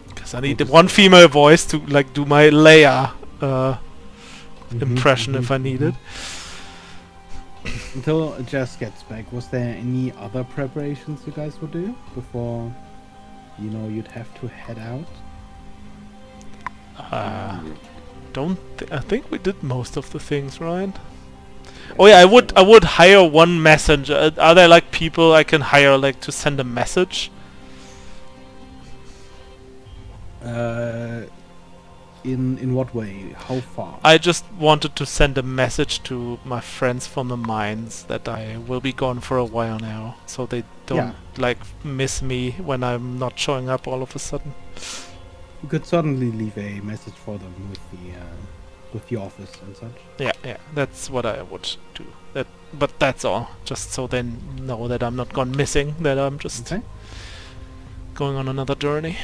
S4: Because I need one female voice to like do my Leia impression if I need it.
S1: Until Jess gets back, was there any other preparations you guys would do before, you know, you'd have to head out?
S4: I think we did most of the things, right? Oh yeah, I would hire one messenger. Are there like people I can hire like to send a message?
S1: In what way? How far?
S4: I just wanted to send a message to my friends from the mines that I will be gone for a while now, so they don't
S1: Yeah.
S4: like miss me when I'm not showing up all of a sudden.
S1: You could certainly leave a message for them with the office and such.
S4: Yeah, that's what I would do. But that's all. Just so they know that I'm not gone missing, that I'm just
S1: Okay.
S4: going on another journey.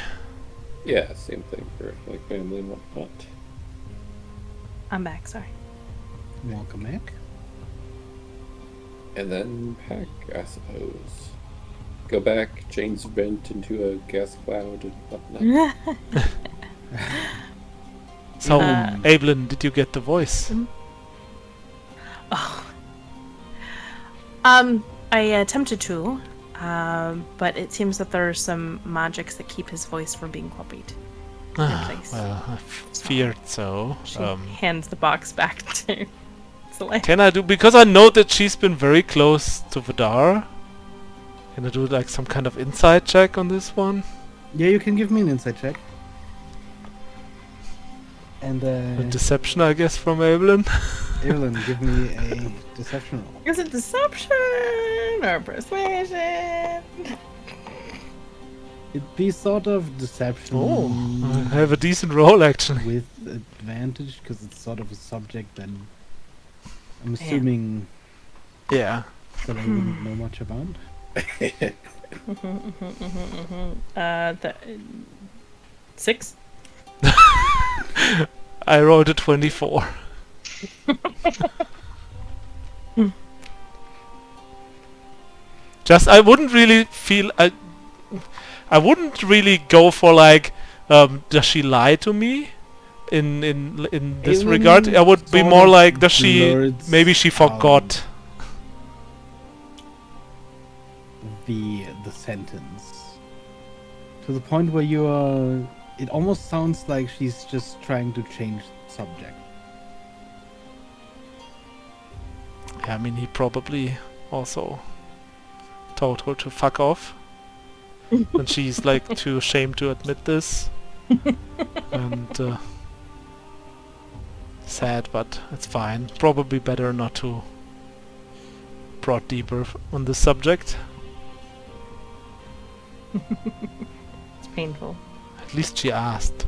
S2: Yeah, same thing for like family and whatnot.
S3: I'm back, sorry.
S1: Welcome back.
S2: And then pack, I suppose. Go back, change the vent into a gas cloud and whatnot.
S4: So,
S3: Uh,
S4: Evelyn, did you get the voice?
S3: I attempted to, but it seems that there are some magics that keep his voice from being copied. place.
S4: Well, I feared so.
S3: She hands the box back to Soleil.
S4: Can I do, because I know that she's been very close to Vidar, Can I do like some kind of insight check on this one?
S1: Yeah, you can give me an insight check. And
S4: A deception, I guess, from Evelyn.
S1: Evelyn, give me a deception roll.
S3: Is it deception or persuasion?
S1: It'd be sort of deception.
S4: Oh, I have a decent roll actually.
S1: With advantage, because it's sort of a subject that I'm assuming
S4: Yeah.
S1: that I wouldn't know much about.
S3: The 6.
S4: I rolled a 24. Just, I wouldn't really feel... I wouldn't really go for like, does she lie to me? In this
S1: Even
S4: regard, I would be
S1: sort
S4: more
S1: of
S4: like, does she...
S1: blurs
S4: Maybe she forgot.
S1: The sentence to the point where you are. It almost sounds like she's just trying to change the subject.
S4: Yeah, I mean, he probably also told her to fuck off. And she's like too ashamed to admit this. And sad, but it's fine. Probably better not to prod deeper on this subject.
S3: It's painful.
S4: At least she asked.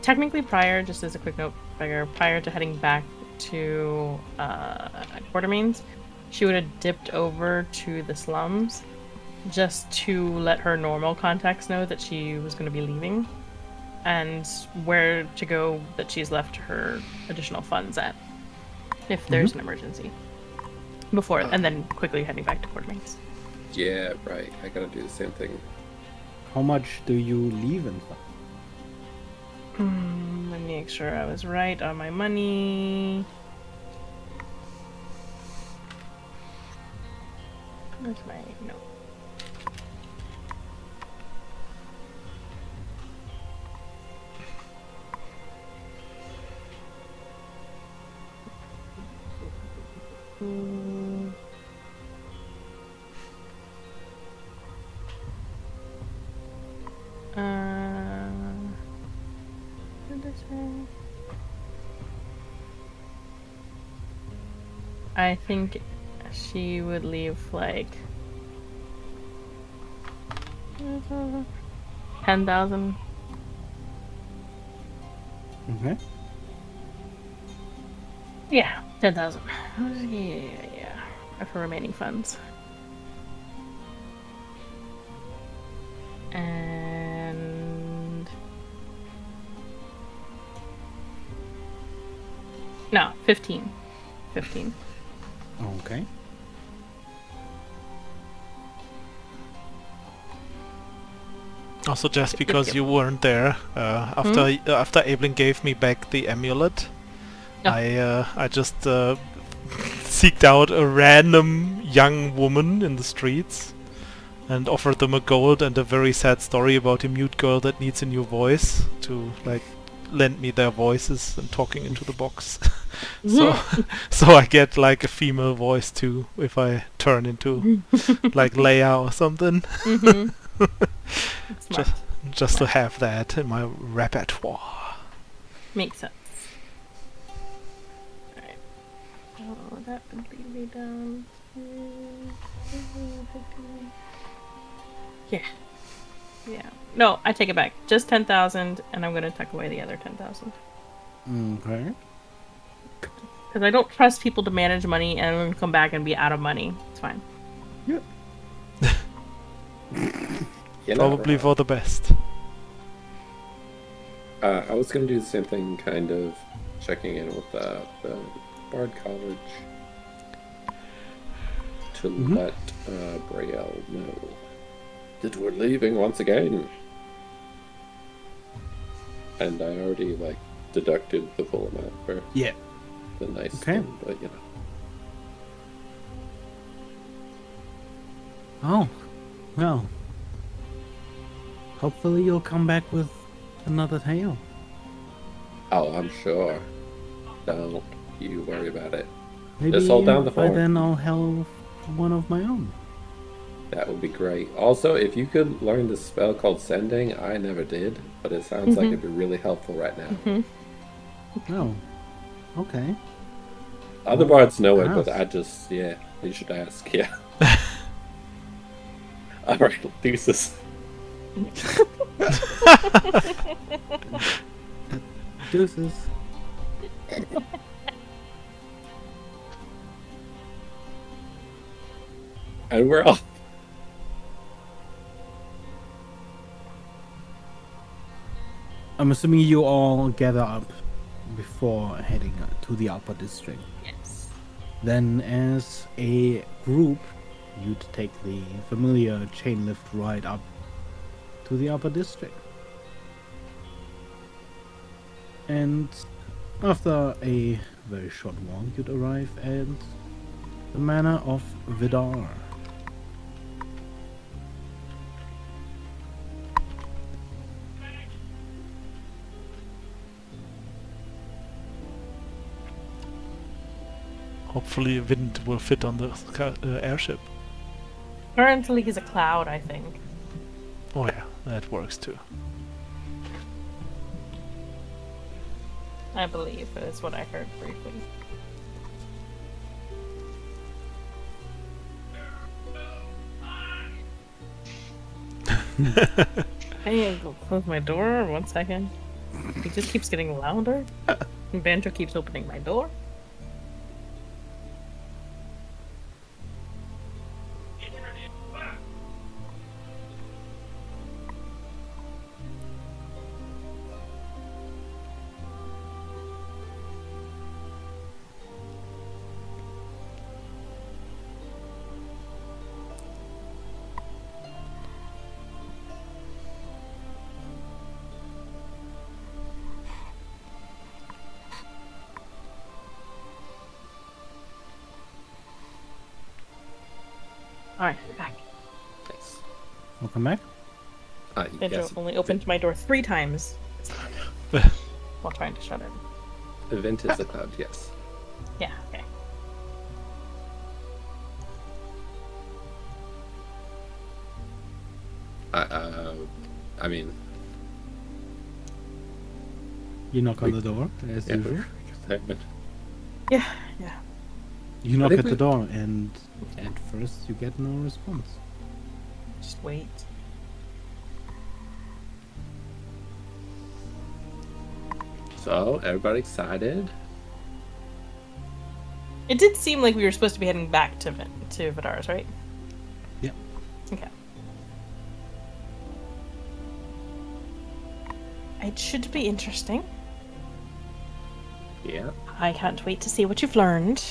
S3: Technically, just as a quick note, prior to heading back to Quartermains, she would have dipped over to the slums just to let her normal contacts know that she was going to be leaving and where to go that she's left her additional funds at if there's an emergency. Before, and then quickly heading back to Quartermains.
S2: Yeah, right. I gotta do the same thing.
S1: How much do you leave in fund?
S3: Let me make sure I was right on my money. Where's my note? What did I say? I think she would leave like 10,000.
S1: Okay.
S3: Yeah, 10,000. Yeah. For remaining funds. And no, 15. 15.
S1: Okay.
S4: Also, just because you weren't there, after Evelyn gave me back the amulet, I just seeked out a random young woman in the streets and offered them a gold and a very sad story about a mute girl that needs a new voice to like lend me their voices and talking into the box. so I get like a female voice too if I turn into like Leia or something. Just to have that in my repertoire.
S3: Makes sense. Alright. Oh, that would lead me down to... Yeah. No, I take it back. Just 10,000, and I'm gonna tuck away the other 10,000.
S1: Okay.
S3: Because I don't trust people to manage money and then come back and be out of money. It's fine.
S1: Yep.
S4: Probably for the best.
S2: I was going to do the same thing, kind of checking in with the Bard College to let Braille know that we're leaving once again. And I already deducted the full amount for the nice thing, but you know.
S1: Oh, well. Hopefully you'll come back with another tale.
S2: Oh, I'm sure. Don't you worry about it.
S1: Maybe
S2: Just hold down the
S1: by
S2: fort.
S1: then I'll have one of my own.
S2: That would be great. Also, if you could learn the spell called Sending, I never did, but it sounds like it'd be really helpful right now.
S1: Oh, okay.
S2: Other bards know it,
S1: ask.
S2: but I just, yeah, you should ask, yeah. Alright, deuces.
S1: Deuces.
S2: And we're off.
S1: I'm assuming you all gather up before heading to the upper district.
S3: Yes.
S1: Then, as a group, you'd take the familiar chain lift ride up to the upper district. And after a very short walk, you'd arrive at the manor of Vidar.
S4: Hopefully wind will fit on the airship.
S3: Currently, he's a cloud, I think.
S4: Oh yeah, that works too.
S3: I believe is what I heard briefly. Hey, go close my door. 1 second. He just keeps getting louder. And Banjo keeps opening my door. Alright, back.
S2: Nice.
S1: Welcome back.
S3: Banjo
S2: Yes,
S3: only opened my door 3 times while trying to shut it.
S2: event is the cloud, yes.
S3: Yeah, okay.
S2: I mean,
S1: You knock on the door, as
S2: yeah,
S1: usual.
S3: Yeah, yeah.
S1: You knock
S2: think
S1: at the
S2: we-
S1: door, and at first you get no response.
S3: Just wait.
S2: So, everybody excited?
S3: It did seem like we were supposed to be heading back to Vidar's, right?
S1: Yep.
S3: Okay. It should be interesting.
S2: Yeah.
S3: I can't wait to see what you've learned.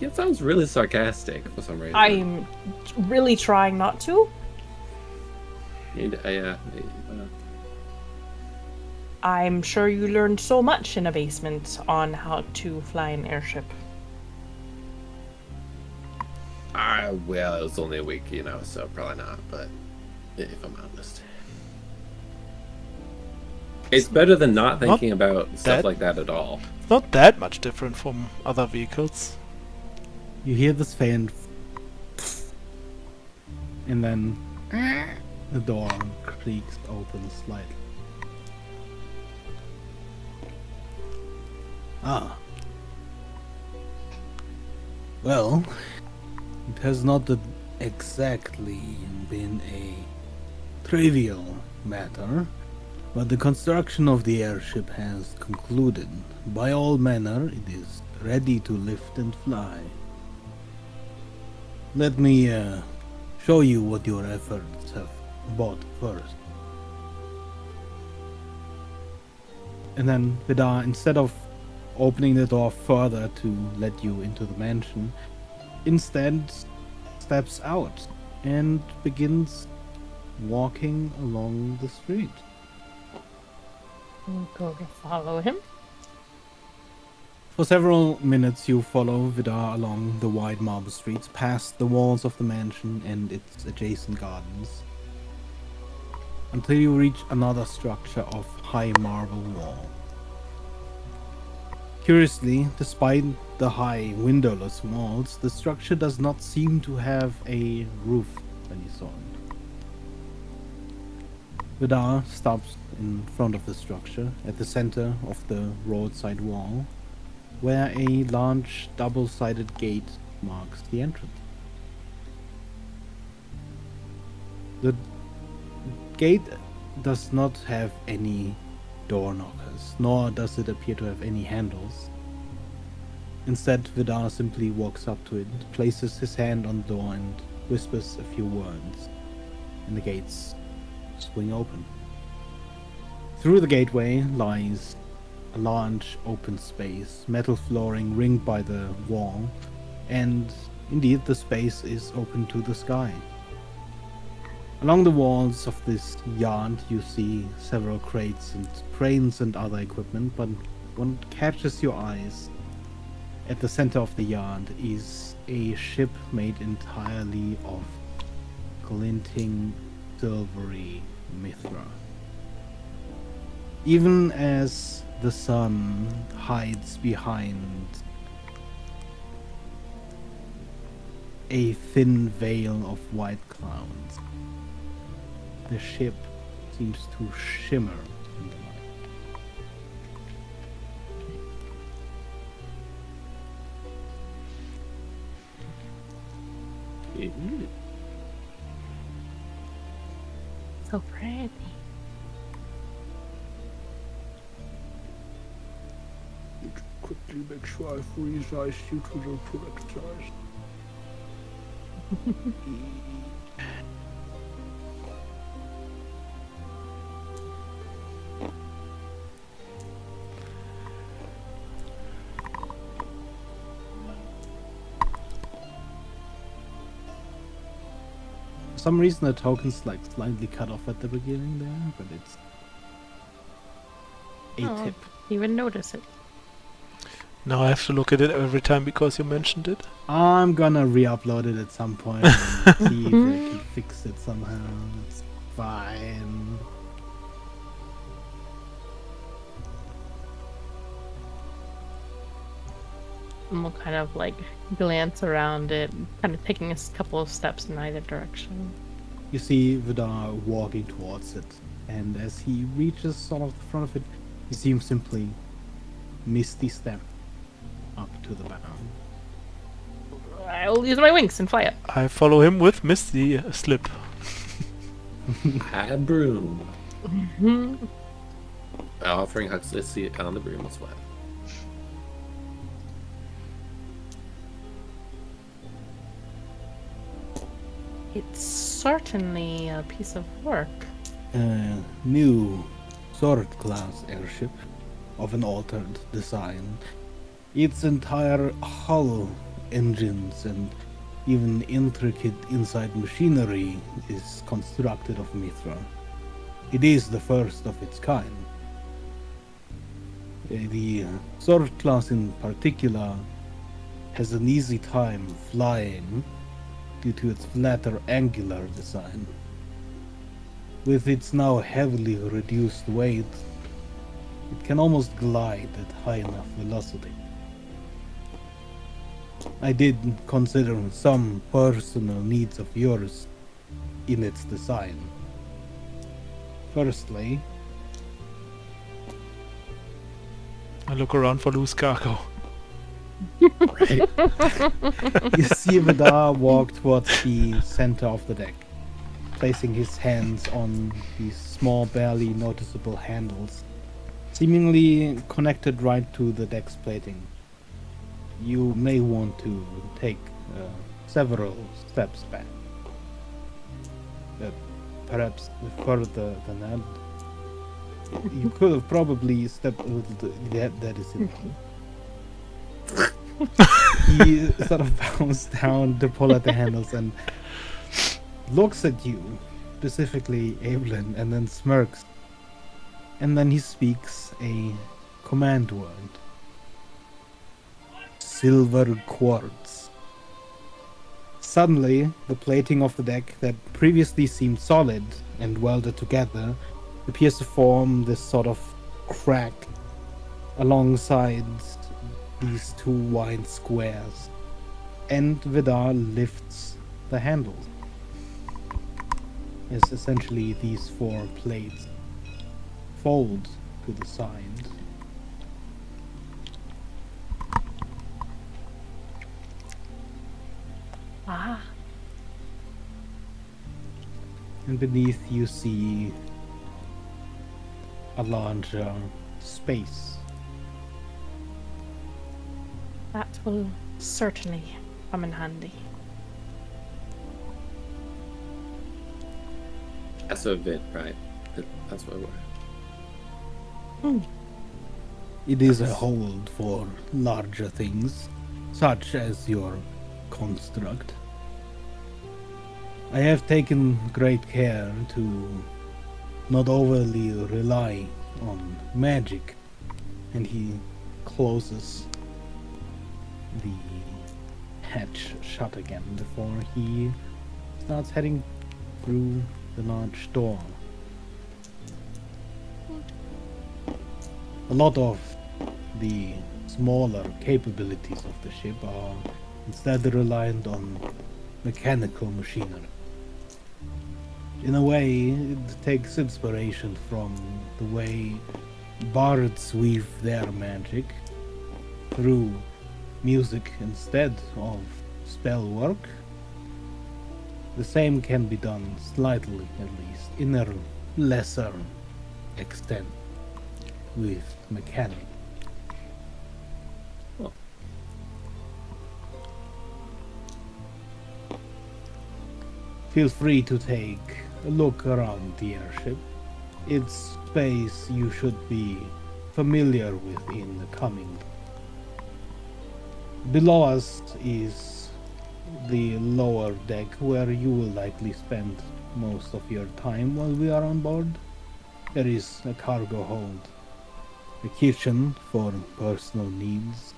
S2: It sounds really sarcastic for some reason.
S3: I'm really trying not to. I'm sure you learned so much in a basement on how to fly an airship.
S2: Well, it was only a week, so probably not, but if I'm honest. It's better than not thinking about stuff
S4: that-
S2: like that at all.
S4: It's not that much different from other vehicles.
S1: You hear this faint, and then the door creaks open slightly. Ah. Well, it has not exactly been a trivial matter, but the construction of the airship has concluded. By all manner, it is ready to lift and fly. Let me show you what your efforts have brought first. And then Vidar, instead of opening the door further to let you into the mansion, instead steps out and begins walking along the street.
S3: I'm going to follow him.
S1: For several minutes you follow Vidar along the wide marble streets, past the walls of the mansion and its adjacent gardens, until you reach another structure of high marble wall. Curiously, despite the high windowless walls, the structure does not seem to have a roof when you saw it. Vidar stops in front of the structure at the center of the roadside wall, where a large double-sided gate marks the entrance. The gate does not have any door knockers, nor does it appear to have any handles. Instead, Vidar simply walks up to it, places his hand on the door, and whispers a few words, and the gates swing open. Through the gateway lies a large open space, metal flooring ringed by the wall, and indeed the space is open to the sky. Along the walls of this yard you see several crates and cranes and other equipment, but what catches your eyes at the center of the yard is a ship made entirely of glinting silvery mithra. Even as the sun hides behind a thin veil of white clouds, the ship seems to shimmer in the light.
S3: So pretty.
S1: Quickly make sure I've resized you to the correct size. For some reason the token's like slightly cut off at the beginning there, but it's a
S3: Oh.
S1: tip.
S3: Even notice it.
S4: Now I have to look at it every time because you mentioned it.
S1: I'm gonna re-upload it at some point and see if I can fix it somehow. It's fine.
S3: And we'll kind of like glance around it, kind of taking a couple of steps in either direction.
S1: You see Vidar walking towards it, and as he reaches sort of the front of it, you see him simply misty step up to the bow.
S3: I'll use my wings and fly up.
S4: I follow him with Misty Slip.
S2: High broom. Offering Huxley a seat on the broom as well.
S3: It's certainly a piece of work.
S1: A new sword-class airship of an altered design. Its entire hull, engines, and even intricate inside machinery is constructed of mithra. It is the first of its kind. The sword class in particular has an easy time flying due to its flatter angular design. With its now heavily reduced weight, it can almost glide at high enough velocity. I did consider some personal needs of yours in its design. Firstly,
S4: I look around for loose cargo.
S1: you see Vidar walk towards the center of the deck, placing his hands on these small, barely noticeable handles, seemingly connected right to the deck's plating. You may want to take several steps back. Perhaps further than that. You could have probably stepped a little that is it. He sort of bows down to pull at the handles and looks at you, specifically Evelyn, and then smirks. And then he speaks a command word. Silver quartz. Suddenly, the plating of the deck that previously seemed solid and welded together appears to form this sort of crack alongside these two wide squares, and Vidar lifts the handles. As essentially these four plates fold to the side.
S3: Ah,
S1: And beneath you see a larger space.
S3: that will certainly come in handy.
S2: That's a bit, right? That's what we're.
S1: It is a hold for larger things, such as your construct. I have taken great care to not overly rely on magic, and he closes the hatch shut again before he starts heading through the large door. A lot of the smaller capabilities of the ship are instead reliant on mechanical machinery. In a way, it takes inspiration from the way bards weave their magic through music instead of spell work. The same can be done slightly, at least, in a lesser extent with mechanics. Feel free to take a look around the airship. It's space you should be familiar with in the coming. Below us is the lower deck where you will likely spend most of your time while we are on board. There is a cargo hold, a kitchen for personal needs,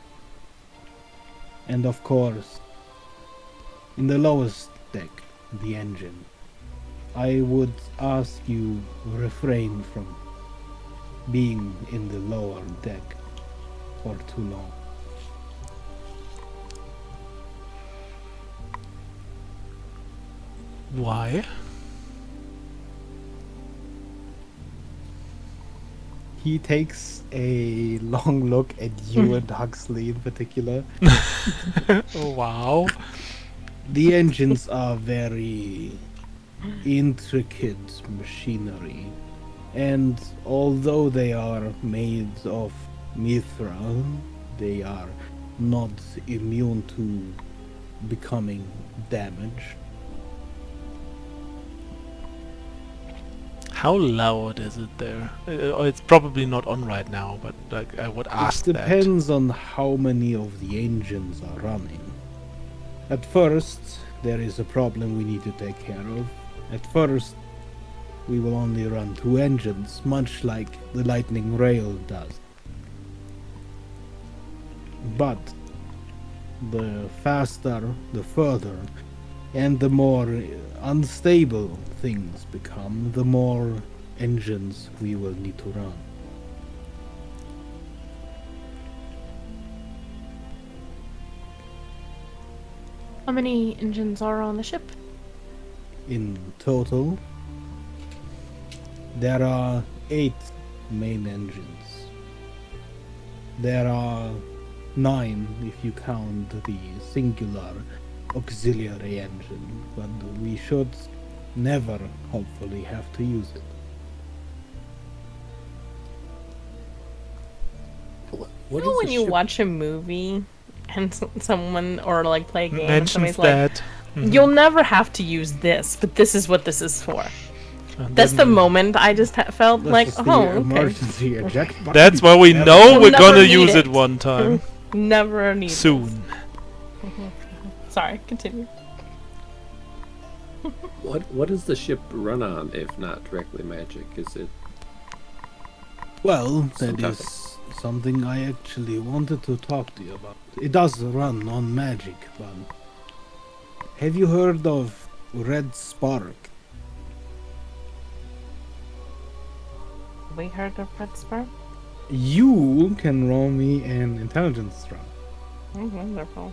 S1: and of course, in the lowest deck, the engine. I would ask you refrain from being in the lower deck for too long.
S4: Why?
S1: He takes a long look at you and Huxley in particular.
S4: Wow.
S1: The engines are very intricate machinery, and although they are made of mithril, they are not immune to becoming damaged.
S4: How loud is it there? It's probably not on right now, but like I would ask
S1: It
S4: that.
S1: depends on how many of the engines are running. At first, there is a problem we need to take care of. At first, we will only run 2 engines, much like the Lightning Rail does. But the faster, the further, and the more unstable things become, the more engines we will need to run.
S3: How many engines are on the ship?
S1: In total, there are 8 main engines. There are 9 if you count the singular auxiliary engine, but we should never, hopefully, have to use it.
S2: What
S3: You know
S2: is
S3: when
S2: the
S3: you
S2: ship-
S3: watch a movie and someone or like play a game and
S4: Mentions
S3: somebody's like,
S4: that. Mhm.
S3: "You'll never have to use this, but this is what this is for."
S4: And
S3: That's the
S4: then-
S3: moment I just felt
S1: That's
S3: like,
S1: just the
S3: oh, okay.
S1: emergency eject button.
S4: That's why we
S1: Never-
S4: know
S3: We'll
S4: we're
S3: never
S4: gonna
S3: need
S4: use it
S3: it.
S4: one time.
S3: Never need
S4: Soon.
S3: Sorry, continue.
S2: What does the ship run on if not directly magic? Is it
S1: Well,
S2: Some
S1: that
S2: kind
S1: is something I actually wanted to talk to you about. It does run on magic, but have you heard of Red Spark?
S3: We heard of Red Spark?
S1: You can roll me an intelligence throw.
S3: Oh, wonderful.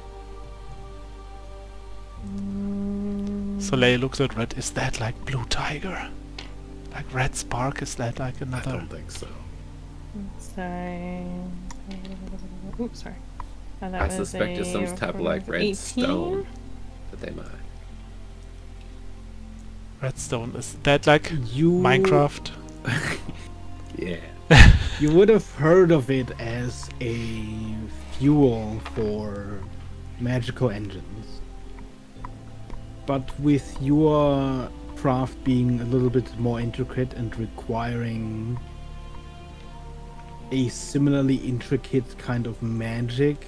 S4: Soleil looks at Red. Is that like Blue Tiger? Like Red Spark? Is that like
S2: I
S4: another?
S2: don't think so.
S3: Say. Oops, sorry. And
S2: I
S3: that was
S2: suspect it's some
S3: a
S2: type of like red
S3: 18.
S2: stone that they mine.
S4: Redstone. Is that like
S1: You
S4: Minecraft?
S2: Yeah.
S1: You would have heard of it as a fuel for magical engines. But with your craft being a little bit more intricate and requiring a similarly intricate kind of magic,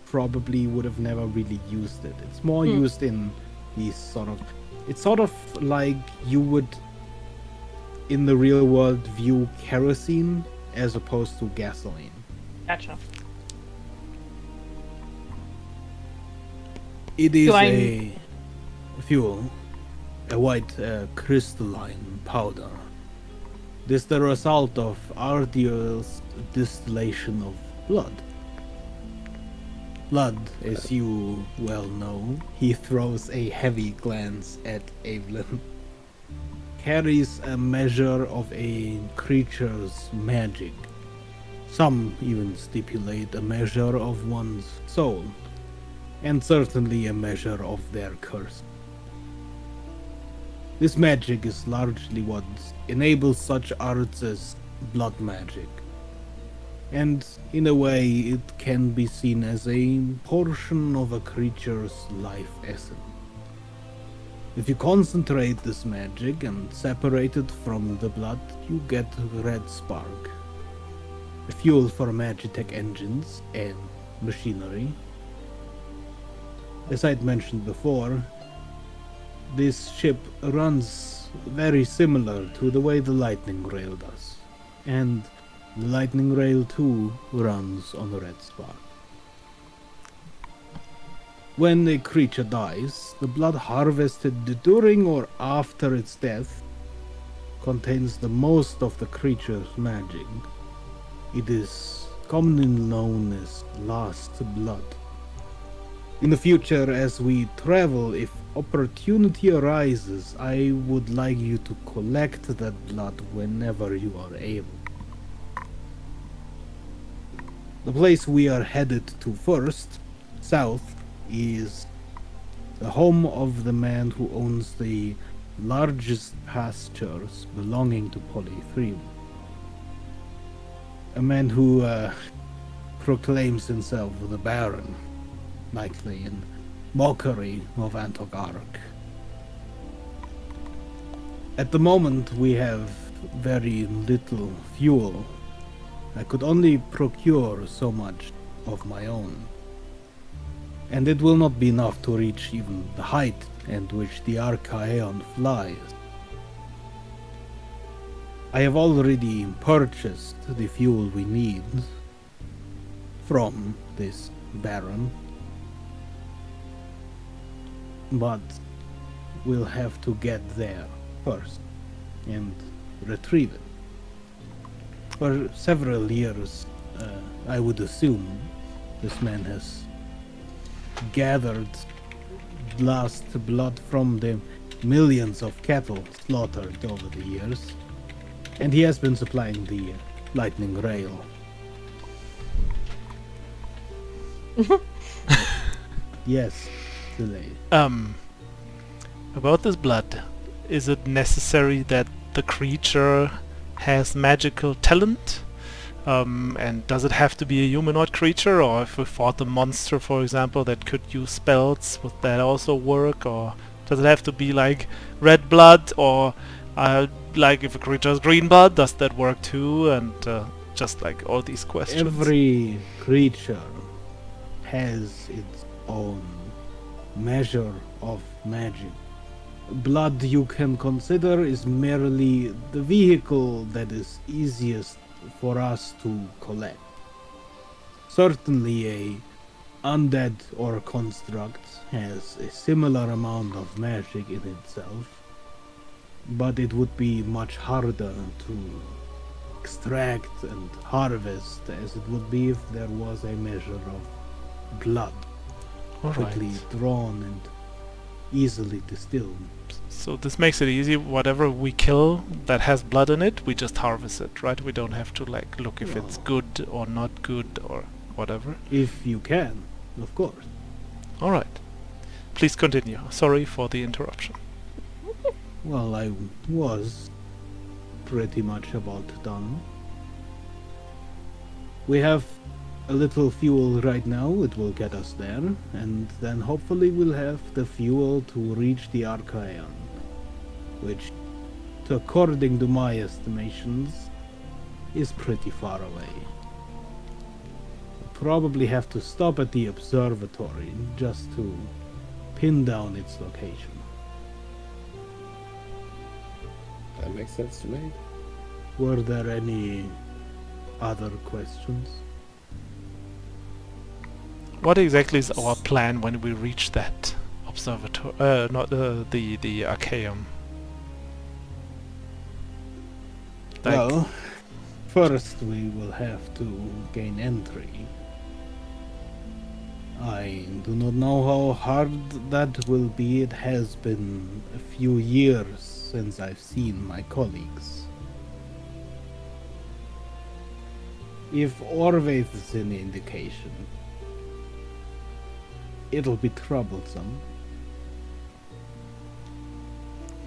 S1: probably would have never really used it. It's more used in these sort of... It's sort of like you would in the real world view kerosene as opposed to gasoline.
S3: Gotcha.
S1: It is
S3: Do I-
S1: a fuel, a white crystalline powder. This is the result of arduous distillation of blood. Blood, as you well know, he throws a heavy glance at Evelyn, carries a measure of a creature's magic. Some even stipulate a measure of one's soul, and certainly a measure of their curse. This magic is largely what enables such arts as blood magic, and in a way it can be seen as a portion of a creature's life essence. If you concentrate this magic and separate it from the blood, you get red spark, a fuel for Magitech engines and machinery. As I'd mentioned before, this ship runs very similar to the way the lightning rail does, and the lightning rail too runs on red spark. When a creature dies, the blood harvested during or after its death contains the most of the creature's magic. It is commonly known as last blood. In the future, as we travel, if opportunity arises, I would like you to collect that blood whenever you are able. The place we are headed to first, south, is the home of the man who owns the largest pastures belonging to Polythreme. A man who proclaims himself the Baron, likely in mockery of Antogark. At the moment we have very little fuel. I could only procure so much of my own, and it will not be enough to reach even the height at which the Archaeon flies. I have already purchased the fuel we need from this Baron, but we'll have to get there first and retrieve it. For several years, I would assume this man has gathered last blood from the millions of cattle slaughtered over the years, and he has been supplying the lightning rail. Yes, delay.
S4: About this blood, is it necessary that the creature has magical talent? And does it have to be a humanoid creature, or if we fought a monster, for example, that could use spells, would that also work? Or does it have to be like red blood, or like if a creature has green blood, does that work too? And just like all these questions.
S1: Every creature has its own measure of magic. Blood, you can consider, is merely the vehicle that is easiest for us to collect. Certainly a undead or construct has a similar amount of magic in itself, but it would be much harder to extract and harvest as it would be if there was a measure of blood
S4: All
S1: quickly
S4: right.
S1: drawn and easily distilled.
S4: So this makes it easy. Whatever we kill that has blood in it, we just harvest it, right? We don't have to like look if it's
S1: No.
S4: good or not good or whatever.
S1: If you can, of course.
S4: All right. Please continue. Sorry for the interruption.
S1: Well, I was pretty much about done. We have a little fuel right now, it will get us there, and then hopefully we'll have the fuel to reach the Archaeon, which, according to my estimations, is pretty far away. We'll probably have to stop at the observatory just to pin down its location.
S2: That makes sense to me.
S1: Were there any other questions?
S4: What exactly is our plan when we reach that observatory? Not the Archaeum. Like,
S1: Well, first we will have to gain entry. I do not know how hard that will be. It has been a few years since I've seen my colleagues. If Orvaith is any indication, it'll be troublesome.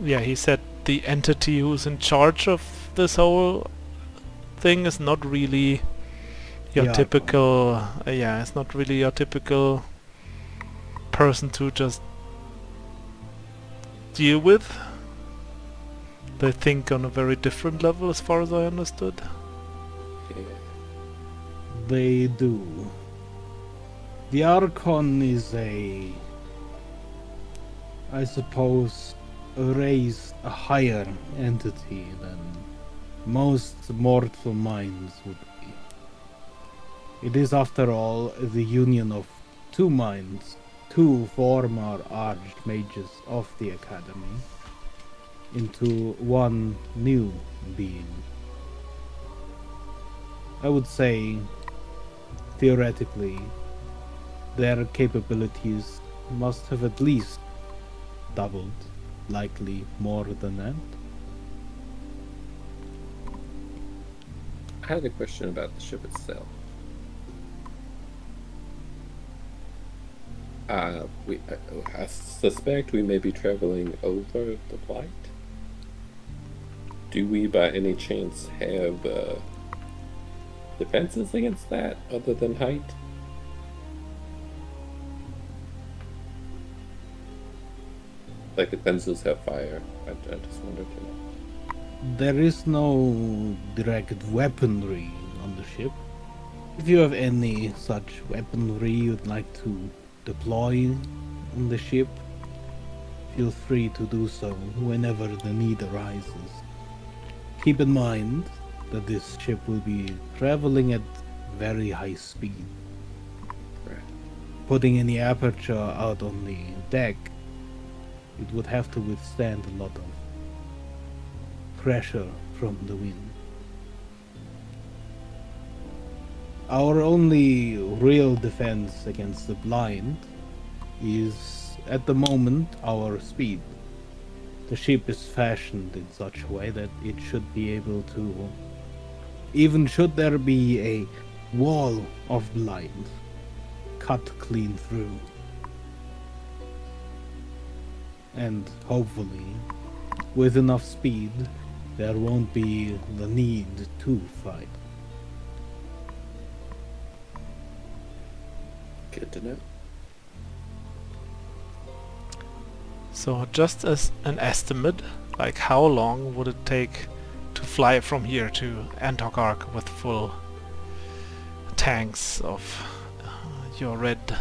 S4: yeah, he said the entity who's in charge of this whole thing is not really your
S1: Yeah.
S4: typical. Yeah, it's not really your typical person to just deal with. They think on a very different level, as far as I understood.
S2: Yeah.
S1: They do. The Archon is I suppose, a higher entity than most mortal minds would be. It is, after all, the union of two minds, two former archmages of the Academy, into one new being. I would say, theoretically, their capabilities must have at least doubled, likely more than that.
S2: I had a question about the ship itself. I suspect we may be traveling over the Blight. Do we, by any chance, have defenses against that, other than height? Like the pencils have fire. I just wondered.
S1: There is no direct weaponry on the ship. If you have any such weaponry you'd like to deploy on the ship, feel free to do so whenever the need arises. Keep in mind that this ship will be traveling at very high speed.
S2: Right.
S1: Putting any aperture out on the deck, it would have to withstand a lot of pressure from the wind. Our only real defense against the blind is, at the moment, our speed. The ship is fashioned in such a way that it should be able to, even should there be a wall of blind, cut clean through. And hopefully, with enough speed, there won't be the need to fight.
S2: Good to know.
S4: So just as an estimate, like how long would it take to fly from here to Antarctic with full tanks of your red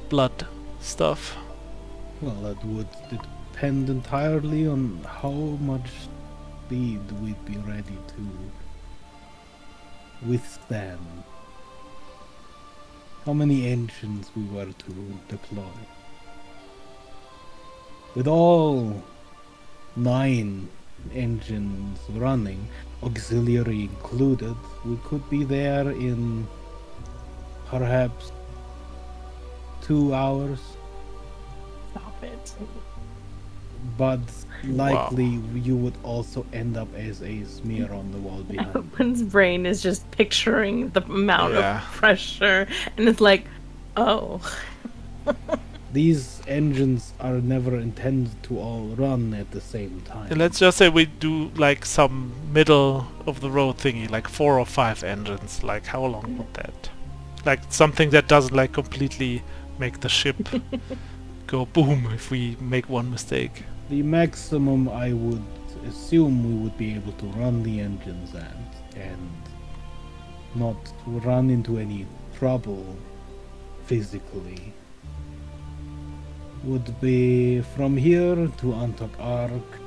S4: blood stuff?
S1: Well, that would depend entirely on how much speed we'd be ready to withstand. How many engines we were to deploy. With all 9 engines running, auxiliary included, we could be there in perhaps 2 hours.
S3: Stop it.
S1: But
S4: Wow.
S1: likely you would also end up as a smear on the wall behind you.
S3: One's brain is just picturing the amount of
S4: Yeah.
S3: pressure, and it's like, oh.
S1: These engines are never intended to all run at the same time.
S4: Let's just say we do like some middle of the road thingy, like 4 or 5 engines. Like how long would that? Like something that doesn't like completely make the ship go boom if we make one mistake.
S1: The maximum I would assume we would be able to run the engines at and not run into any trouble physically would be from here to Antok Ark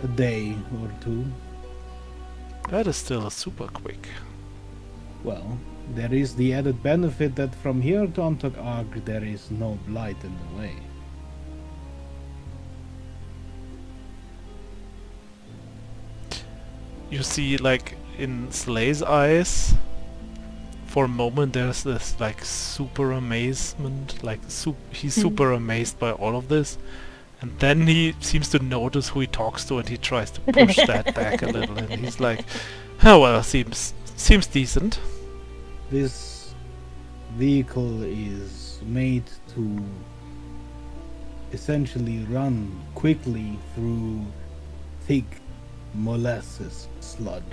S1: a day or two.
S4: That is still super quick.
S1: Well, there is the added benefit that from here to Antok Ark there is no blight in the way.
S4: You see, like in Slay's eyes, for a moment there's this like super amazement, like he's super amazed by all of this, and then he seems to notice who he talks to and he tries to push that back a little, and he's like, oh well, seems decent.
S1: This vehicle is made to essentially run quickly through thick molasses sludge.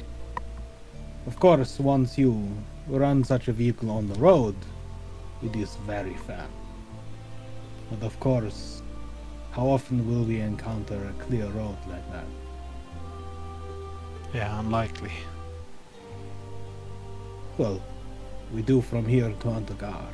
S1: Of course, once you run such a vehicle on the road, it is very fast. But of course, how often will we encounter a clear road like that?
S4: Yeah, unlikely.
S1: Well, we do from here to Antagar.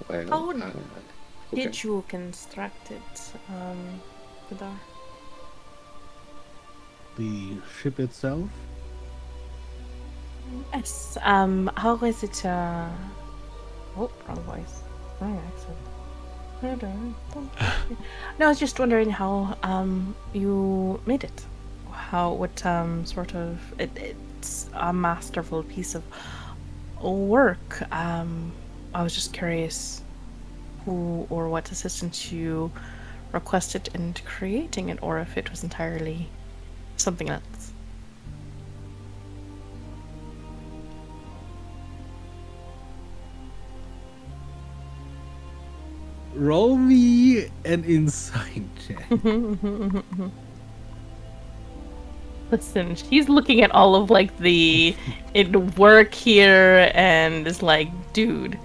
S2: Well,
S3: Oh,
S2: okay.
S3: did you construct it, Vidar?
S1: The ship itself?
S3: Yes. How is it? Oh, wrong voice, wrong accent. No, I was just wondering how you made it. What sort of it's a masterful piece of work. I was just curious who or what assistance you requested in creating it, or if it was entirely something else.
S1: Roll me an insight check.
S3: Listen, she's looking at all of like the work here and is like, dude,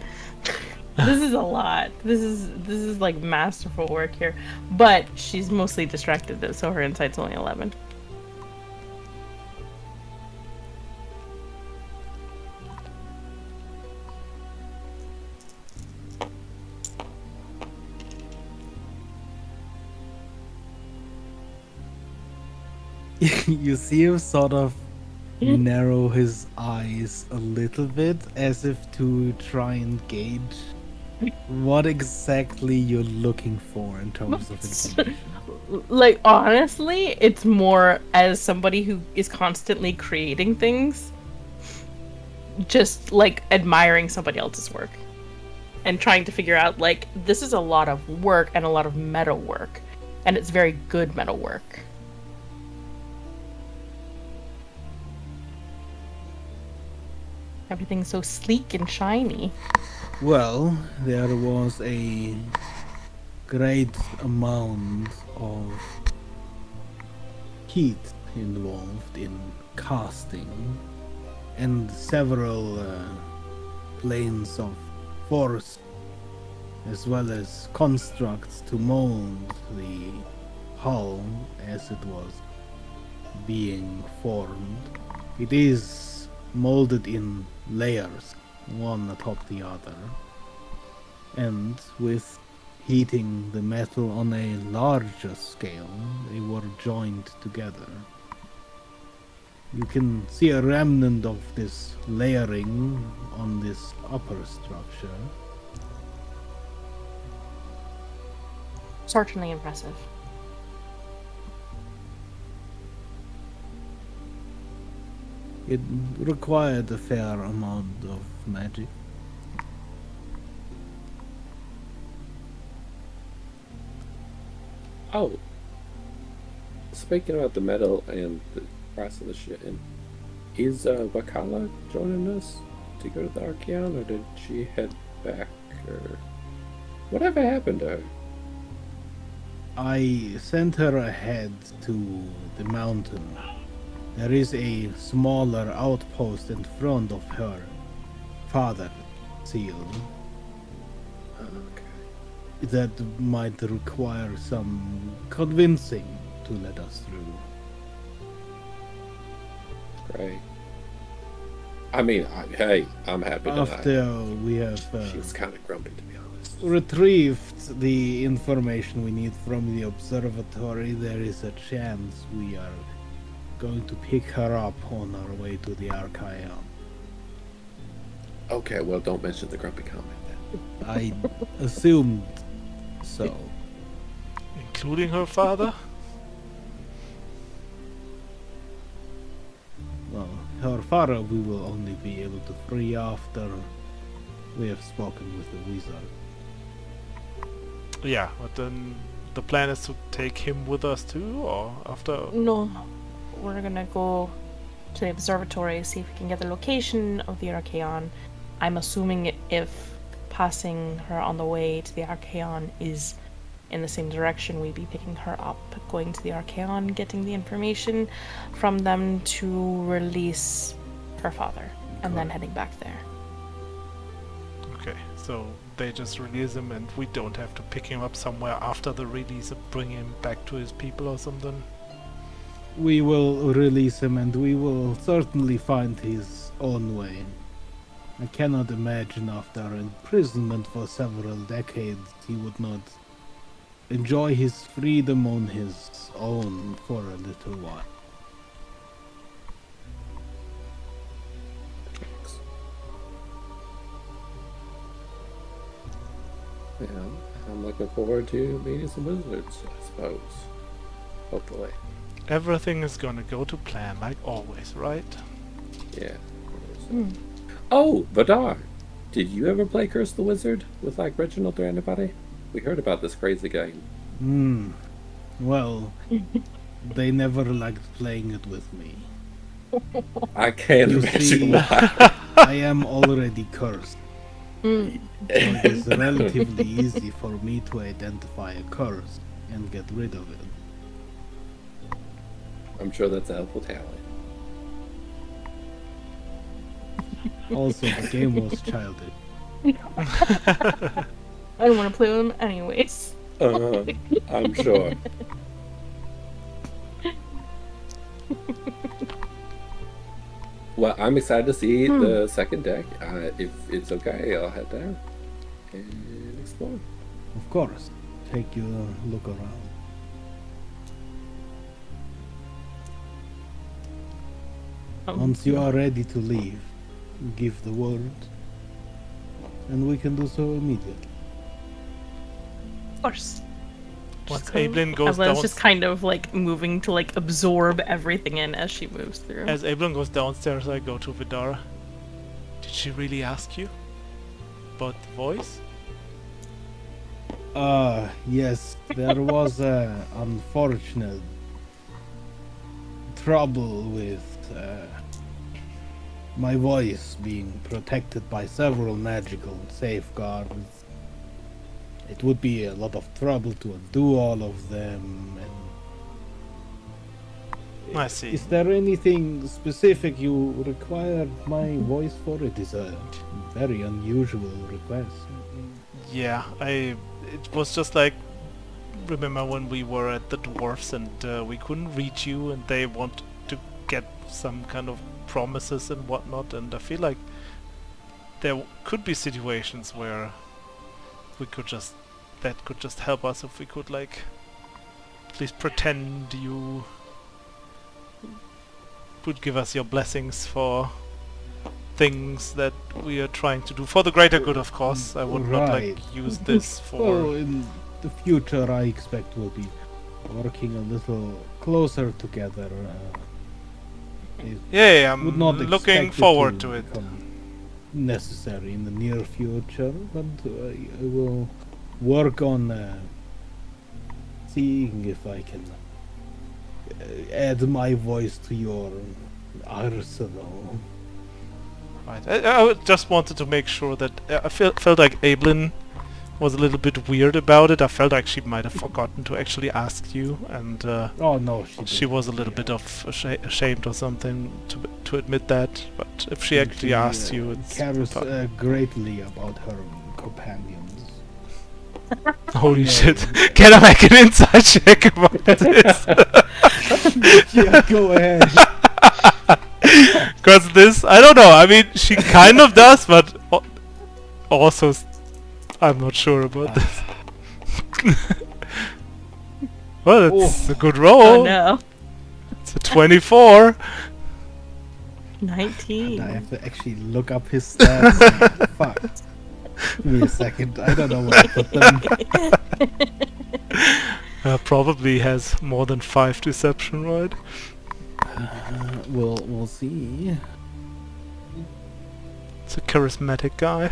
S3: this is a lot. This is like masterful work here. But she's mostly distracted though, so her insight's only 11.
S1: You see him sort of narrow his eyes a little bit as if to try and gauge what exactly you're looking for in terms of information.
S3: Like, honestly, it's more as somebody who is constantly creating things, just like admiring somebody else's work and trying to figure out, like, this is a lot of work and a lot of metal work, and it's very good metal work. Everything's so sleek and shiny.
S1: Well, there was a great amount of heat involved in casting, and several planes of force, as well as constructs to mold the hull as it was being formed. It is molded in layers, one atop the other, and with heating the metal on a larger scale, they were joined together. You can see a remnant of this layering on this upper structure.
S3: Certainly impressive.
S1: It required a fair amount of magic.
S2: Oh, speaking about the metal and the price of the shit, and is Wakala joining us to go to the Archeon, or did she head back, or whatever happened to her?
S1: I sent her ahead to the mountain. There is a smaller outpost in front of her father seal
S2: Okay.
S1: that might require some convincing to let us through.
S2: Great. I mean, hey, I'm happy to
S1: After we have
S2: She was kind of grumpy, to be honest.
S1: retrieved the information we need from the observatory, there is a chance we are going to pick her up on our way to the Archeon.
S2: Okay, well, don't mention the grumpy comment then.
S1: I assumed so.
S4: Including her father?
S1: Well, her father we will only be able to free after we have spoken with the wizard.
S4: Yeah, but then the plan is to take him with us too, or after?
S3: No, we're gonna go to the observatory, see if we can get the location of the Archeon. I'm assuming if passing her on the way to the Archeon is in the same direction, we'd be picking her up, going to the Archeon, getting the information from them to release her father, and then heading back there.
S4: Okay, so they just release him and we don't have to pick him up somewhere after the release and bring him back to his people or something?
S1: We will release him and we will certainly find his own way. I cannot imagine after imprisonment for several decades he would not enjoy his freedom on his own for a little while.
S2: Thanks. Yeah, I'm looking forward to meeting some wizards, I suppose. Hopefully.
S4: Everything is gonna go to plan, like always, right?
S2: Yeah. Oh, Vidar! Did you ever play Curse the Wizard with, like, Reginald or anybody? We heard about this crazy game.
S1: Well, they never liked playing it with me.
S2: I can't
S1: You
S2: imagine
S1: see,
S2: why.
S1: I am already cursed. So it is relatively easy for me to identify a curse and get rid of it.
S2: I'm sure that's a helpful talent.
S1: Also, the game was childish.
S3: I don't want to play with them anyways.
S2: I'm sure. Well, I'm excited to see the second deck. If it's okay, I'll head down and explore.
S1: Of course, take you a look around. Once you are ready to leave, give the word, and we can do so immediately.
S3: Of course.
S4: Once Evelyn goes
S3: Evelyn's
S4: down,
S3: just kind of like moving to like absorb everything in as she moves through.
S4: as Evelyn goes downstairs, I go to Vidar. Did she really ask you about the voice?
S1: Yes, there was a unfortunate trouble with my voice being protected by several magical safeguards. It would be a lot of trouble to undo all of them. And
S4: I see.
S1: is there anything specific you require my voice for? It is a very unusual request.
S4: Yeah, it was just like, remember when we were at the dwarfs and we couldn't reach you and they want to get some kind of promises and whatnot, and I feel like there could be situations where that could just help us if we could, like, at least pretend you would give us your blessings for things that we are trying to do for the greater good, of course. I would not like
S1: Right.
S4: use this for.
S1: Well, in the future, I expect we'll be working a little closer together.
S4: Yeah,
S1: would
S4: I'm
S1: not
S4: looking
S1: expect
S4: forward to it.
S1: become necessary in the near future, but I will work on seeing if I can add my voice to your arsenal.
S4: Right. I just wanted to make sure that I felt like Ablin was a little bit weird about it. I felt like she might have forgotten to actually ask you, and
S1: Oh no,
S4: she was a little bit of ashamed or something to admit that. But if she actually asked you, it's
S1: cares greatly about her companions.
S4: holy
S1: Yeah.
S4: shit! Can I make an inside check about this?
S1: Yeah, go ahead.
S4: Because this, I don't know. I mean, she kind of does, but also I'm not sure about this. Well, it's a good roll.
S3: Oh no.
S4: It's a 24.
S3: 19.
S1: And I have to actually look up his stats. Fuck. Give me a second. I don't know where I put them.
S4: Probably has more than 5 deception, right?
S1: We'll see.
S4: It's a charismatic guy.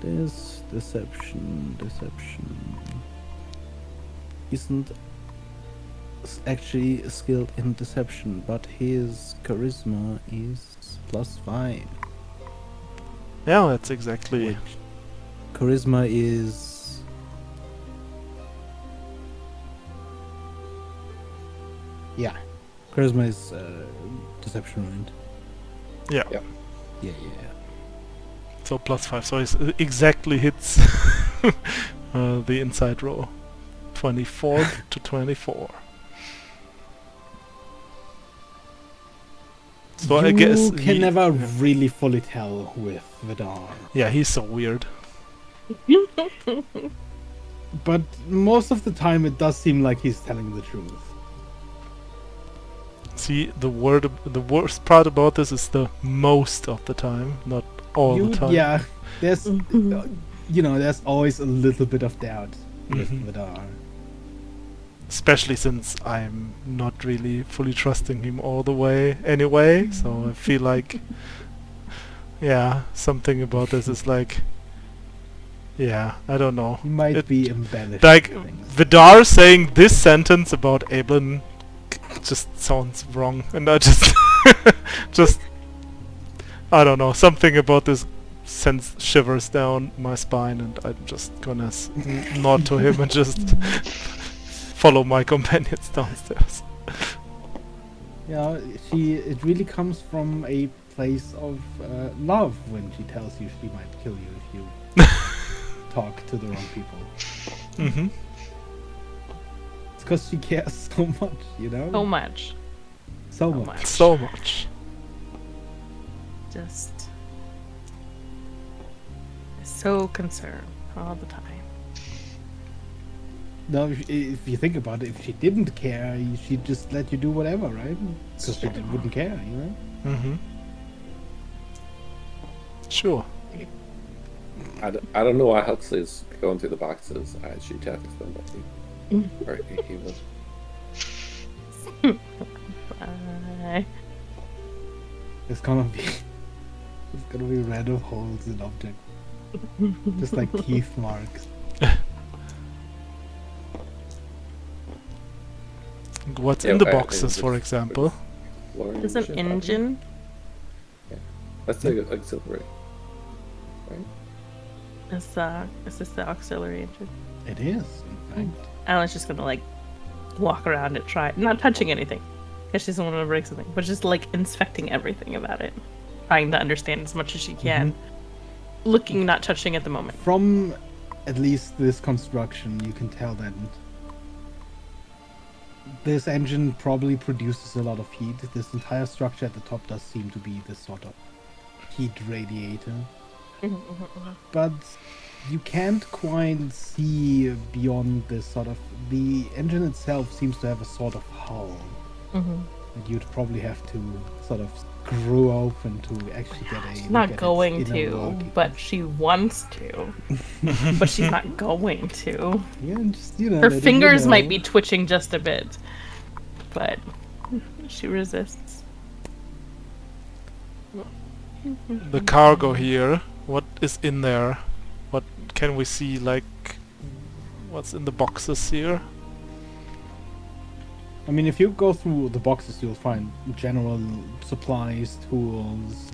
S1: There it is. Deception. Isn't actually skilled in deception, but his charisma is +5.
S4: Yeah, that's exactly.
S1: Which charisma is charisma is deception, right?
S4: Yeah.
S2: Yep.
S1: Yeah.
S4: So +5. So it exactly hits the inside roll. 24 to 24. So I guess
S1: you can
S4: he-
S1: never really fully tell with Vidar,
S4: Yeah, he's so weird.
S1: but most of the time it does seem like he's telling the truth.
S4: See, the worst part about this is the most of the time, not all the time.
S1: Yeah, there's there's always a little bit of doubt with
S4: Mhm.
S1: Vidar.
S4: Especially since I'm not really fully trusting him all the way anyway, so I feel like, yeah, something about this is like, yeah, I don't know.
S1: He might
S4: It-
S1: be embellished.
S4: Like,
S1: things.
S4: Vidar saying this sentence about Ablin just sounds wrong, and I just, I don't know, something about this sends shivers down my spine, and I'm just gonna nod to him and just follow my companions downstairs.
S1: Yeah, it really comes from a place of love when she tells you she might kill you if you talk to the wrong people.
S4: Mm-hmm.
S1: It's because she cares so much, you know?
S3: So much.
S1: So
S3: so
S1: much.
S3: much.
S4: So much.
S3: Just so concerned all the time.
S1: No, if you think about it, if she didn't care, she'd just let you do whatever, right? Because she wouldn't care, you know?
S4: Mm-hmm. Sure.
S2: I don't know why Huxley's going through the boxes. She texted them, but he was.
S3: Bye.
S1: It's gonna be random holes in object. Just like teeth marks.
S4: What's
S2: Yeah,
S4: in the
S2: I-
S4: boxes, for example?
S3: There's an engine.
S2: That's like auxiliary.
S3: Is this the auxiliary engine?
S1: It is, in fact.
S3: Alan's just gonna like walk around it, not touching anything, because she doesn't want to break something, but just like inspecting everything about it, trying to understand as much as she can. Looking, not touching at the moment.
S1: From at least this construction, you can tell that this engine probably produces a lot of heat. This entire structure at the top does seem to be this sort of heat radiator. But you can't quite see beyond this sort of. The engine itself seems to have a sort of hull. And you'd probably have to sort of screw open to actually get a.
S3: She's
S1: look
S3: not
S1: at its
S3: going
S1: inner
S3: to,
S1: workings.
S3: but she wants to. But she's not going to.
S1: Yeah, just
S3: Her
S1: letting you
S3: fingers might
S1: know.
S3: be twitching just a bit, but she resists.
S4: The cargo here. What is in there? What can we see? Like, what's in the boxes here?
S1: I mean, if you go through the boxes, you'll find general supplies, tools.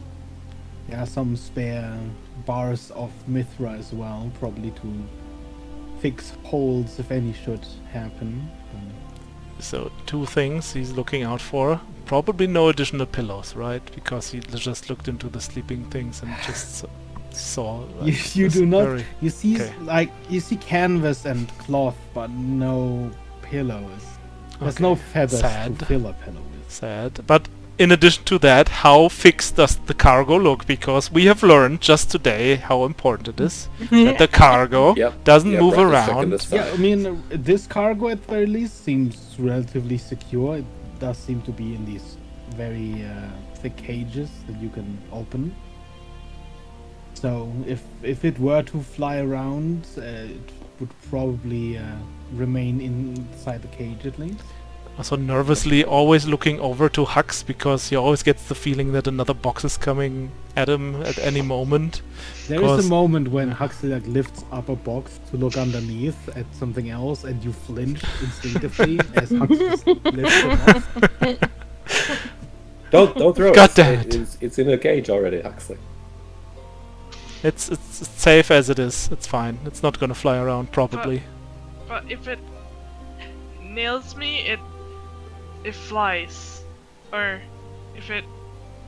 S1: There are some spare bars of Mithra as well, probably to fix holes if any should happen.
S4: So 2 things he's looking out for. Probably no additional pillows, right? Because he just looked into the sleeping things and just saw. Like,
S1: You
S4: this
S1: do not.
S4: very-
S1: You see,
S4: Okay.
S1: you see canvas and cloth, but no pillows. There's no
S4: Okay.
S1: feathers
S4: Sad.
S1: to fill a pillow with.
S4: Sad. But in addition to that, how fixed does the cargo look? Because we have learned just today how important it is that the cargo
S2: Yep.
S4: doesn't
S2: Yep,
S4: move
S2: right, just checking
S4: around.
S2: this
S1: Yeah,
S2: side.
S1: I mean, this cargo at the very least seems relatively secure. It does seem to be in these very thick cages that you can open. So if it were to fly around, it would probably remain inside the cage at least.
S4: Also nervously always looking over to Hux because he always gets the feeling that another box is coming at him at any moment.
S1: There is
S4: Cause-
S1: a moment when Huxley lifts up a box to look underneath at something else, and you flinch instinctively as Hux just lifts it up.
S2: Don't throw
S4: God
S2: it.
S4: damn it.
S2: It's in a cage already, Huxley.
S4: It's safe as it is. It's fine. It's not gonna fly around probably.
S5: But if it nails me, it flies. Or if it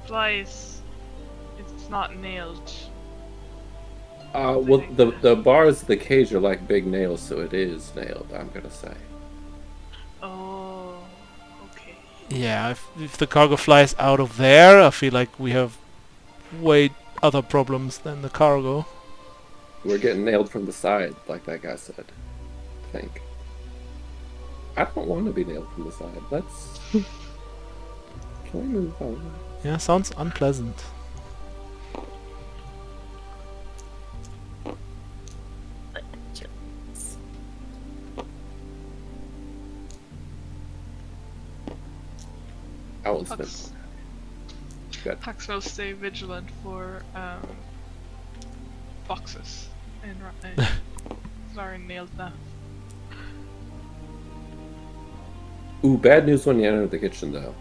S5: flies, it's not nailed.
S2: Well, the bars of the cage are like big nails, so it is nailed, I'm gonna say.
S5: Oh, okay.
S4: Yeah, if the cargo flies out of there, I feel like we have way other problems than the cargo.
S2: We're getting nailed from the side, like that guy said. I think. I don't want to be nailed from the side. Let's. Can we move on?
S4: Yeah, sounds unpleasant.
S2: I will spend.
S5: Hux,
S2: Good.
S5: Hux will stay vigilant for boxes and are nailed now.
S2: Ooh, bad news when you enter the kitchen, though.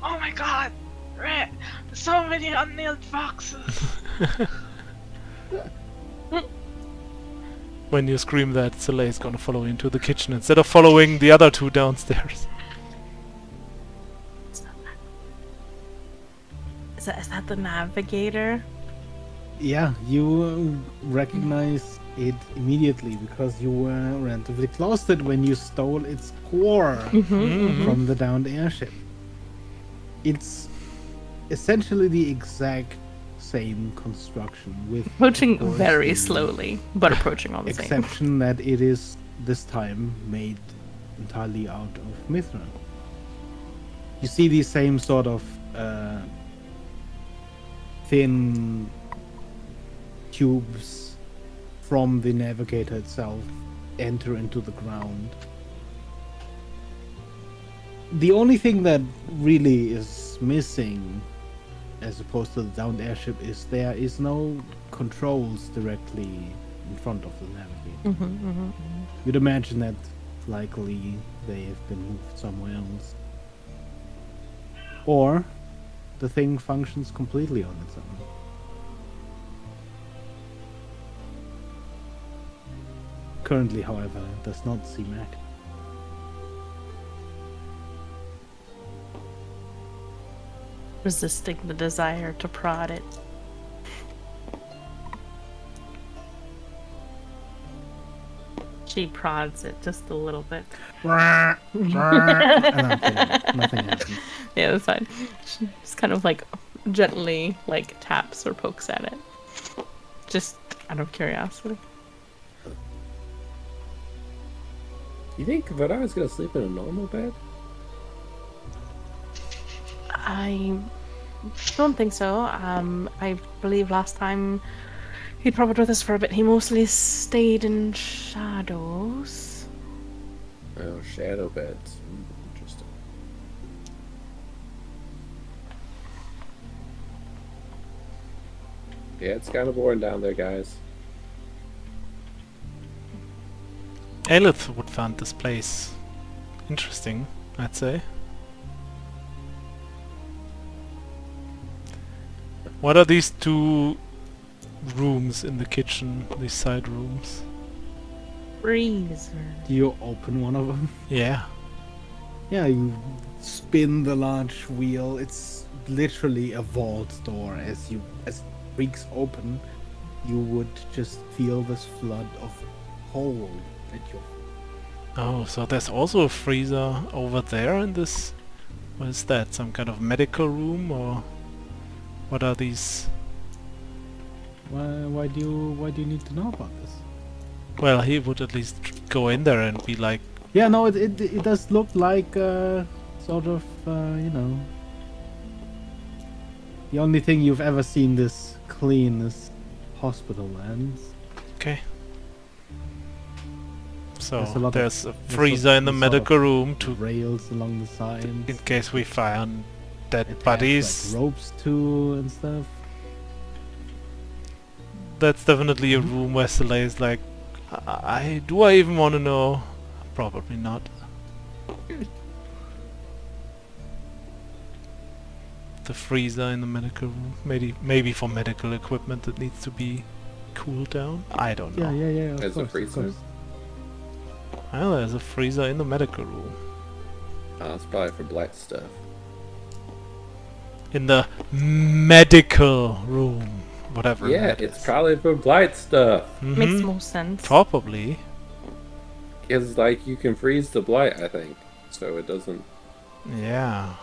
S5: Oh my god! Right! There's so many unnailed boxes!
S4: When you scream that, Soleil's gonna follow you into the kitchen instead of following the other 2 downstairs.
S3: Is that the navigator?
S1: Yeah, you recognize it immediately because you were relatively close to it when you stole its core from the downed airship. It's essentially the exact same construction with
S3: Approaching
S1: of course,
S3: very
S1: the
S3: slowly, but approaching all the same.
S1: exception that it is this time made entirely out of Mithra. You see these same sort of thin tubes from the navigator itself enter into the ground. The only thing that really is missing as opposed to the downed airship is there is no controls directly in front of the navigator. You'd imagine that likely they have been moved somewhere else. Or the thing functions completely on its own. Currently, however, does not seem active.
S3: Resisting the desire to prod it. She prods it just a little bit.
S1: And I'm kidding. Nothing happens.
S3: Yeah, that's fine. She just kind of like gently like taps or pokes at it. Just Out of curiosity.
S2: You think Vadara's gonna sleep in a normal bed?
S3: I don't think so. I believe last time he traveled with us for a bit, he mostly stayed in shadows.
S2: Oh, shadow beds. Interesting. Yeah, it's kind of boring down there, guys.
S4: Aelith would find this place interesting, I'd say. What are these two rooms in the kitchen? These side rooms?
S3: Freezer.
S1: Do you open one of them?
S4: Yeah.
S1: Yeah, you spin the large wheel. It's literally a vault door. As it creaks open, you would just feel this flood of coal at your feet.
S4: Oh, so there's also a freezer over there in this... What is that? Some kind of medical room, or... What are these?
S1: Why do you need to know about this?
S4: Well, he would at least go in there and be like...
S1: Yeah, no, it does look like sort of you know. The only thing you've ever seen this clean is hospital lands.
S4: Okay. So
S1: There's a lot
S4: there's a
S1: of-
S4: freezer in the
S1: there's sort of
S4: medical room to...
S1: Rails along the sides.
S4: in case we find dead
S1: It has,
S4: bodies.
S1: like, ropes too and stuff.
S4: That's definitely a room where Soleil is like... do I even want to know? Probably not. The freezer in the medical room. Maybe for medical equipment that needs to be cooled down. I don't know.
S1: Yeah. Of
S2: There's a
S1: course, of
S2: freezer?
S1: course.
S4: Well, there's a freezer in the medical room.
S2: It's probably for black stuff.
S4: In the medical room. Whatever
S2: Yeah,
S4: that
S2: it's
S4: is.
S2: probably for blight stuff.
S3: Makes
S4: Mhm.
S3: more sense.
S4: Probably.
S2: It's like you can freeze the blight, I think. So it doesn't...
S4: Yeah.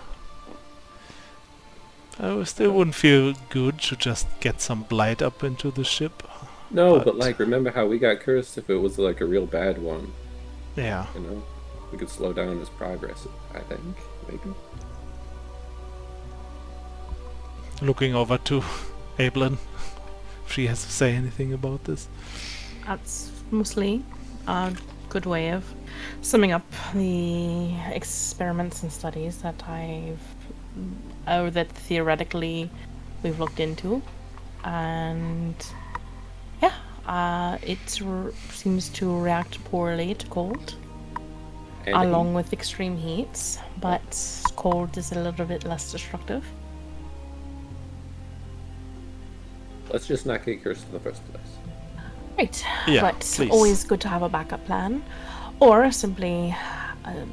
S4: I still wouldn't feel good to just get some blight up into the ship.
S2: No,
S4: But-
S2: but like, remember how we got cursed if it was like a real bad one,
S4: Yeah.
S2: you know? We could slow down his progress, I think, maybe.
S4: Looking over to Evelyn. If she has to say anything about this.
S3: That's mostly a good way of summing up the experiments and studies that or that theoretically we've looked into, and yeah, it seems to react poorly to cold,
S2: And
S3: along with extreme heats, but cold is a little bit less destructive.
S2: let's just not get cursed in the first place.
S3: Right,
S4: Yeah,
S3: but
S4: please.
S3: always good to have a backup plan, or simply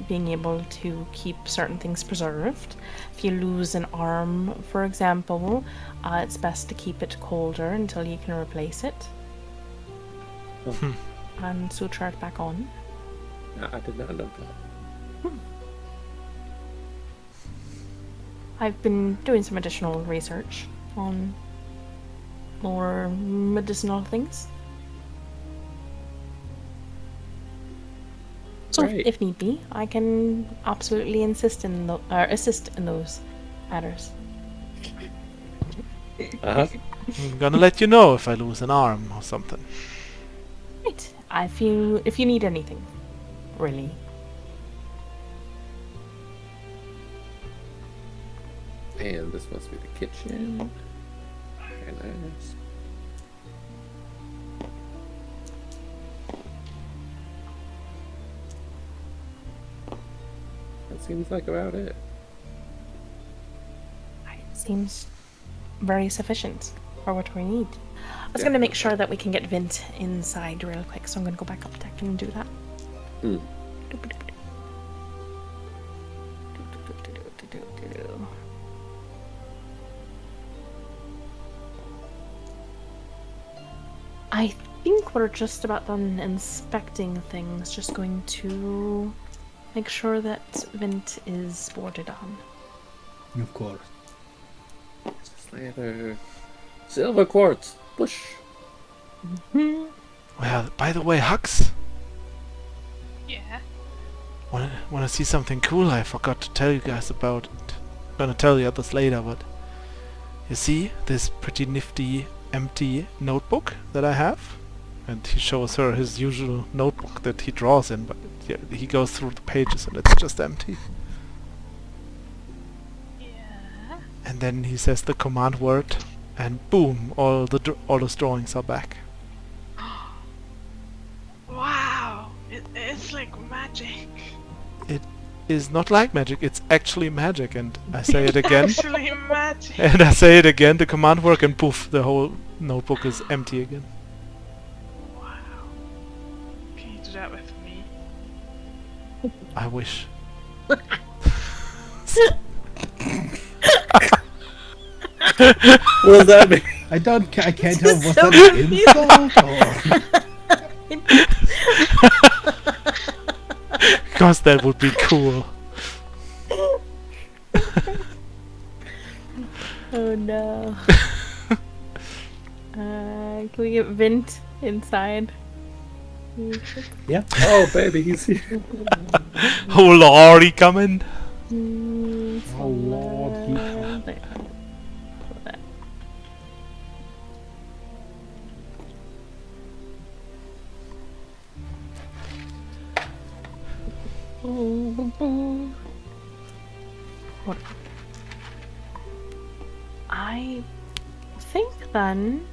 S3: being able to keep certain things preserved. If you lose an arm, for example, it's best to keep it colder until you can replace it and suture it back on.
S2: No, I did not know that.
S3: I've been doing some additional research on more medicinal things. So,
S2: Right.
S3: if need be, I can absolutely assist in those matters.
S2: Uh-huh.
S4: I'm gonna let you know if I lose an arm or something.
S3: Right. If you need anything, really.
S2: And this must be the kitchen. Very nice. That seems like about it.
S3: Seems very sufficient for what we need. I was going to make sure that we can get Vint inside real quick, so I'm going to go back up deck and do that.
S2: Hmm.
S3: I think we're just about done inspecting things. Just going to make sure that Vint is boarded on.
S1: Of course.
S2: Slater. Silver quartz. Push.
S4: Well, by the way, Hux,
S5: Yeah.
S4: wanna see something cool I forgot to tell you guys about it. Gonna tell the others later, but you see this pretty nifty empty notebook that I have? And he shows her his usual notebook that he draws in, but yeah, he goes through the pages and it's just empty.
S5: Yeah.
S4: And then he says the command word, and boom, all those drawings are back.
S5: Wow. It's like magic.
S4: It is not like magic, it's actually magic, and I say it again.
S5: Actually magic.
S4: And I say it again, the command word, and poof, the whole notebook is empty again.
S5: Wow. Can you do that with me?
S4: I wish.
S2: What does that mean?
S1: I can't tell. Was
S3: So
S1: that an insult or?
S4: Because that would be cool.
S3: Oh no. Can we get Vint inside?
S1: Yeah.
S2: Oh, baby, he's here.
S4: Oh lord, he coming.
S1: Oh lord, he.
S3: There. What? I think then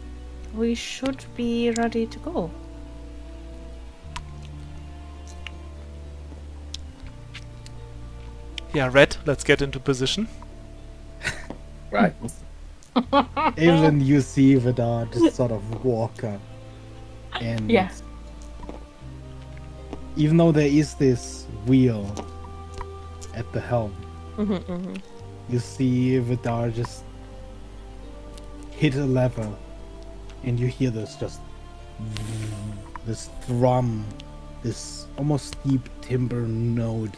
S3: we should be ready to go.
S4: Yeah, Red, let's get into position.
S2: Right.
S1: Even you see Vidar just sort of walk up, and
S3: Yeah.
S1: even though there is this wheel at the helm, you see Vidar just hit a lever, and you hear this this thrum, this almost deep timbre note,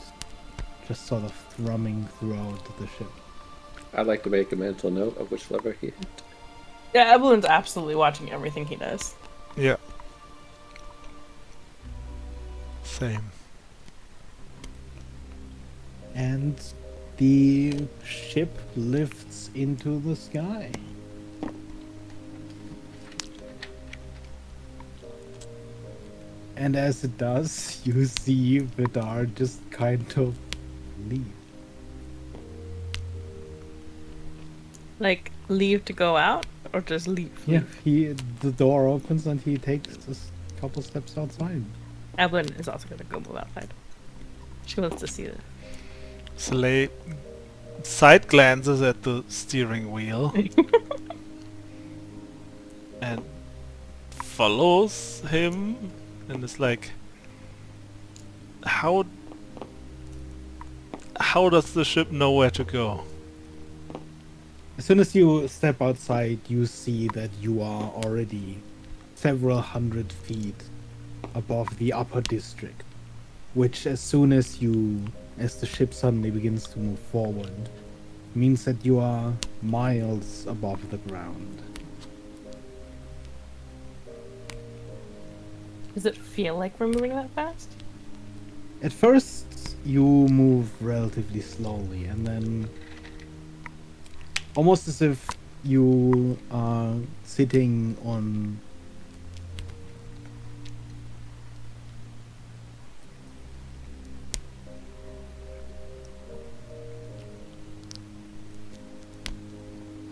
S1: just sort of thrumming throughout the ship.
S2: I'd like to make a mental note of which lever he hit.
S3: Yeah, Evelyn's absolutely watching everything he does.
S4: Yeah. Same.
S1: And the ship lifts into the sky. And as it does, you see Vidar just kind of leave.
S3: Like, leave to go out, or just leave?
S1: Yeah, the door opens and he takes just a couple steps outside.
S3: Evelyn is also gonna go move outside. She wants to see it.
S4: Slay side glances at the steering wheel and follows him, and it's like, how does the ship know where to go?
S1: As soon as you step outside, you see that you are already several hundred feet above the upper district, which as soon as the ship suddenly begins to move forward, means that you are miles above the ground.
S3: Does it feel like we're moving that fast?
S1: At first, you move relatively slowly, and then almost as if you are sitting on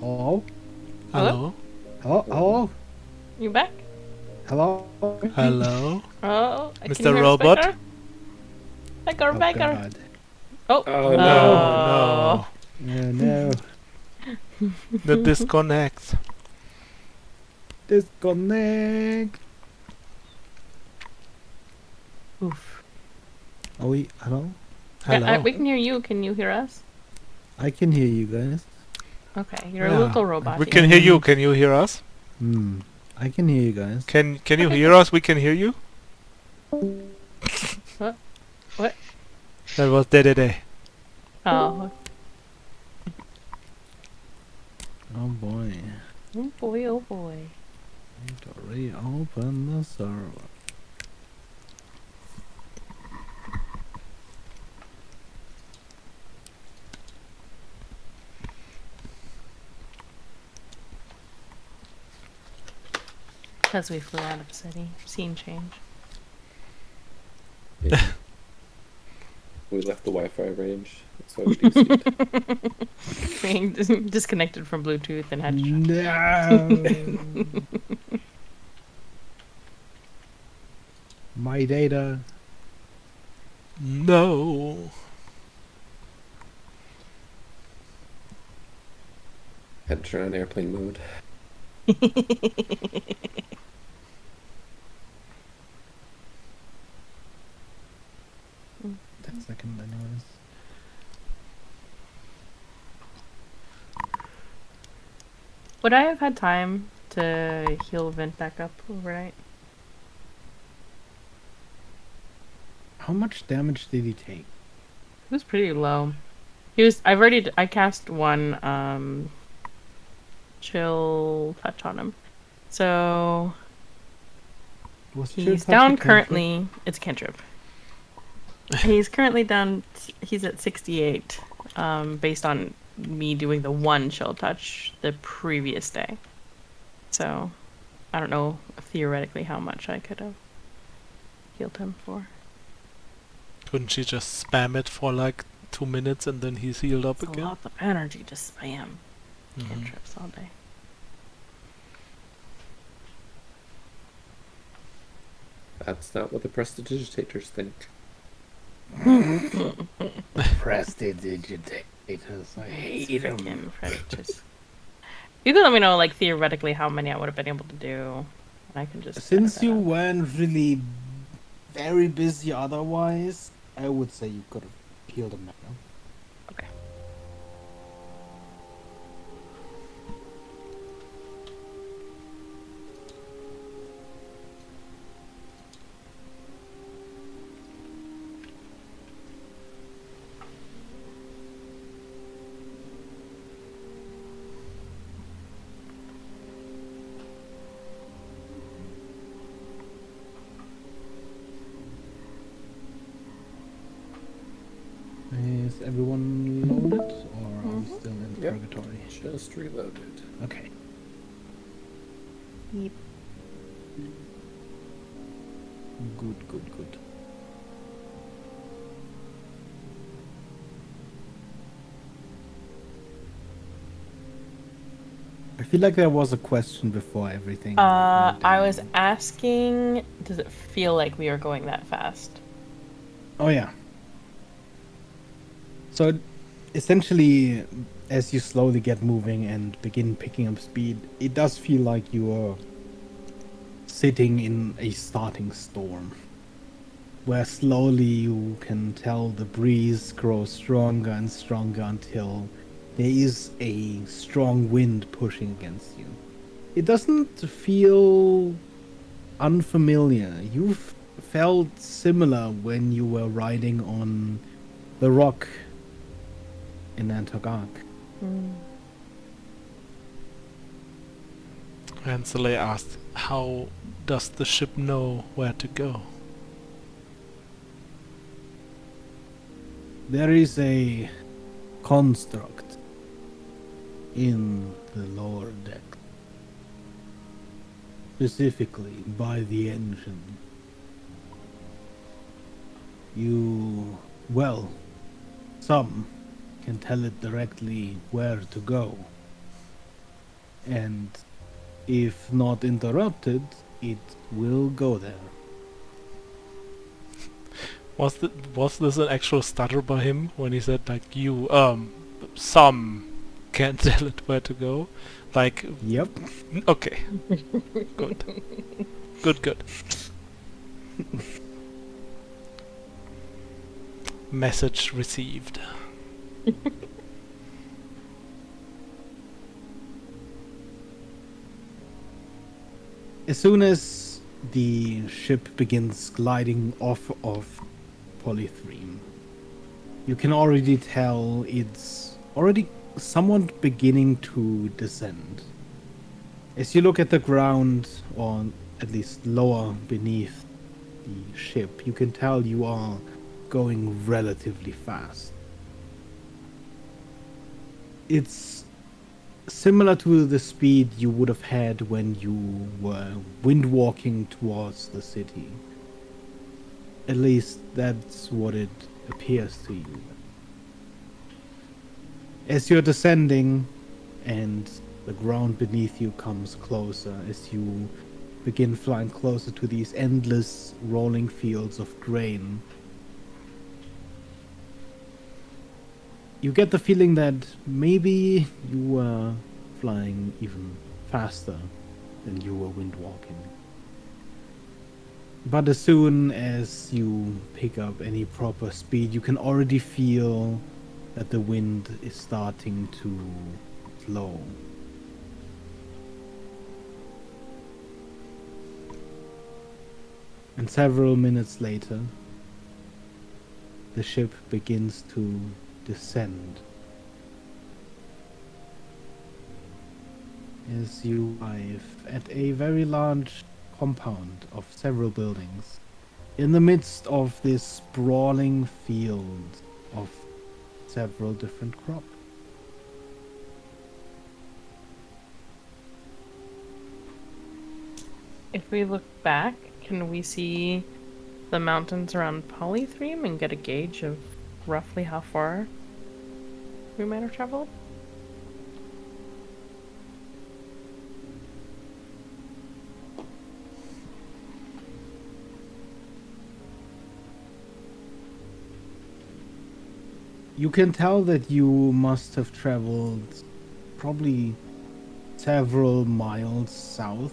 S1: Hello?
S4: Hello?
S1: Hello? Hello?
S3: You back?
S1: Hello?
S4: Hello?
S3: Oh, can you
S4: Mr.
S3: hear us
S4: Robot?
S3: better? Becker,
S1: Oh,
S3: Becker.
S1: God.
S3: Oh.
S2: Oh,
S4: No,
S1: Oh, no.
S4: the disconnect.
S1: Disconnect.
S3: Oof.
S1: Are we? Hello?
S4: Hello?
S3: We can hear you. Can you hear us?
S1: I can hear you guys.
S3: Okay, you're
S4: Yeah.
S3: a little robot.
S4: We can hear you. Can you hear us?
S1: I can hear you guys.
S4: Can you hear us? We can hear you.
S3: What? What?
S4: That was day.
S3: Oh.
S1: Oh boy.
S3: Oh boy, oh boy.
S1: To reopen the server.
S3: Because we flew out of the city. Scene change.
S2: Yeah. We left the Wi-Fi range. That's why we DC'd.
S3: Being disconnected from Bluetooth and had to
S1: No. My data.
S4: No.
S2: Had to turn on airplane mode.
S1: That second, anyways.
S3: Would I have had time to heal Vent back up overnight?
S1: How much damage did he take?
S3: It was pretty low. I cast one chill touch on him. So
S1: Was Chill
S3: he's
S1: Touch a
S3: down
S1: cantrip?
S3: currently. It's a cantrip. He's currently down. He's at 68, based on me doing the one chill touch the previous day. So I don't know theoretically how much I could have healed him for.
S4: Couldn't she just spam it for like 2 minutes and then he's healed up
S3: It's a
S4: again?
S3: lot of energy to spam
S4: Mhm.
S3: cantrips all day.
S2: That's not what the prestidigitators think.
S1: Prestidigitators. I hate them.
S3: Freaking predators. You can let me know, like, theoretically how many I would have been able to do. And I can just...
S1: Since
S3: edit
S1: you
S3: that out.
S1: weren't really very busy otherwise, I would say you could have healed him now.
S3: Okay.
S1: Is everyone loaded, or are we still in
S2: Yep.
S1: purgatory?
S2: Just reloaded.
S1: Okay.
S3: Yep.
S1: Good, good, good. I feel like there was a question before everything. went
S3: I was
S1: down.
S3: asking, does it feel like we are going that fast?
S1: Oh yeah. So essentially, as you slowly get moving and begin picking up speed, it does feel like you are sitting in a starting storm, where slowly you can tell the breeze grows stronger and stronger until there is a strong wind pushing against you. It doesn't feel unfamiliar. You've felt similar when you were riding on the rock in Antogak.
S4: And Soleil asked, how does the ship know where to go?
S1: There is a construct in the lower deck, specifically by the engine. Some can tell it directly where to go. And if not interrupted, it will go there.
S4: Was this an actual stutter by him when he said like some can't tell it where to go? Like
S1: Yep.
S4: okay. Good. Good. Message received.
S1: As soon as the ship begins gliding off of Polythreme, you can already tell it's already somewhat beginning to descend. As you look at the ground, or at least lower beneath the ship, you can tell you are going relatively fast. It's similar to the speed you would have had when you were wind walking towards the city. At least that's what it appears to you. As you're descending and the ground beneath you comes closer, as you begin flying closer to these endless rolling fields of grain, you get the feeling that maybe you were flying even faster than you were wind walking. But as soon as you pick up any proper speed, you can already feel that the wind is starting to slow. And several minutes later, the ship begins to descend. As you arrive at a very large compound of several buildings, in the midst of this sprawling field of several different crops.
S3: If we look back, can we see the mountains around Polythreme and get a gauge of roughly how far we might have traveled?
S1: You can tell that you must have traveled probably several miles south,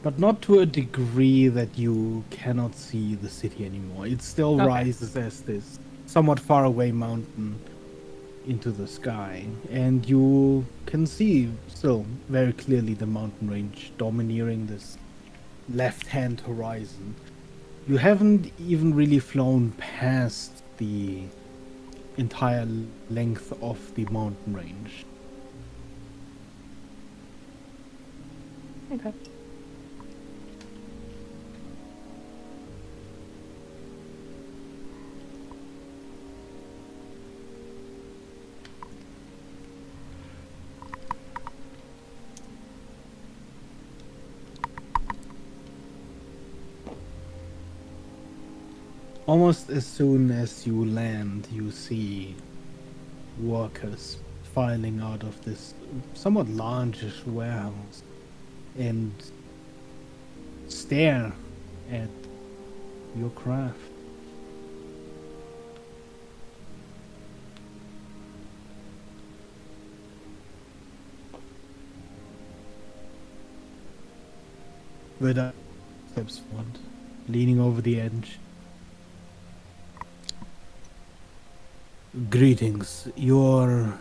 S1: but not to a degree that you cannot see the city anymore. It still
S3: Okay.
S1: rises as this somewhat far away mountain into the sky, and you can see still very clearly the mountain range domineering this left-hand horizon. You haven't even really flown past the entire length of the mountain range.
S3: Okay.
S1: Almost as soon as you land, you see workers filing out of this somewhat largish warehouse and stare at your craft. Vida steps forward, leaning over the edge. Greetings. Your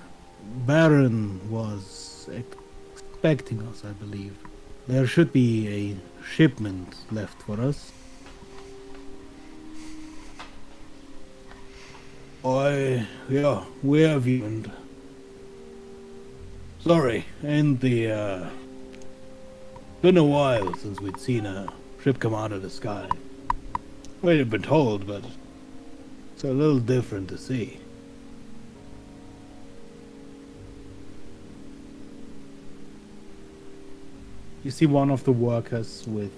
S1: Baron was expecting us, I believe. There should be a shipment left for us. Yeah, we have you, and sorry, and been a while since we'd seen a ship come out of the sky. We'd have been told, but it's a little different to see. You see one of the workers with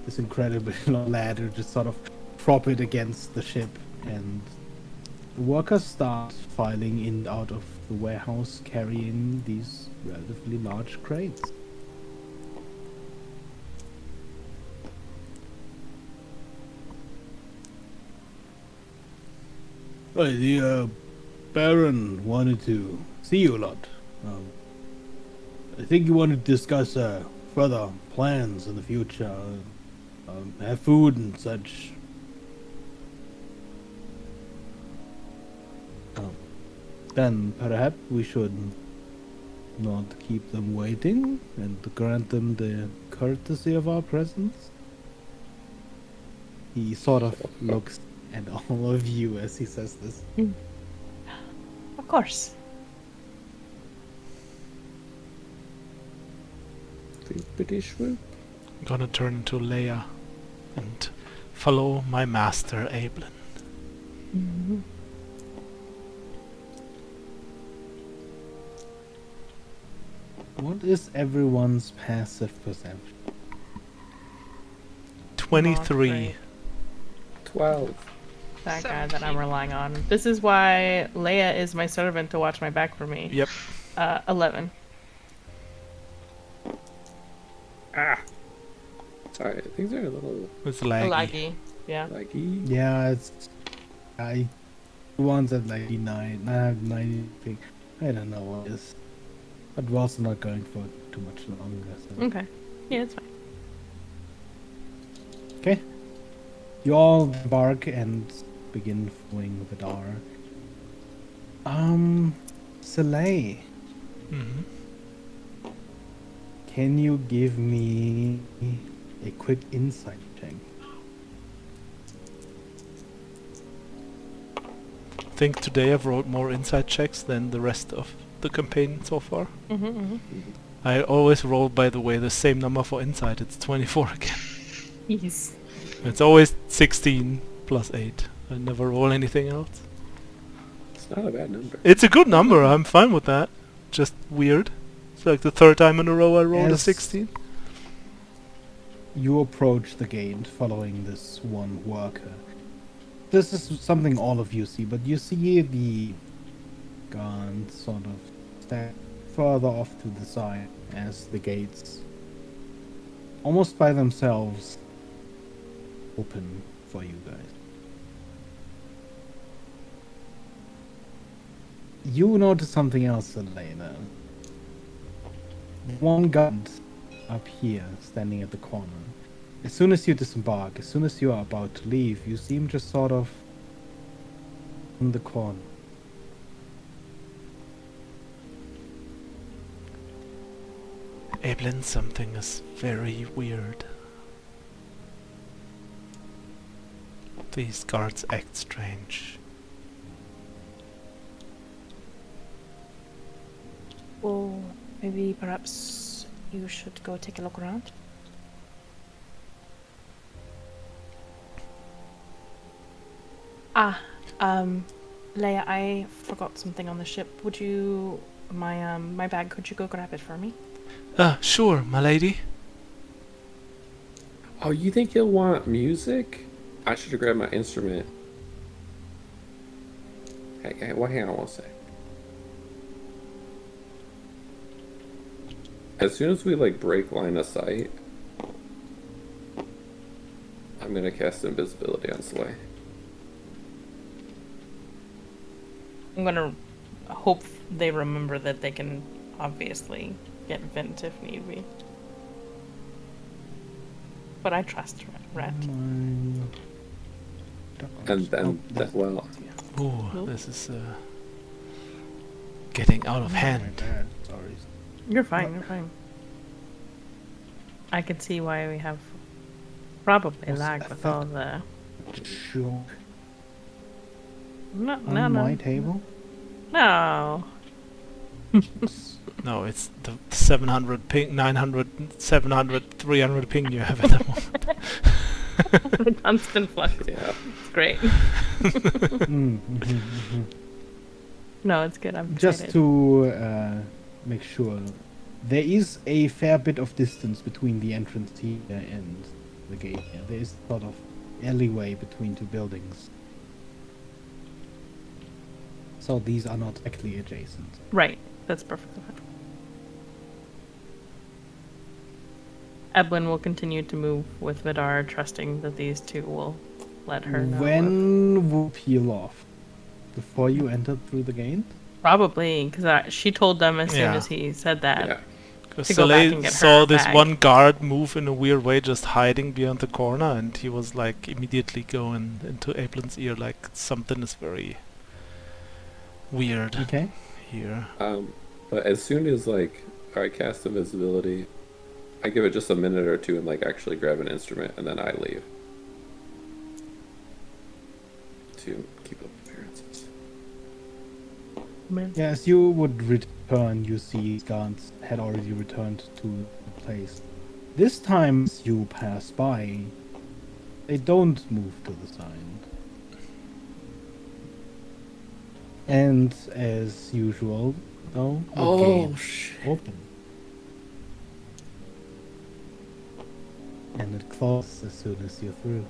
S1: this incredibly long ladder just sort of prop it against the ship, and the workers start filing in and out of the warehouse carrying these relatively large crates. Hey, the Baron wanted to see you a lot. I think you want to discuss further plans in the future, have food and such. Then perhaps we should not keep them waiting and grant them the courtesy of our presence. He sort of looks at all of you as he says this.
S3: Of course.
S2: Swoopity swoop.
S4: I'm gonna turn into Leia and follow my master, Ablin.
S1: What is everyone's passive perception?
S4: 23.
S3: great.
S2: 12.
S3: That guy that I'm
S5: 17.
S3: relying on. This is why Leia is my servant to watch my back for me.
S4: Yep.
S3: 11.
S2: Ah! Sorry, things are a little
S4: It's laggy.
S3: Laggy. Yeah.
S2: laggy.
S1: Yeah, it's I the ones at like 9. I have 90. I don't know what it is. But we're also not going for too much longer. So.
S3: Okay. Yeah, it's fine.
S1: Okay. You all embark and begin following Vidar. Soleil,
S4: Mhm.
S1: can you give me a quick insight check?
S4: I think today I've rolled more insight checks than the rest of the campaign so far. I always roll, by the way, the same number for insight. It's 24 again.
S3: Yes.
S4: It's always 16 plus 8. I never roll anything else.
S2: It's not a bad number.
S4: It's a good number. I'm fine with that. Just weird. It's like the third time in a row I rolled a
S1: As
S4: 16.
S1: You approach the gate following this one worker. This is something all of you see, but you see the guards sort of step further off to the side as the gates, almost by themselves, open for you guys. You notice something else, Elena. One guard up here, standing at the corner. As soon as you disembark, as soon as you are about to leave, you see him just sort of in the corner.
S4: Evelyn, something is very weird. These guards act strange.
S3: Well, maybe perhaps you should go take a look around. Leia, I forgot something on the ship. Would you, my bag, could you go grab it for me?
S4: Sure, my lady.
S2: Oh, you think he'll want music? I should have grabbed my instrument. Hey, well, hang on one sec. As soon as we like break line of sight, I'm gonna cast invisibility on Slay.
S3: I'm gonna hope they remember that they can obviously get Vent if need be. But I trust Rat.
S2: And then, well,
S4: Ooh, this is getting out of hand.
S1: Sorry.
S3: You're fine, you're fine. I can see why we have probably
S1: Was
S3: lag
S1: that
S3: with all the...
S1: Sure.
S3: No,
S1: On my table?
S3: No.
S4: No, it's the 700 ping, 900, 700, 300 ping you have at the moment.
S3: The constant flux.
S2: yeah.
S3: It's great. No, it's good. I'm excited.
S1: Just to make sure, there is a fair bit of distance between the entrance here and the gate here. There is sort of alleyway between two buildings. So these are not actually adjacent.
S3: Right. That's perfectly fine. Eblin will continue to move with Vidar, trusting that these two will let her know.
S1: When will peel off? Before you entered through the gate?
S3: Probably, because she told them as soon
S4: Yeah.
S3: as he said that.
S2: Yeah.
S4: Because
S3: To go back and
S4: Soleil
S3: get
S4: saw
S3: her
S4: this
S3: bag.
S4: one guard move in a weird way, just hiding behind the corner, and he was like immediately going into Ablin's ear, like something is very weird
S1: Okay.
S4: here.
S2: But as soon as like I cast invisibility, I give it just a minute or two and like actually grab an instrument, and then I leave to keep up appearances.
S3: Man.
S1: Yeah, as you would return, you see guards had already returned to the place. This time, as you pass by, they don't move to the side. And as usual, though, the
S2: Oh,
S1: gates
S2: shit.
S1: open. And it closes as soon as you're through.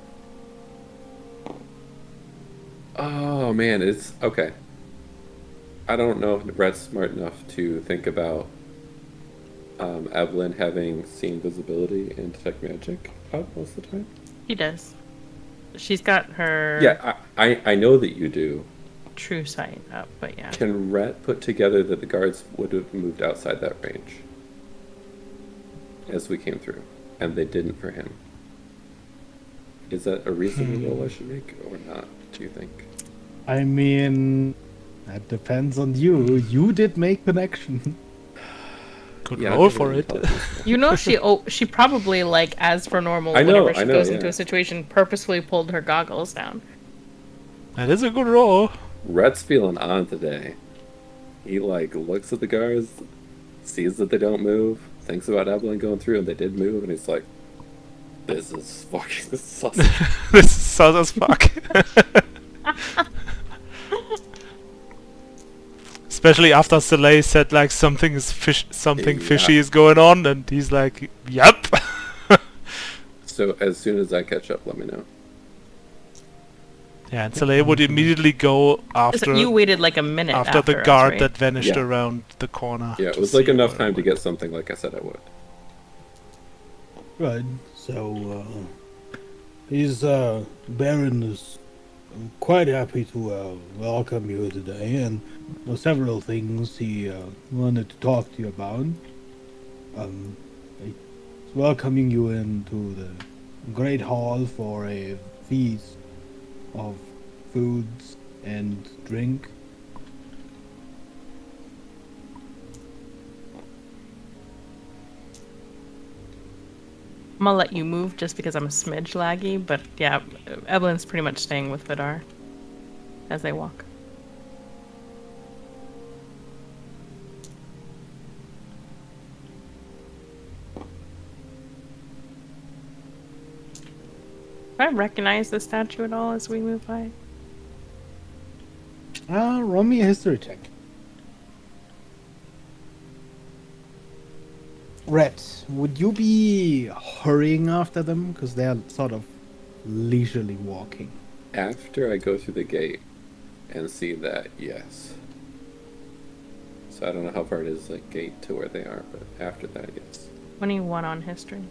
S2: Oh, man, it's okay. I don't know if Brett's smart enough to think about Evelyn having seen visibility and detect magic out most of the time.
S3: She does. She's got her
S2: Yeah, I know that you do.
S3: true sight up, but yeah.
S2: Can Rhett put together that the guards would have moved outside that range as we came through, and they didn't for him? Is that a reasonable roll I should make, or not, do you think?
S1: I mean, that depends on you. You did make connection.
S4: Could
S2: Yeah,
S4: roll
S2: I'm
S4: for
S2: really
S4: it.
S2: intelligent.
S3: You know, she probably, like, as for normal,
S2: I know,
S3: whenever she goes into
S2: yeah.
S3: a situation, purposefully pulled her goggles down.
S4: That is a good roll.
S2: Rhett's feeling on today. He, like, looks at the guards, sees that they don't move, thinks about Evelyn going through, and they did move, and he's like, this is fucking sus.
S4: This is sus as fuck. Especially after Soleil said like something fishy
S2: Yeah.
S4: is going on, and he's like, "Yep."
S2: So as soon as I catch up, let me know.
S4: Yeah, and Soleil would immediately go after
S3: You waited like a minute
S4: after the
S3: us,
S4: guard
S3: right?
S4: that vanished
S2: Yeah.
S4: around the corner.
S2: Yeah, it
S4: to
S2: was like
S4: see
S2: enough
S4: where
S2: time
S4: it
S2: to
S4: went.
S2: get something like I said I would.
S1: Right. So, he's, Baron is quite happy to, welcome you today, and there are several things he, wanted to talk to you about. He's welcoming you into the Great Hall for a feast of foods and drink.
S3: I'm gonna let you move just because I'm a smidge laggy, but yeah, Evelyn's pretty much staying with Vidar as they walk. Do I recognize the statue at all as we move by?
S1: Roll me a history check. Rhett, would you be hurrying after them? Because they're sort of leisurely walking.
S2: After I go through the gate and see that, yes. So I don't know how far it is, like, gate to where they are, but after that, yes.
S3: 21 on history.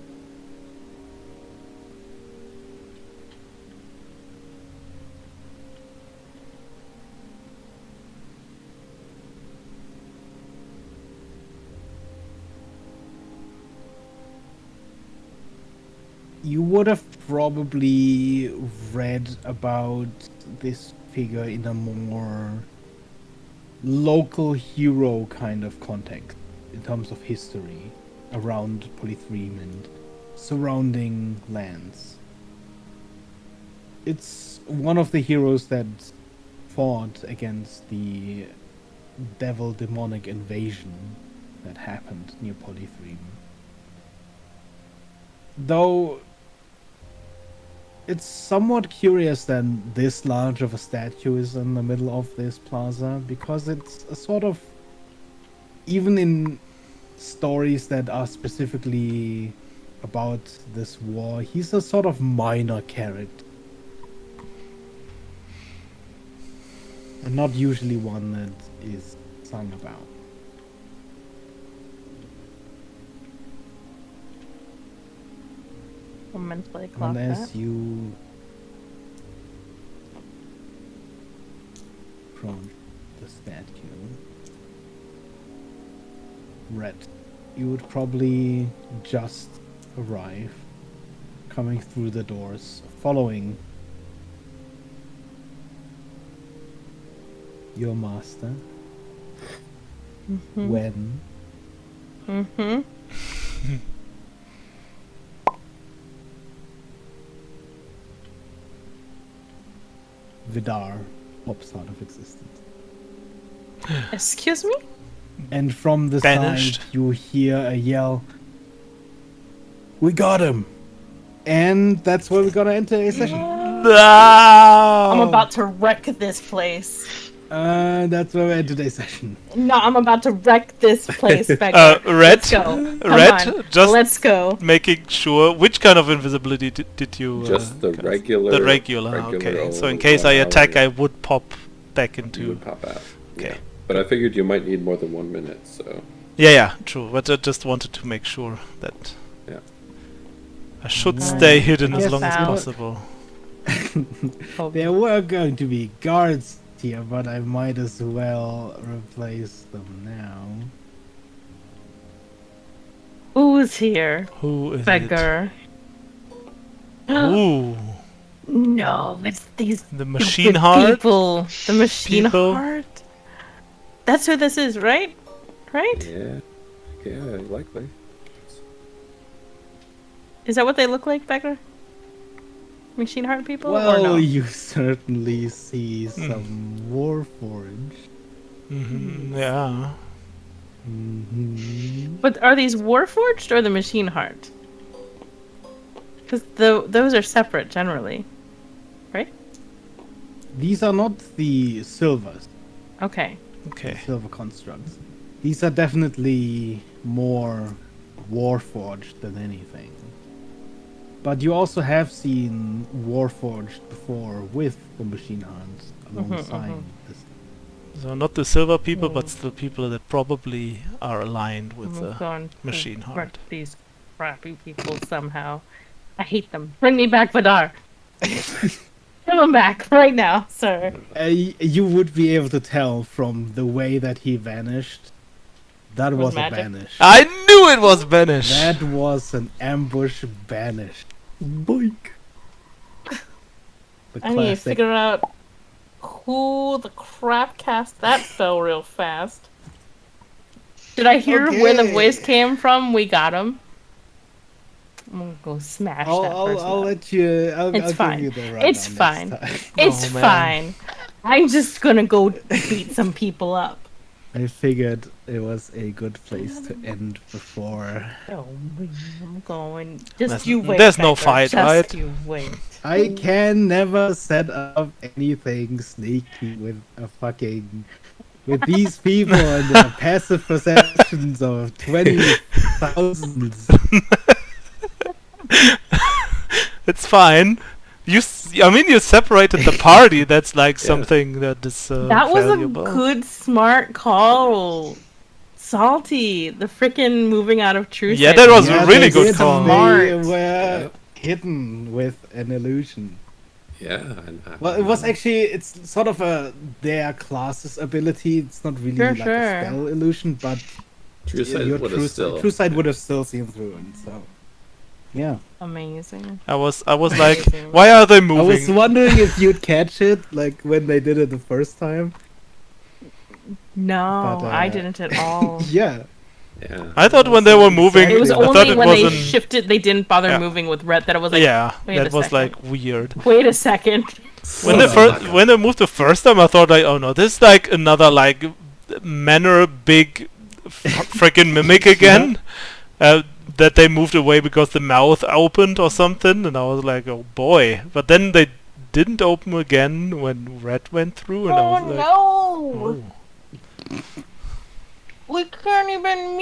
S1: You would have probably read about this figure in a more local hero kind of context in terms of history around Polythreme and surrounding lands. It's one of the heroes that fought against the devil demonic invasion that happened near Polythreme. Though it's somewhat curious that this large of a statue is in the middle of this plaza, because it's a sort of, even in stories that are specifically about this war, he's a sort of minor character. And not usually one that is sung about.
S3: I'll mentally clock
S1: And as
S3: that.
S1: you approach the statue, Rhett, you would probably just arrive, coming through the doors, following your master. When
S3: Mm-hmm.
S1: Vidar pops out of existence.
S3: Excuse me?
S1: And from the
S4: Banished.
S1: side, you hear a yell. We got him! And that's where we're gonna enter a session.
S4: No!
S3: I'm about to wreck this place.
S1: That's where we enter today's session.
S3: No, I'm about to wreck this place, Becca.
S4: Red,
S3: Let's go. Come
S4: Red,
S3: on.
S4: just
S3: Let's go.
S4: making sure. Which kind of invisibility did you?
S2: Just the
S4: cast?
S2: regular.
S4: The regular. Okay. So in
S2: old
S4: case I
S2: 1
S4: attack,
S2: hour,
S4: I would pop back
S2: you
S4: into.
S2: would pop out.
S4: Okay.
S2: Yeah. But I figured you might need more than 1 minute, so.
S4: Yeah, true. But I just wanted to make sure that.
S2: Yeah.
S4: I should
S3: Alright.
S4: stay hidden as
S1: Yes,
S4: long as
S3: Found.
S4: possible.
S1: There were going to be guards here, but I might as well replace them now.
S3: Who's here?
S4: Who is
S3: Beggar.
S4: it? Ooh,
S3: No, it's these
S4: the machine
S3: stupid
S4: heart.
S3: people. The machine
S4: People.
S3: heart. That's who this is, right? Right?
S2: Yeah. Yeah, likely.
S3: Is that what they look like, Beggar? Machine heart people? or
S1: Well,
S3: no?
S1: you certainly see some Warforged.
S4: Yeah.
S3: But are these Warforged or the machine heart? Because those are separate generally, right?
S1: These are not the silvers,
S3: Okay.
S4: Okay.
S1: silver constructs. These are definitely more Warforged than anything. But you also have seen Warforged before with the machine hearts alongside this.
S4: So not the silver people, but still people that probably are aligned with
S3: I'm
S4: the
S3: going to
S4: machine
S3: wreck
S4: heart.
S3: these crappy people somehow. I hate them. Bring me back, Vidar. Give him back right now, sir.
S1: You would be able to tell from the way that he vanished. That
S3: Was
S1: was a
S3: magic?
S1: banish.
S4: I knew it was Banish.
S1: That was an ambush banish. Boink. The
S3: I need to
S1: classic.
S3: figure out who the crap cast that spell real fast. Did I hear where the
S1: Okay.
S3: voice came from? We got him. I'm gonna go smash that person.
S1: I'll
S3: up.
S1: let you.
S3: It's
S1: I'll
S3: fine.
S1: give you the rundown
S3: It's
S1: next
S3: fine.
S1: time.
S3: It's
S4: Oh, man.
S3: fine. I'm just gonna go beat some people up.
S1: I figured it was a good place to end before.
S3: Oh, I'm going. Just
S4: There's-
S3: you wait.
S4: there's no
S3: Becker.
S4: fight,
S3: Just
S4: right?
S3: you wait.
S1: I can never set up anything sneaky with a fucking. With these people and their passive perceptions of 20,000.
S4: It's fine. I mean, you separated the party. That's like something that is
S3: That was
S4: valuable.
S3: a good, smart call. Salty, the frickin' moving out of truth.
S4: Yeah, that was
S1: Yeah,
S4: a really
S1: they
S4: good
S1: did,
S4: call.
S1: They
S3: Smart.
S1: were hidden with an illusion.
S2: Yeah.
S1: Well, it was actually, it's sort of their class's ability. It's not really
S3: Sure,
S1: like
S3: sure.
S1: a spell illusion, but
S2: True Sight
S1: your
S2: would have still.
S1: true sight would have still seen through it. So, yeah.
S3: Amazing.
S4: I was like,
S3: Amazing.
S4: why are they
S1: I was
S4: moving?
S1: wondering if you'd catch it, like when they did it the first time.
S3: No,
S1: But,
S3: I didn't at all.
S1: Yeah.
S2: Yeah.
S4: I thought when they were moving,
S3: It was
S4: I thought
S3: only
S4: it
S3: when they
S4: wasn't.
S3: shifted, they didn't bother
S4: Yeah.
S3: moving with Rhett that I was like,
S4: Yeah,
S3: wait
S4: that
S3: a
S4: was
S3: second.
S4: like weird.
S3: Wait a second.
S4: When they when they moved the first time, I thought like, oh no, this is like another like manner big freaking mimic again. That they moved away because the mouth opened or something, and I was like, oh boy. But then they didn't open again when Red went through, and I was like,
S3: Oh no!
S4: oh.
S3: We can't even